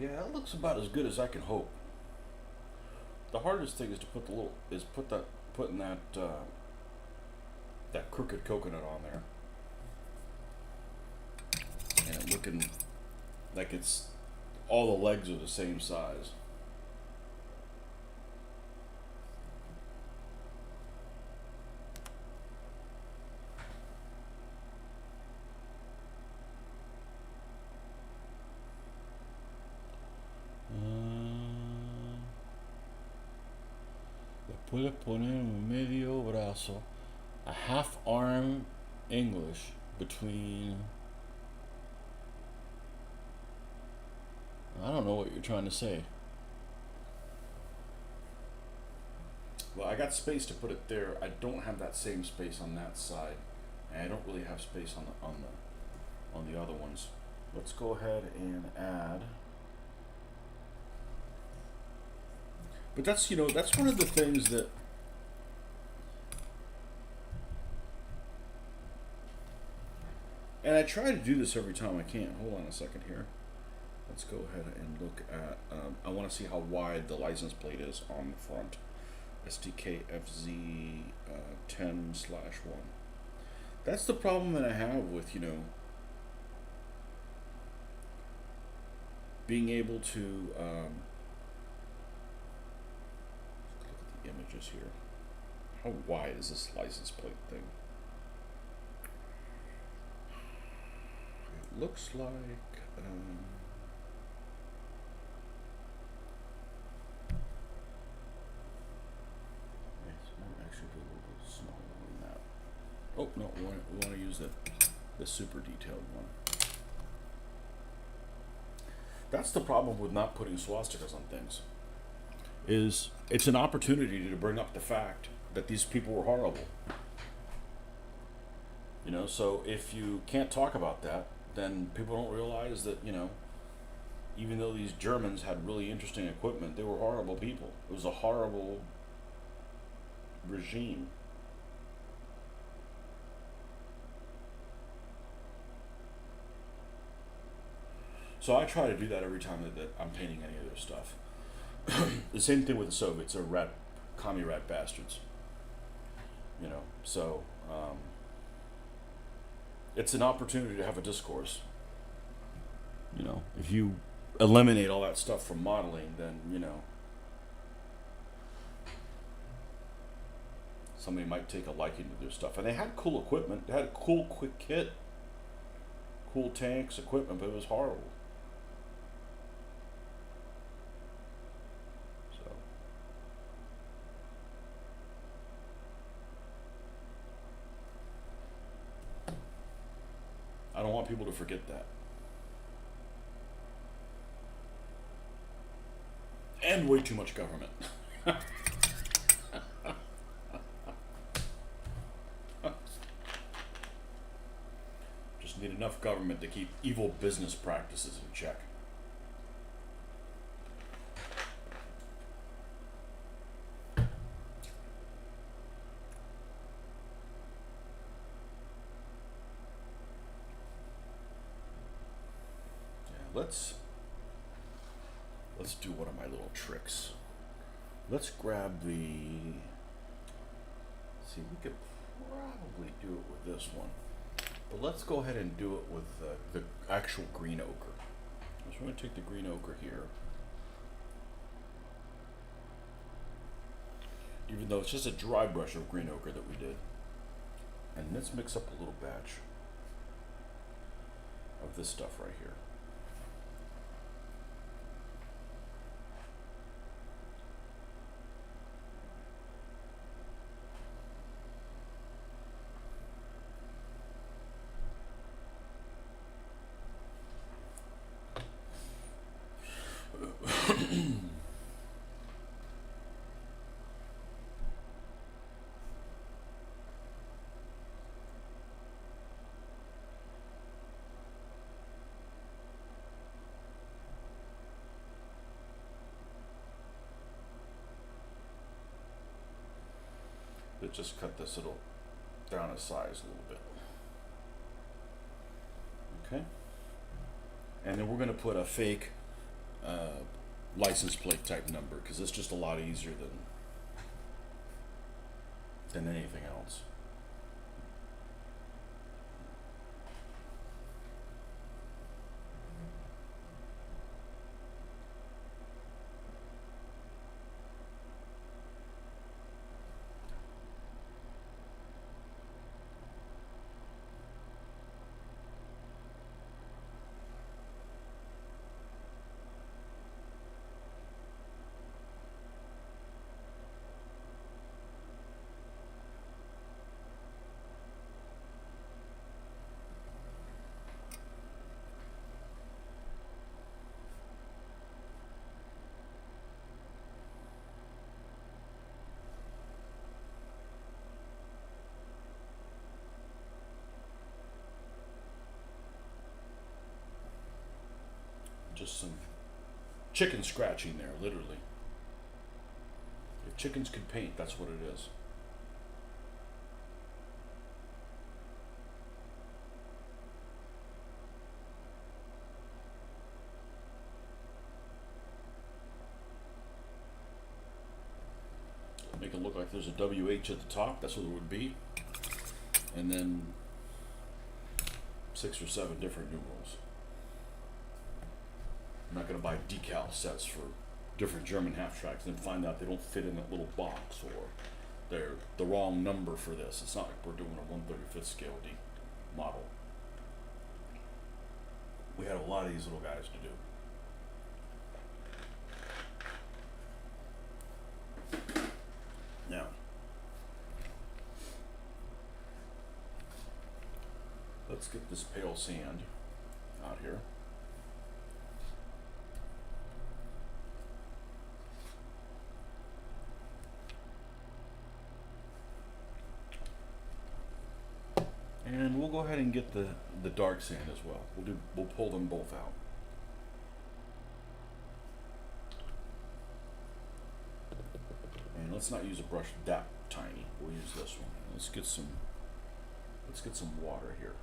Yeah, it looks about as good as I can hope. The hardest thing is to put the little is putting that crooked coconut on there, and it looking like it's all the legs are the same size. Le puedes poner un medio brazo, a half arm English between. I don't know what you're trying to say. Well, I got space to put it there. I don't have that same space on that side, and I don't really have space on the other ones. Let's go ahead and add. But that's one of the things that. And I try to do this every time I can. Hold on a second here. Let's go ahead and look at. I want to see how wide the license plate is on the front. SDKFZ 10/1. That's the problem that I have with being able to look at the images here. How wide is this license plate thing? It looks like. Actually, be a little bit smaller than that. Oh no, we want to use the super detailed one. That's the problem with not putting swastikas on things. Is it's an opportunity to bring up the fact that these people were horrible. So if you can't talk about that, then people don't realize that even though these Germans had really interesting equipment, they were horrible people. It was a horrible regime. So I try to do that every time that I'm painting any of their stuff. The same thing with the Soviets. They're commie rat bastards. So it's an opportunity to have a discourse. If you eliminate all that stuff from modeling, then somebody might take a liking to their stuff. And they had cool equipment. They had a cool, quick kit, cool tanks, equipment, but it was horrible. So I don't want people to forget that. And way too much government. Just need enough government to keep evil business practices in check. Yeah, let's do one of my little tricks. Let's grab the. See, we could probably do it with this one, but let's go ahead and do it with the actual green ochre. So we're going to take the green ochre here, even though it's just a dry brush of green ochre that we did, and let's mix up a little batch of this stuff right here. Let's just cut this little down a size a little bit. Okay. And then we're going to put a fake license plate type number because it's just a lot easier than anything else. Just some chicken scratching there, literally. If chickens could paint, that's what it is. Make it look like there's a WH at the top, that's what it would be. And then 6 or 7 different numerals. I'm not going to buy decal sets for different German half tracks and then find out they don't fit in that little box or they're the wrong number for this. It's not like we're doing a 1/35th scale D model. We had a lot of these little guys to do. Now, let's get this pale sand out here. And we'll go ahead and get the dark sand as well. We'll pull them both out. And let's not use a brush that tiny. We'll use this one. Let's get some water here.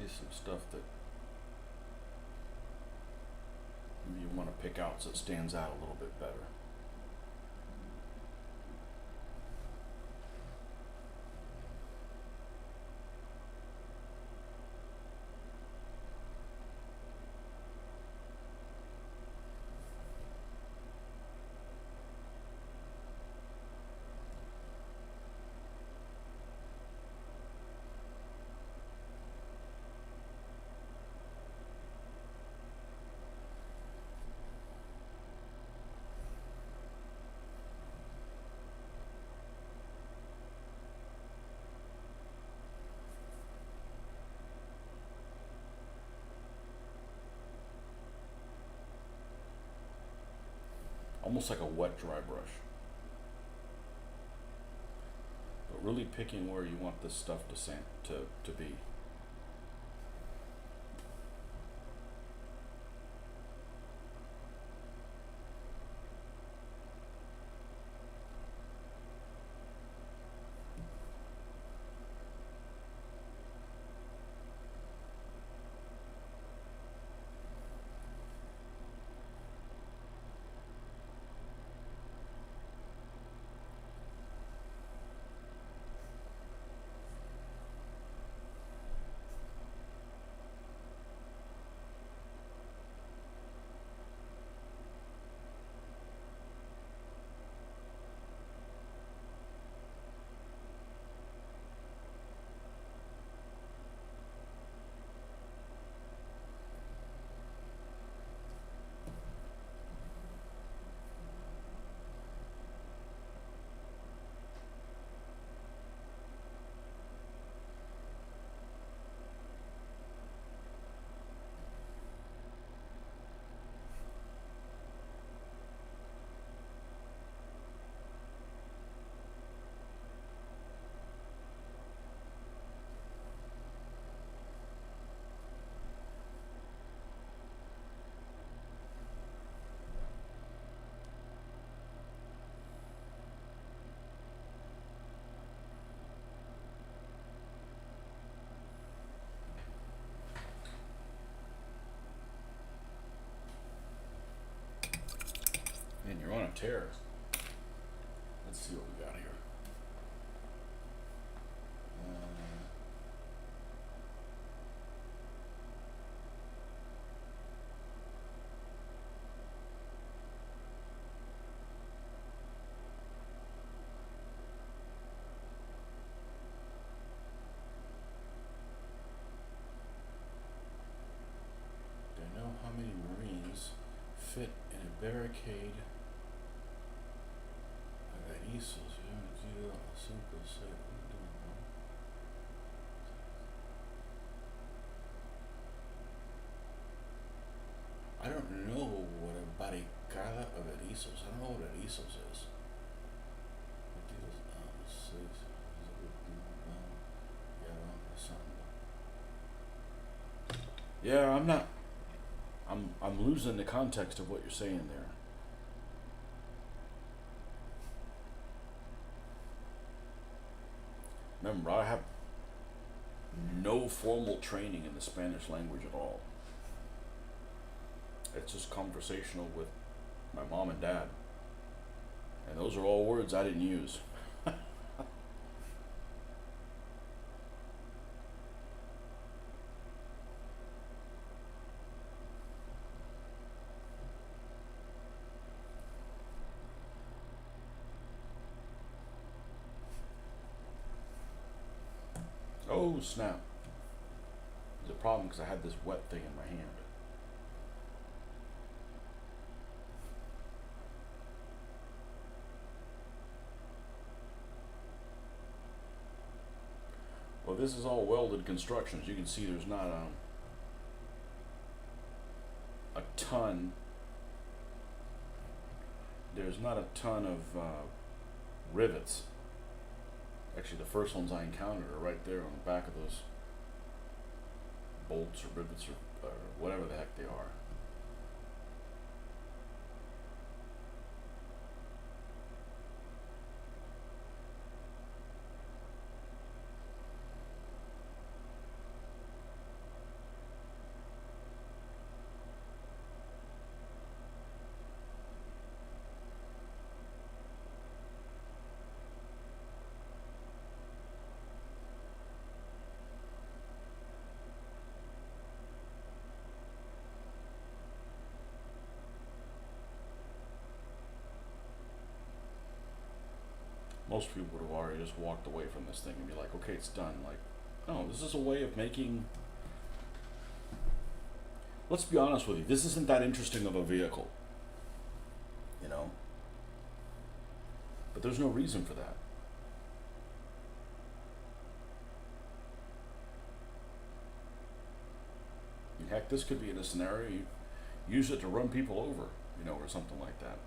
Some stuff that maybe you want to pick out so it stands out a little bit better. Almost like a wet dry brush. But really picking where you want this stuff to be. tear. Let's see what we got here. Uh, do I know how many Marines fit in a barricade at Easels? I don't know what a barricada of Erizos. I don't know what Erizos is. Yeah, I'm not. I'm losing the context of what you're saying there. Remember, I have no formal training in the Spanish language at all. It's just conversational with my mom and dad. And those are all words I didn't use. Oh, snap. There's a problem because I had this wet thing in my hand. Well, this is all welded construction. As you can see, there's not a ton. There's not a ton of rivets. Actually, the first ones I encountered are right there on the back of those bolts or rivets or whatever the heck they are. Most people would have already just walked away from this thing and be like, okay, it's done. Like, oh, this is a way of making. Let's be honest with you, this isn't that interesting of a vehicle, you know? But there's no reason for that. And heck, this could be in a scenario you use it to run people over, you know, or something like that.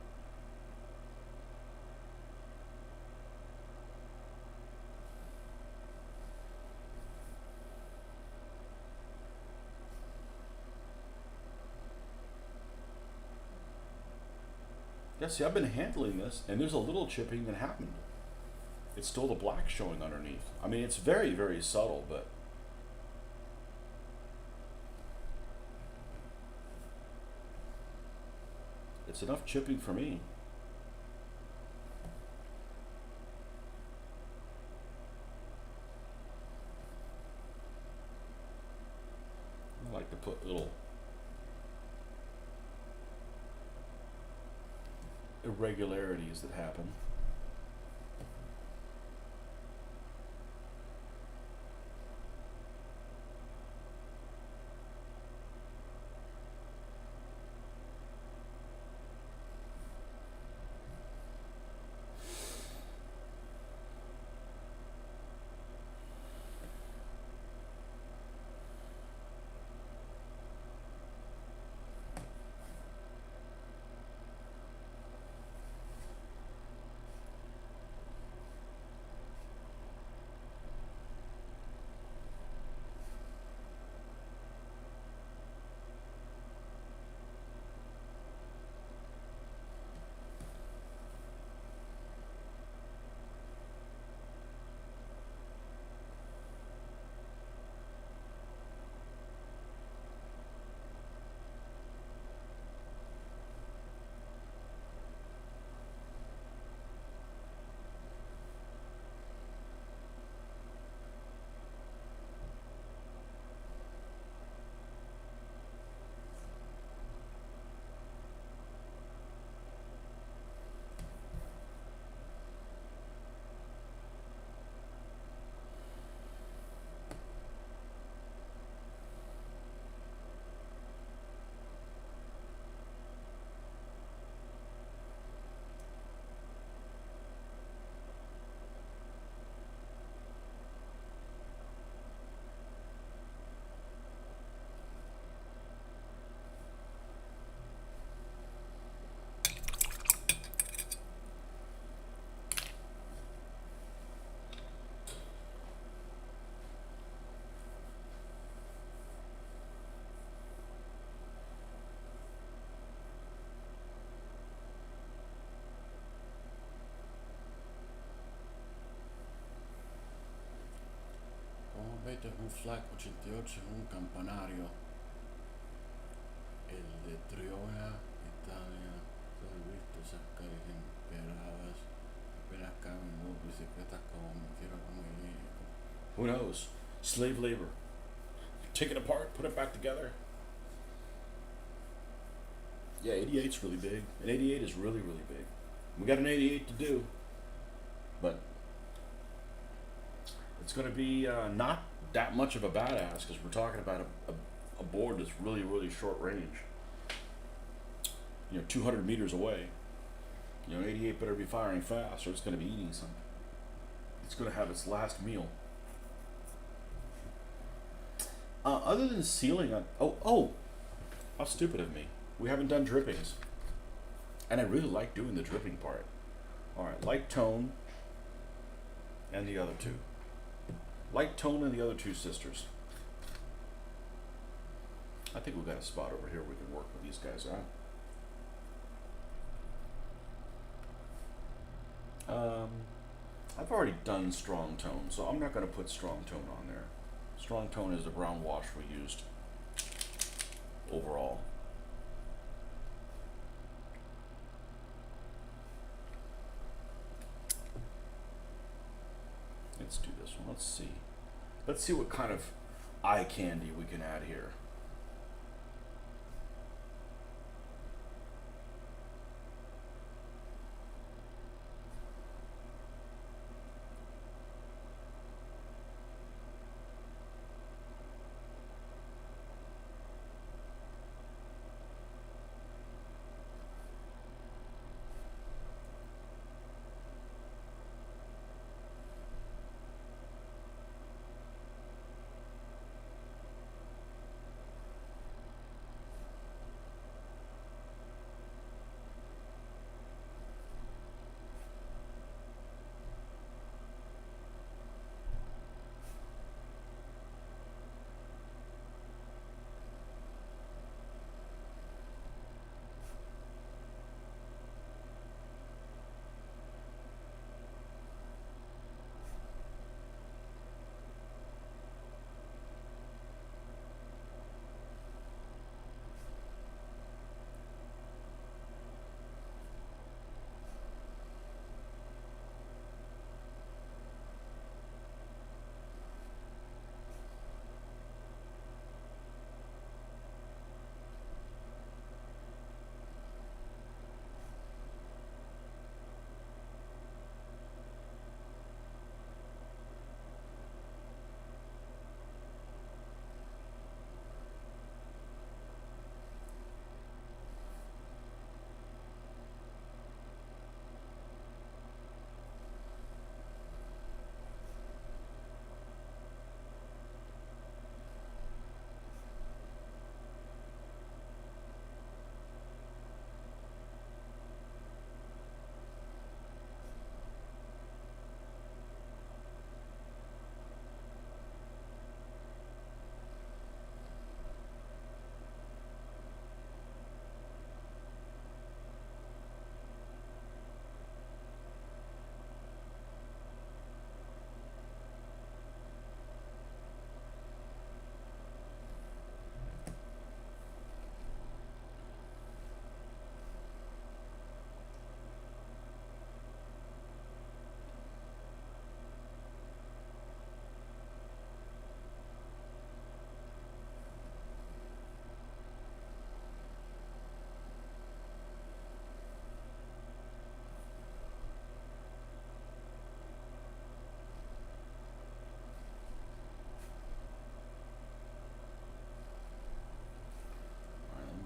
Yeah, see, I've been handling this, and there's a little chipping that happened. It's still the black showing underneath. I mean, it's very, very subtle, but it's enough chipping for me. I like to put little irregularities that happen. Flag 88 en un campanario, el de Triola, Italia, todo visto esas calles empedradas, apenas caben dos bicicletas como me quiero como Who knows? Slave labor. Take it apart, put it back together. Yeah, 88's really big. And 88 is really, really big. We got an 88 to do, but it's going to be not that much of a badass because we're talking about a board that's really, really short range. 200 meters away. 88 better be firing fast or it's going to be eating some. It's going to have its last meal. Other than sealing on. Oh, how stupid of me. We haven't done drippings. And I really like doing the dripping part. Alright, light tone and the other two. Light tone and the other two sisters. I think we've got a spot over here we can work with these guys out. I've already done strong tone, so I'm not going to put strong tone on there. Strong tone is the brown wash we used overall. Let's do this one. Let's see. Let's see what kind of eye candy we can add here.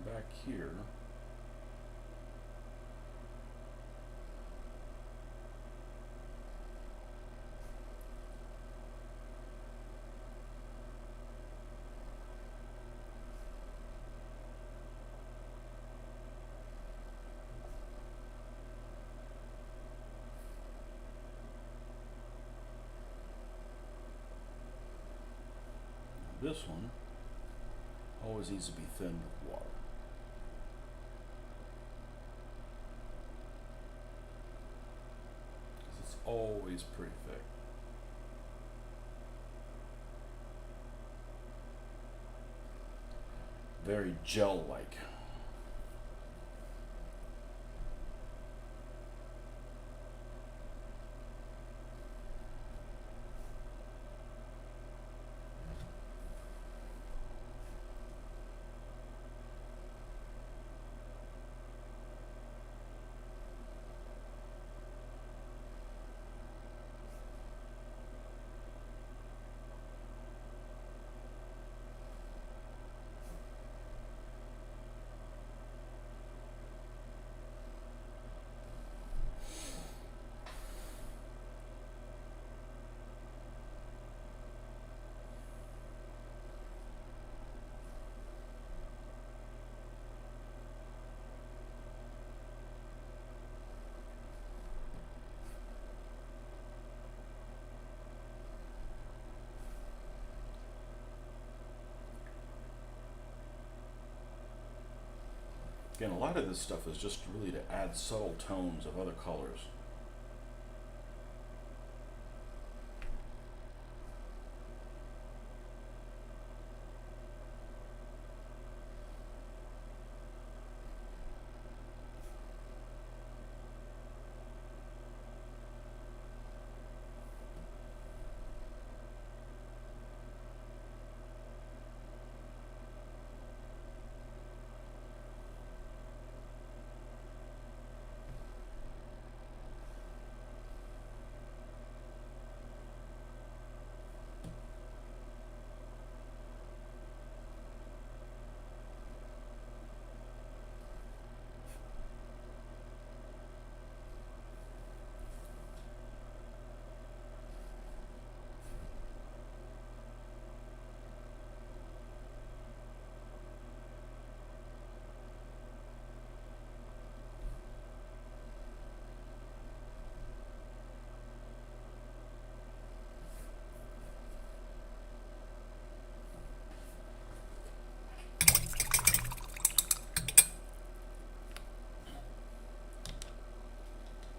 Back here. This one always needs to be thinned with water. Because it's always pretty thick. very gel-like. Again, a lot of this stuff is just really to add subtle tones of other colors.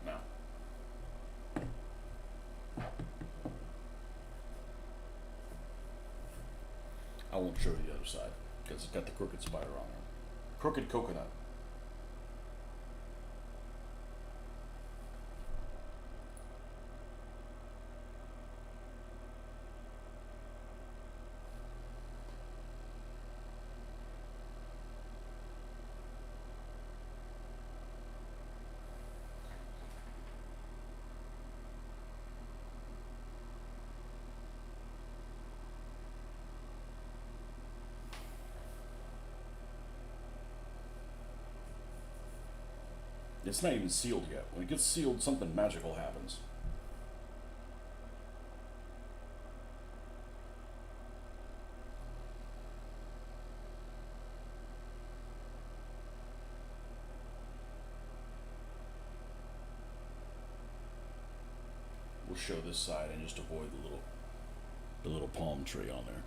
Now, I won't show you the other side because it's got the crooked spider on there. Crooked coconut. It's not even sealed yet. When it gets sealed, something magical happens. We'll show this side and just avoid the little palm tree on there.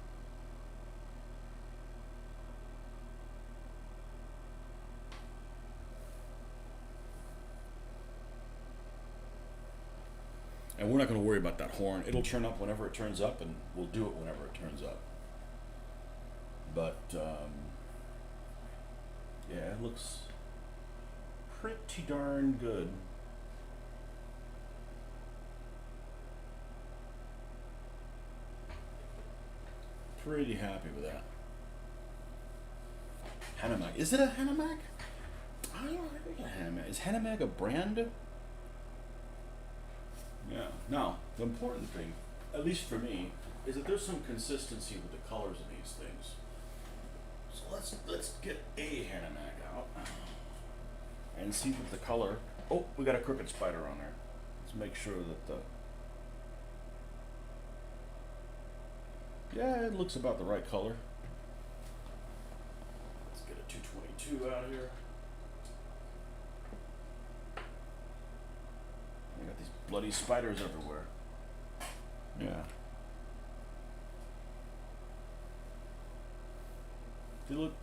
And we're not going to worry about that horn. It'll turn up whenever it turns up, and we'll do it whenever it turns up. But, yeah, it looks pretty darn good. Pretty happy with that. Hanamag. Is it a Hanamag? I don't know. It's a Hanamag. Is Hanamag a brand? Yeah. Now, the important thing, at least for me, is that there's some consistency with the colors of these things. So let's get a Hanamag out and see that the color. Oh, we got a crooked spider on there. Let's make sure that the. Yeah, it looks about the right color. Let's get a 222 out of here. We got these bloody spiders everywhere. Yeah. They look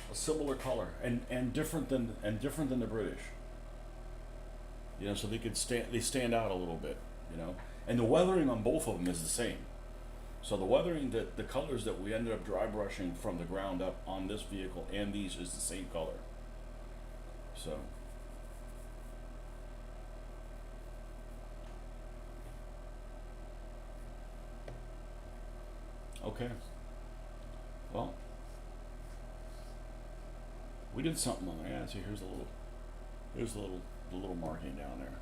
a similar color and different than the British. You know, so they stand out a little bit, you know. And the weathering on both of them is the same. So the weathering, the colors that we ended up dry brushing from the ground up on this vehicle and these is the same color. So okay, well, we did something on there. Yeah, see, here's the little marking down there.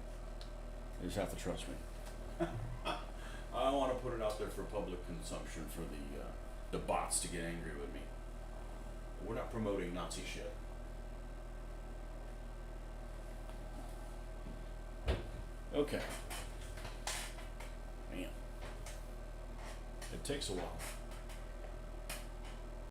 You just have to trust me. I don't want to put it out there for public consumption for the bots to get angry with me. We're not promoting Nazi shit. Okay. Man, it takes a while.